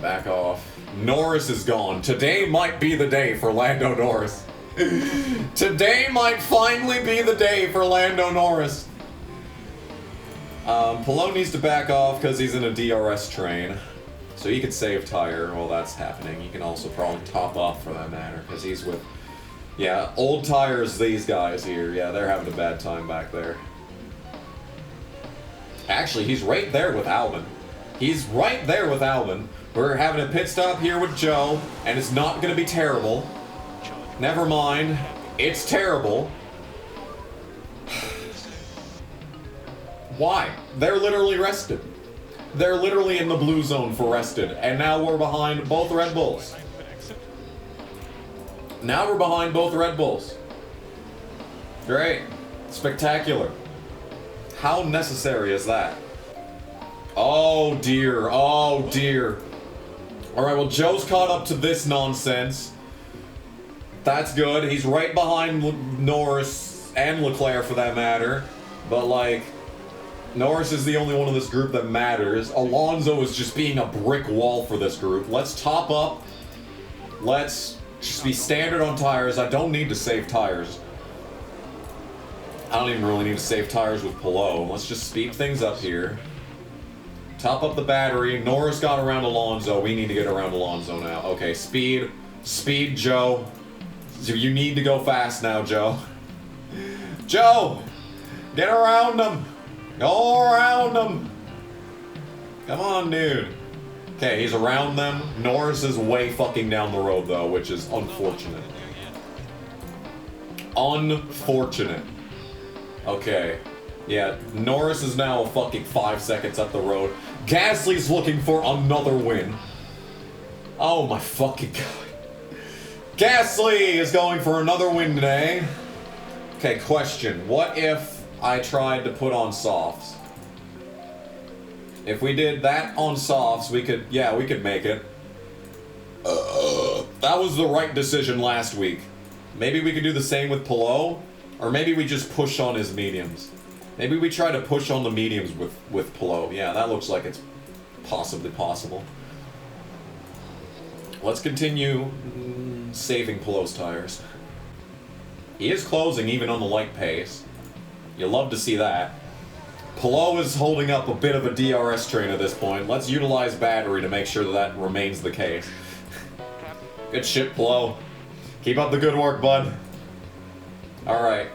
Back off. Norris is gone. Today might be the day for Lando Norris. Today might finally be the day for Lando Norris. Pehl needs to back off because he's in a DRS train. So he can save tire while that's happening. He can also probably top off for that matter because he's with... Yeah, old tires, these guys here. Yeah, they're having a bad time back there. Actually, he's right there with Albon. He's right there with Albon. We're having a pit stop here with Joe, and it's not going to be terrible. Never mind. It's terrible. Why? They're literally rested. They're literally in the blue zone for rested, and now we're behind both Red Bulls. Now we're behind both Red Bulls. Great. Spectacular. How necessary is that? Oh dear, oh dear. Alright, well Joe's caught up to this nonsense. That's good. He's right behind Norris and Leclerc for that matter. But like, Norris is the only one in this group that matters. Alonso is just being a brick wall for this group. Let's top up. Let's just be standard on tires. I don't need to save tires. I don't even really need to save tires with Pehl. Let's just speed things up here. Top up the battery. Norris got around Alonso. We need to get around Alonso now. Okay, speed. Speed, Joe. You need to go fast now, Joe. Joe! Get around him! Go around him! Come on, dude. Okay, he's around them. Norris is way fucking down the road, though, which is unfortunate. Unfortunate. Okay. Yeah, Norris is now fucking 5 seconds up the road. Gasly's looking for another win. Oh my fucking god. Gasly is going for another win today. Okay, question. What if I tried to put on softs? If we did that on softs, we could, yeah, we could make it. That was the right decision last week. Maybe we could do the same with Pehl, or maybe we just push on his mediums. Maybe we try to push on the mediums with Pehl. Yeah, that looks like it's possibly possible. Let's continue saving Pehl's tires. He is closing even on the light pace. You love to see that. Pehl is holding up a bit of a DRS train at this point. Let's utilize battery to make sure that that remains the case. Good shit, Pehl. Keep up the good work, bud. Alright.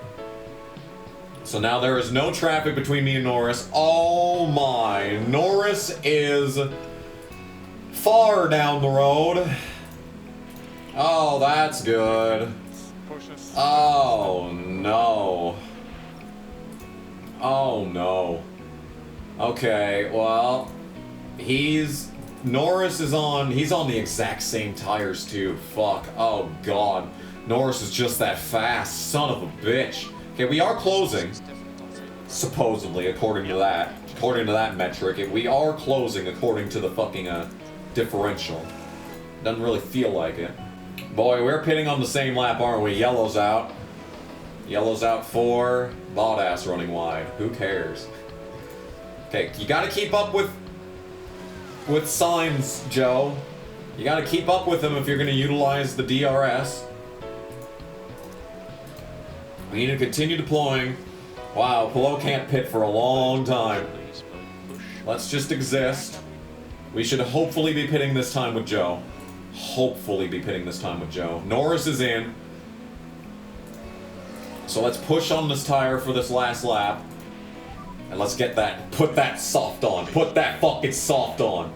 So now there is no traffic between me and Norris. Oh my. Norris is far down the road. Oh, that's good. Oh no. Oh no. Okay, well, Norris is on, he's on the exact same tires too. Fuck, oh god. Norris is just that fast, son of a bitch. Okay, we are closing. Supposedly, according to that metric. We are closing according to the fucking, differential. Doesn't really feel like it. Boy, we're pitting on the same lap, aren't we? Yellow's out. Yellow's out for Badass running wide. Who cares? Okay, you gotta keep up with signs, Joe. You gotta keep up with them if you're gonna utilize the DRS. We need to continue deploying. Wow, Pehl can't pit for a long time. Let's just exist. We should hopefully be pitting this time with Joe. Hopefully be pitting this time with Joe. Norris is in. So let's push on this tire for this last lap. And let's get that, put that soft on. Put that fucking soft on.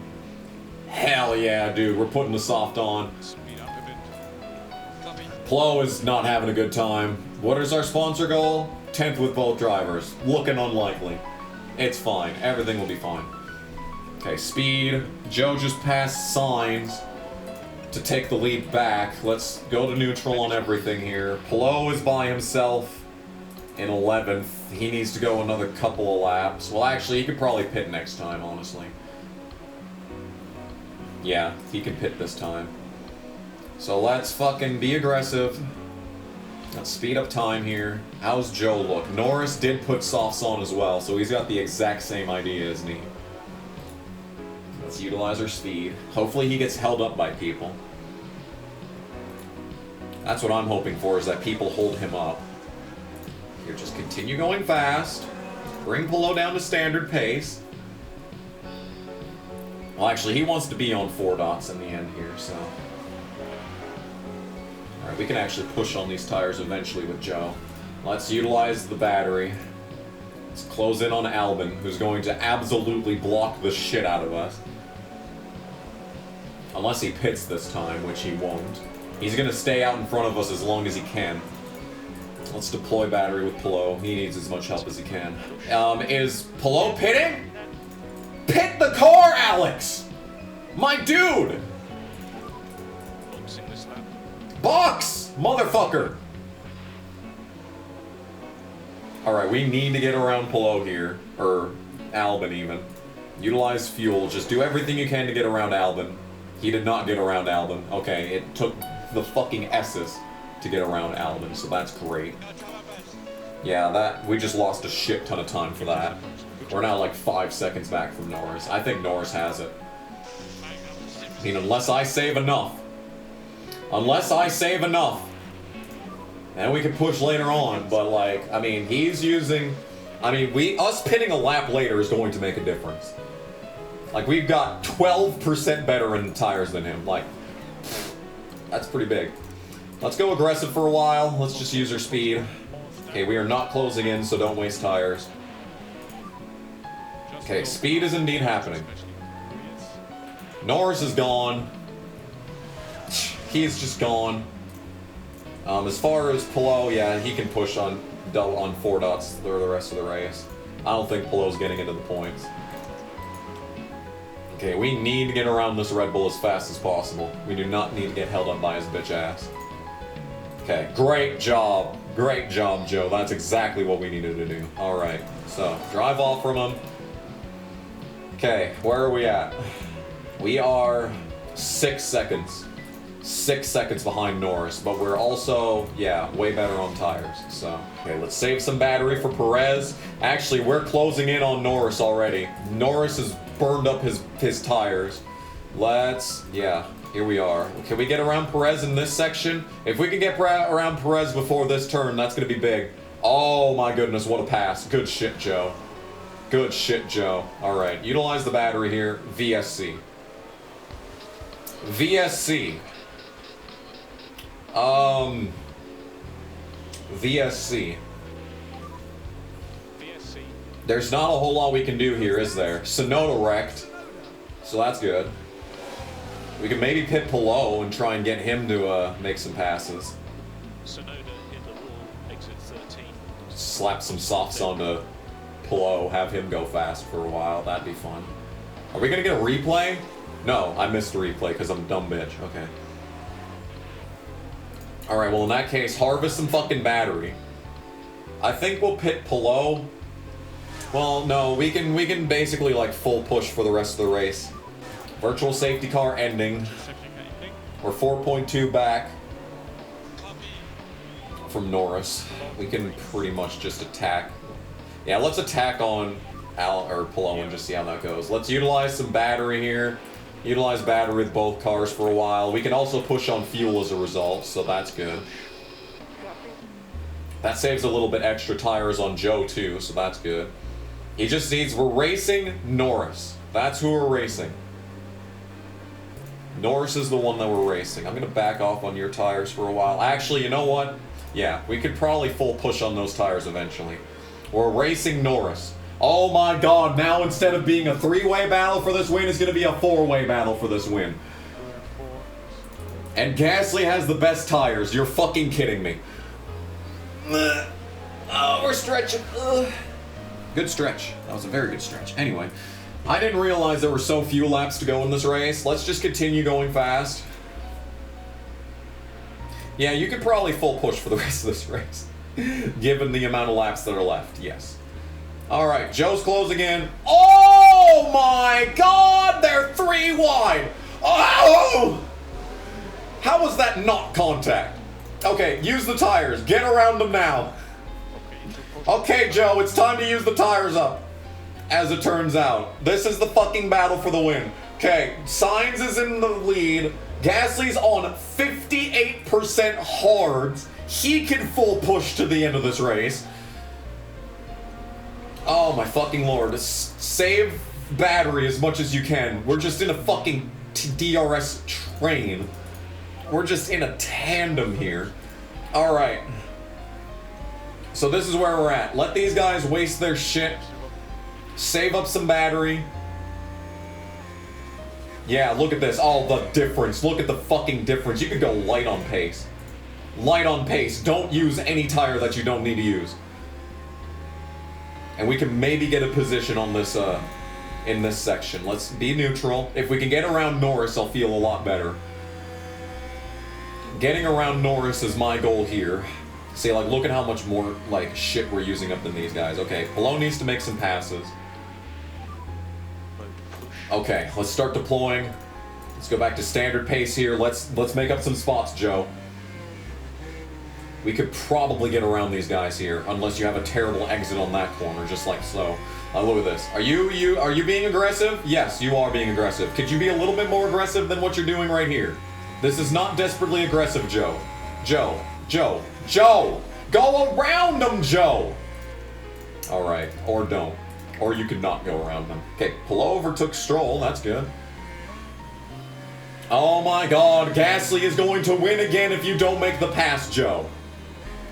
Hell yeah, dude, we're putting the soft on. Pehl is not having a good time. What is our sponsor goal? 10th with both drivers. Looking unlikely. It's fine. Everything will be fine. Okay, speed. Joe just passed signs to take the lead back. Let's go to neutral on everything here. Pehl is by himself in 11th. He needs to go another couple of laps. Well, actually, he could probably pit next time, honestly. Yeah, he can pit this time. So let's fucking be aggressive. Let's speed up time here. How's Joe look? Norris did put softs on as well, so he's got the exact same idea, isn't he? Let's utilize our speed. Hopefully he gets held up by people. That's what I'm hoping for, is that people hold him up. Here, just continue going fast. Bring Pehl down to standard pace. Well, actually, he wants to be on 4 dots in the end here, so... Alright, we can actually push on these tires eventually with Joe. Let's utilize the battery. Let's close in on Albin, who's going to absolutely block the shit out of us. Unless he pits this time, which he won't. He's gonna stay out in front of us as long as he can. Let's deploy battery with Pehl. He needs as much help as he can. Is Pehl pitting? Pit the car, Alex! My dude! Box! Motherfucker! Alright, we need to get around Pehl here. Or Albin, even. Utilize fuel. Just do everything you can to get around Albin. He did not get around Albin. Okay, it took the fucking S's to get around Albin, so that's great. Yeah, we just lost a shit ton of time for that. We're now like 5 seconds back from Norris. I think Norris has it. I mean, unless I save enough. Unless I save enough. And we can push later on, but like, I mean, he's using... I mean, us pitting a lap later is going to make a difference. Like, we've got 12% better in tires than him. Like, that's pretty big. Let's go aggressive for a while. Let's just use our speed. Okay, we are not closing in, so don't waste tires. Okay, speed is indeed happening. Norris is gone. He's just gone. As far as Pehl, yeah, he can push on 4 dots for the rest of the race. I don't think Pehl's getting into the points. Okay, we need to get around this Red Bull as fast as possible. We do not need to get held up by his bitch ass. Okay, great job. Great job, Joe. That's exactly what we needed to do. Alright, so, drive off from him. Okay, where are we at? We are 6 seconds. 6 seconds behind Norris, but we're also, yeah, way better on tires, so. Okay, let's save some battery for Perez. Actually, we're closing in on Norris already. Norris has burned up his tires. Yeah, here we are. Can we get around Perez in this section? If we can get around Perez before this turn, that's gonna be big. Oh my goodness, what a pass. Good shit, Joe. Good shit, Joe. Alright, utilize the battery here. VSC. VSC. VSC. There's not a whole lot we can do here, is there? Sonoda wrecked, so that's good. We can maybe pit Pehl and try and get him to make some passes. Sonoda hit the wall, exit 13. Slap some softs onto Pehl, have him go fast for a while. That'd be fun. Are we gonna get a replay? No, I missed the replay because I'm a dumb bitch. Okay. Alright, well in that case, harvest some fucking battery. I think we'll pit Pehl. Well, no, we can basically like full push for the rest of the race. Virtual safety car ending. We're 4.2 back from Norris. We can pretty much just attack. Yeah, let's attack on Pehl and just see how that goes. Let's utilize some battery here. Utilize battery with both cars for a while. We can also push on fuel as a result, so that's good. That saves a little bit extra tires on Joe too, so that's good. He just needs, we're racing Norris. That's who we're racing. Norris is the one that we're racing. I'm gonna back off on your tires for a while. Actually, you know what? Yeah, we could probably full push on those tires eventually. We're racing Norris. Oh my god, now instead of being a 3-way battle for this win, it's gonna be a 4-way battle for this win. And Gasly has the best tires. You're fucking kidding me. Oh, we're stretching. Good stretch. That was a very good stretch. Anyway, I didn't realize there were so few laps to go in this race. Let's just continue going fast. Yeah, you could probably full push for the rest of this race, given the amount of laps that are left. Yes. Alright, Joe's closing in. Oh my god, they're 3 wide. Oh! How was that not contact? Okay, use the tires. Get around them now. Okay, Joe, it's time to use the tires up. As it turns out, this is the fucking battle for the win. Okay, Sainz is in the lead. Gasly's on 58% hards. He can full push to the end of this race. Oh my fucking lord. Save battery as much as you can. We're just in a fucking DRS train. We're just in a tandem here. Alright. So this is where we're at. Let these guys waste their shit. Save up some battery. Yeah, look at this. Oh, the difference. Look at the fucking difference. You could go light on pace. Light on pace. Don't use any tire that you don't need to use. And we can maybe get a position on this, in this section. Let's be neutral. If we can get around Norris, I'll feel a lot better. Getting around Norris is my goal here. See, like, look at how much more, like, shit we're using up than these guys. Okay, Pehl needs to make some passes. Okay, let's start deploying. Let's go back to standard pace here. Let's make up some spots, Joe. We could probably get around these guys here, unless you have a terrible exit on that corner, just like so. Look at this. Are you being aggressive? Yes, you are being aggressive. Could you be a little bit more aggressive than what you're doing right here? This is not desperately aggressive, Joe. Joe! Go around them, Joe! Alright, or don't. Or you could not go around them. Okay, Pehl overtook Stroll, that's good. Oh my god, Gasly is going to win again if you don't make the pass, Joe.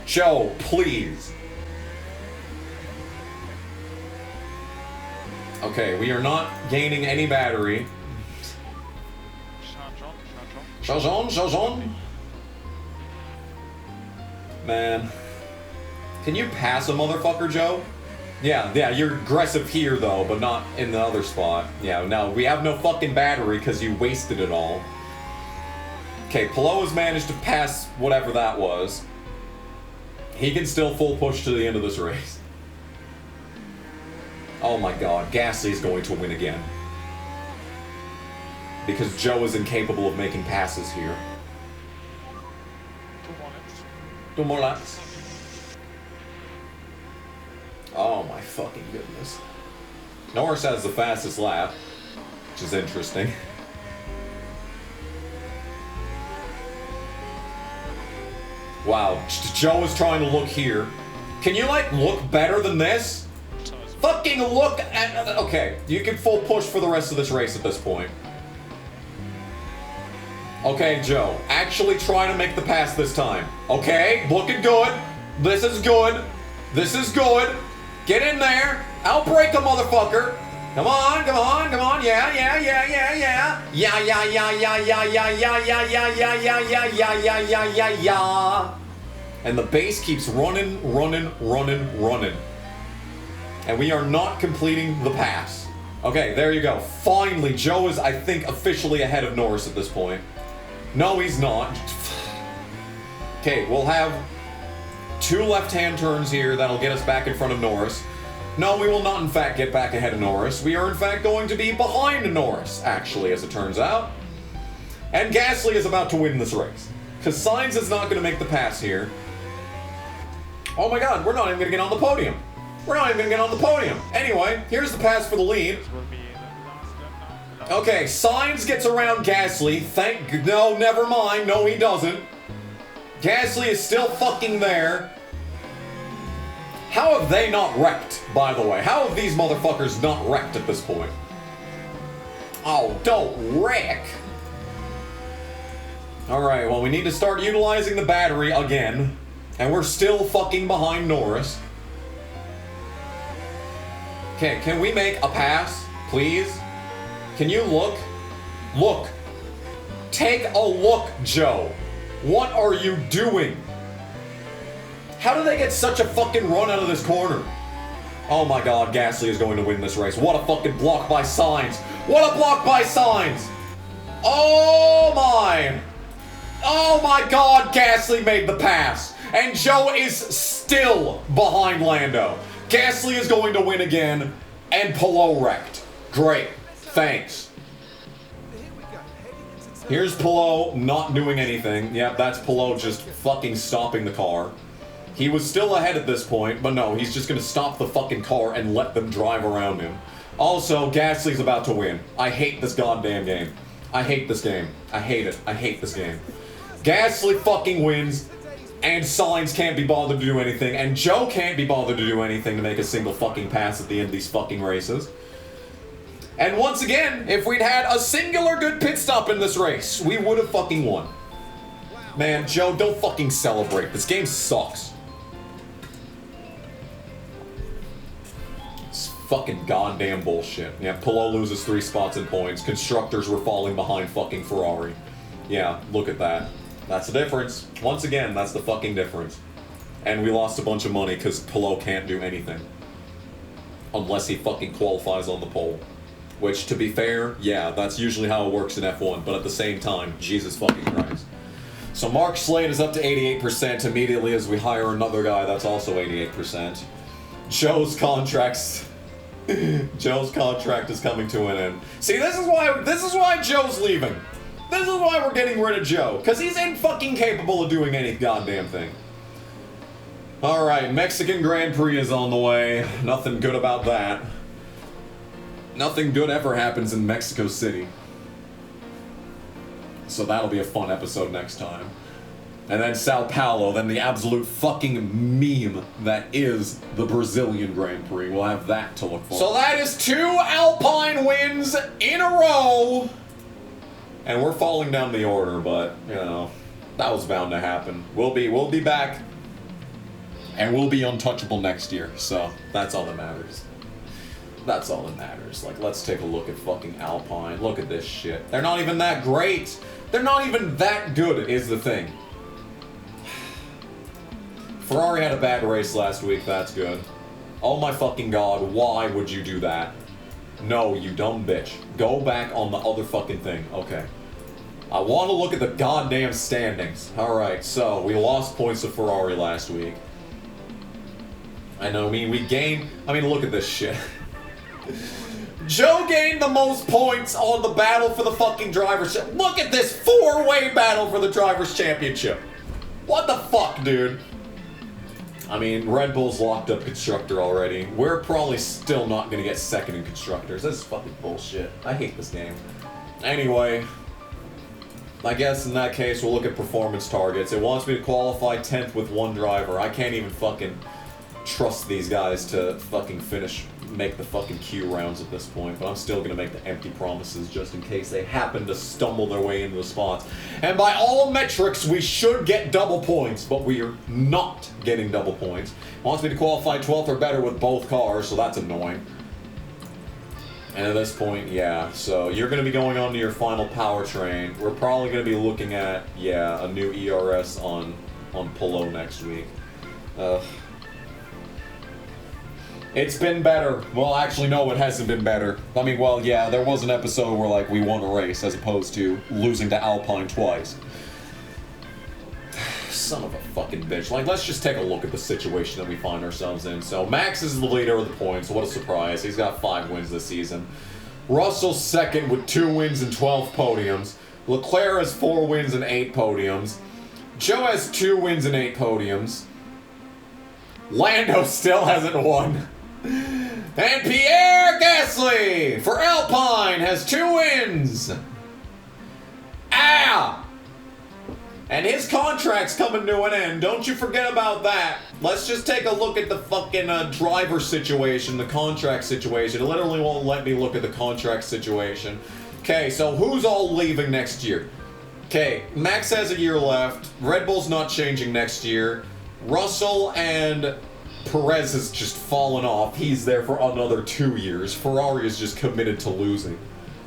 Joe, please. Okay, we are not gaining any battery. Chargeon. Man. Can you pass a motherfucker, Joe? Yeah, you're aggressive here, though, but not in the other spot. Yeah, no, we have no fucking battery because you wasted it all. Okay, Pehl has managed to pass whatever that was. He can still full push to the end of this race. Oh my god, Gasly is going to win again. Because Joe is incapable of making passes here. 2 more laps. Oh my fucking goodness. Norris has the fastest lap, which is interesting. Wow, Joe is trying to look here. Can you, like, look better than this? Fucking look at... Okay, you can full push for the rest of this race at this point. Okay, Joe, actually try to make the pass this time. Okay, looking good. This is good. This is good. Get in there. Outbreak a motherfucker. Come on. Yeah. Yeah. And the base keeps running. And we are not completing the pass. Okay, there you go. Finally, Joe is, I think, officially ahead of Norris at this point. No, he's not. Okay, we'll have 2 left-hand turns here that'll get us back in front of Norris. No, we will not, in fact, get back ahead of Norris. We are, in fact, going to be behind Norris, actually, as it turns out. And Gasly is about to win this race. Because Sainz is not going to make the pass here. Oh my god, we're not even going to get on the podium. We're not even going to get on the podium. Anyway, here's the pass for the lead. Okay, Sainz gets around Gasly. No, never mind. No, he doesn't. Gasly is still fucking there. How have they not wrecked, by the way? How have these motherfuckers not wrecked at this point? Oh, don't wreck. Alright, well, we need to start utilizing the battery again. And we're still fucking behind Norris. Okay, can we make a pass, please? Can you look? Look. Take a look, Joe. What are you doing? How do they get such a fucking run out of this corner? Oh my god, Gasly is going to win this race. What a fucking block by Sainz. What a block by Sainz. Oh my. Oh my god, Gasly made the pass. And Joe is still behind Lando. Gasly is going to win again, and Pehl wrecked. Great. Thanks. Here's Pehl not doing anything. Yep, that's Pehl just fucking stopping the car. He was still ahead at this point, but no, he's just gonna stop the fucking car and let them drive around him. Also, Gasly's about to win. I hate this goddamn game. I hate this game. I hate it. I hate this game. Gasly fucking wins. And Sainz can't be bothered to do anything, and Joe can't be bothered to do anything to make a single fucking pass at the end of these fucking races. And once again, if we'd had a singular good pit stop in this race, we would have fucking won. Man, Joe, don't fucking celebrate. This game sucks. It's fucking goddamn bullshit. Yeah, Pehl loses 3 spots in points. Constructors were falling behind fucking Ferrari. Yeah, look at that. That's the difference. Once again, that's the fucking difference. And we lost a bunch of money because Pehl can't do anything. Unless he fucking qualifies on the pole. Which, to be fair, yeah, that's usually how it works in F1. But at the same time, Jesus fucking Christ. So Mark Slade is up to 88% immediately as we hire another guy that's also 88%. Joe's contract's... Joe's contract is coming to an end. See, this is why Joe's leaving. This is why we're getting rid of Joe, because he's fucking capable of doing any goddamn thing. Alright, Mexican Grand Prix is on the way. Nothing good about that. Nothing good ever happens in Mexico City. So that'll be a fun episode next time. And then Sao Paulo, then the absolute fucking meme that is the Brazilian Grand Prix. We'll have that to look for. So that is 2 Alpine wins in a row! And we're falling down the order, but, you know, that was bound to happen. We'll be back, and we'll be untouchable next year, so that's all that matters. That's all that matters. Like, let's take a look at fucking Alpine. Look at this shit. They're not even that great. They're not even that good, is the thing. Ferrari had a bad race last week, that's good. Oh my fucking god, why would you do that? No, you dumb bitch. Go back on the other fucking thing. Okay. I want to look at the goddamn standings. Alright, so we lost points to Ferrari last week. I know, we gained... I mean, look at this shit. Joe gained the most points on the battle for the fucking driver's... Look at this 4-way battle for the driver's championship. What the fuck, dude? I mean, Red Bull's locked up Constructor already. We're probably still not gonna get second in Constructors. This is fucking bullshit. I hate this game. Anyway, I guess in that case we'll look at performance targets. It wants me to qualify 10th with 1 driver. I can't even fucking trust these guys to fucking make the fucking Q rounds at this point, but I'm still gonna make the empty promises just in case they happen to stumble their way into the spots. And by all metrics, we should get double points, but we are not getting double points. Wants me to qualify 12th or better with both cars, so that's annoying. And at this point, yeah, so you're gonna be going on to your final powertrain. We're probably gonna be looking at, yeah, a new ERS on Pehl next week. It's been better. Well, actually, no, it hasn't been better. I mean, well, yeah, there was an episode where, like, we won a race as opposed to losing to Alpine twice. Son of a fucking bitch. Like, let's just take a look at the situation that we find ourselves in. So, Max is the leader of the points. What a surprise. He's got 5 wins this season. Russell's second with 2 wins and 12 podiums. Leclerc has 4 wins and 8 podiums. Joe has 2 wins and 8 podiums. Lando still hasn't won. And Pierre Gasly for Alpine has 2 wins. Ah! And his contract's coming to an end. Don't you forget about that. Let's just take a look at the fucking driver situation, the contract situation. It literally won't let me look at the contract situation. Okay, so who's all leaving next year? Okay, Max has a year left. Red Bull's not changing next year. Russell and Perez has just fallen off. He's there for another 2 years. Ferrari is just committed to losing.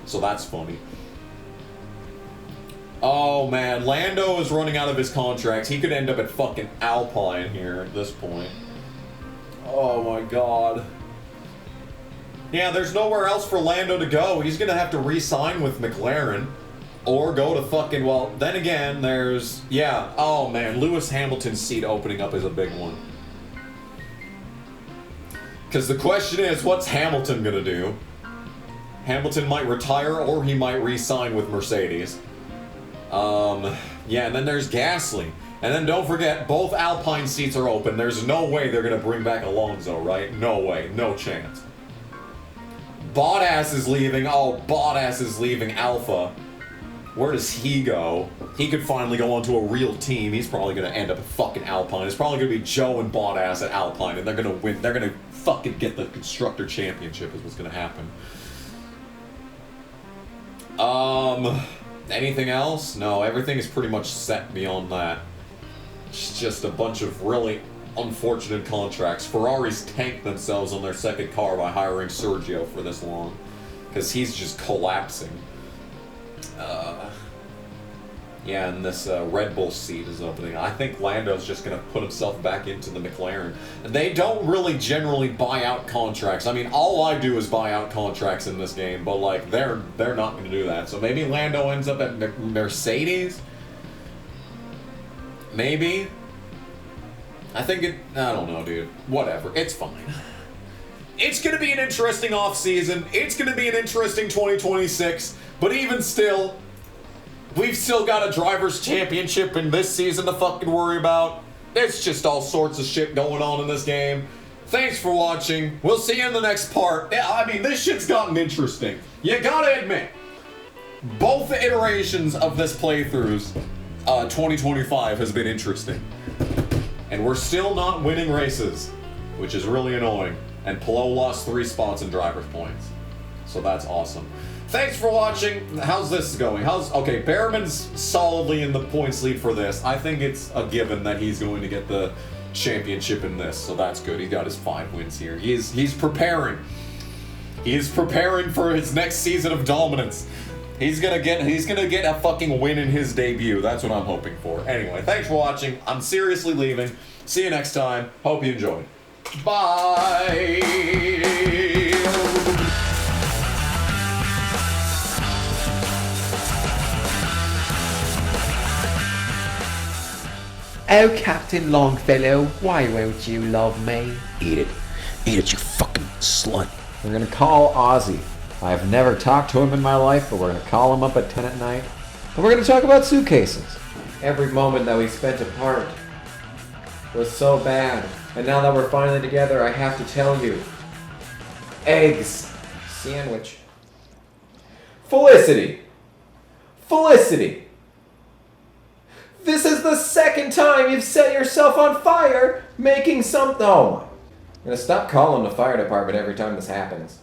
So that's funny. Oh man, Lando is running out of his contracts. He could end up at fucking Alpine here at this point. Oh my god. Yeah, there's nowhere else for Lando to go. He's gonna have to re-sign with McLaren. Or go to fucking, well, then again, there's, yeah, oh man, Lewis Hamilton's seat opening up is a big one. Because the question is, what's Hamilton gonna do? Hamilton might retire or he might re-sign with Mercedes. Yeah, and then there's Gasly. And then don't forget, both Alpine seats are open. There's no way they're gonna bring back Alonso, right? No way, no chance. Bottas is leaving. Oh, Bottas is leaving Alpha. Where does he go? He could finally go onto a real team. He's probably gonna end up at fucking Alpine. It's probably gonna be Joe and Bottas at Alpine, and they're gonna win. They're gonna fucking get the Constructor Championship is what's gonna happen. Anything else? No, everything is pretty much set beyond that. It's just a bunch of really unfortunate contracts. Ferraris tanked themselves on their second car by hiring Sergio for this long. Because he's just collapsing. Yeah, and this Red Bull seat is opening. I think Lando's just going to put himself back into the McLaren. They don't really generally buy out contracts. I mean, all I do is buy out contracts in this game, but like they're not going to do that. So maybe Lando ends up at Mercedes? Maybe? I don't know, dude. Whatever. It's fine. It's going to be an interesting offseason. It's going to be an interesting 2026. But even still, we've still got a Drivers' Championship in this season to fucking worry about. It's just all sorts of shit going on in this game. Thanks for watching. We'll see you in the next part. Yeah, I mean, this shit's gotten interesting. You gotta admit, both the iterations of this playthrough's 2025 has been interesting. And we're still not winning races, which is really annoying. And Pehl lost 3 spots in driver's points. So that's awesome. Thanks for watching. How's this going? Okay, Behrman's solidly in the points lead for this. I think it's a given that he's going to get the championship in this, so that's good. He got his 5 wins here. He's preparing. He's preparing for his next season of dominance. He's gonna get a fucking win in his debut. That's what I'm hoping for. Anyway, thanks for watching. I'm seriously leaving. See you next time. Hope you enjoyed. Bye. Oh, Captain Longfellow, why won't you love me? Eat it, you fucking slut. We're gonna call Ozzy. I've never talked to him in my life, but we're gonna call him up at 10 at night. And we're gonna talk about suitcases. Every moment that we spent apart was so bad. And now that we're finally together, I have to tell you. Eggs. Sandwich. Felicity. Felicity. This is the second time you've set yourself on fire making something. Oh, I'm gonna stop calling the fire department every time this happens.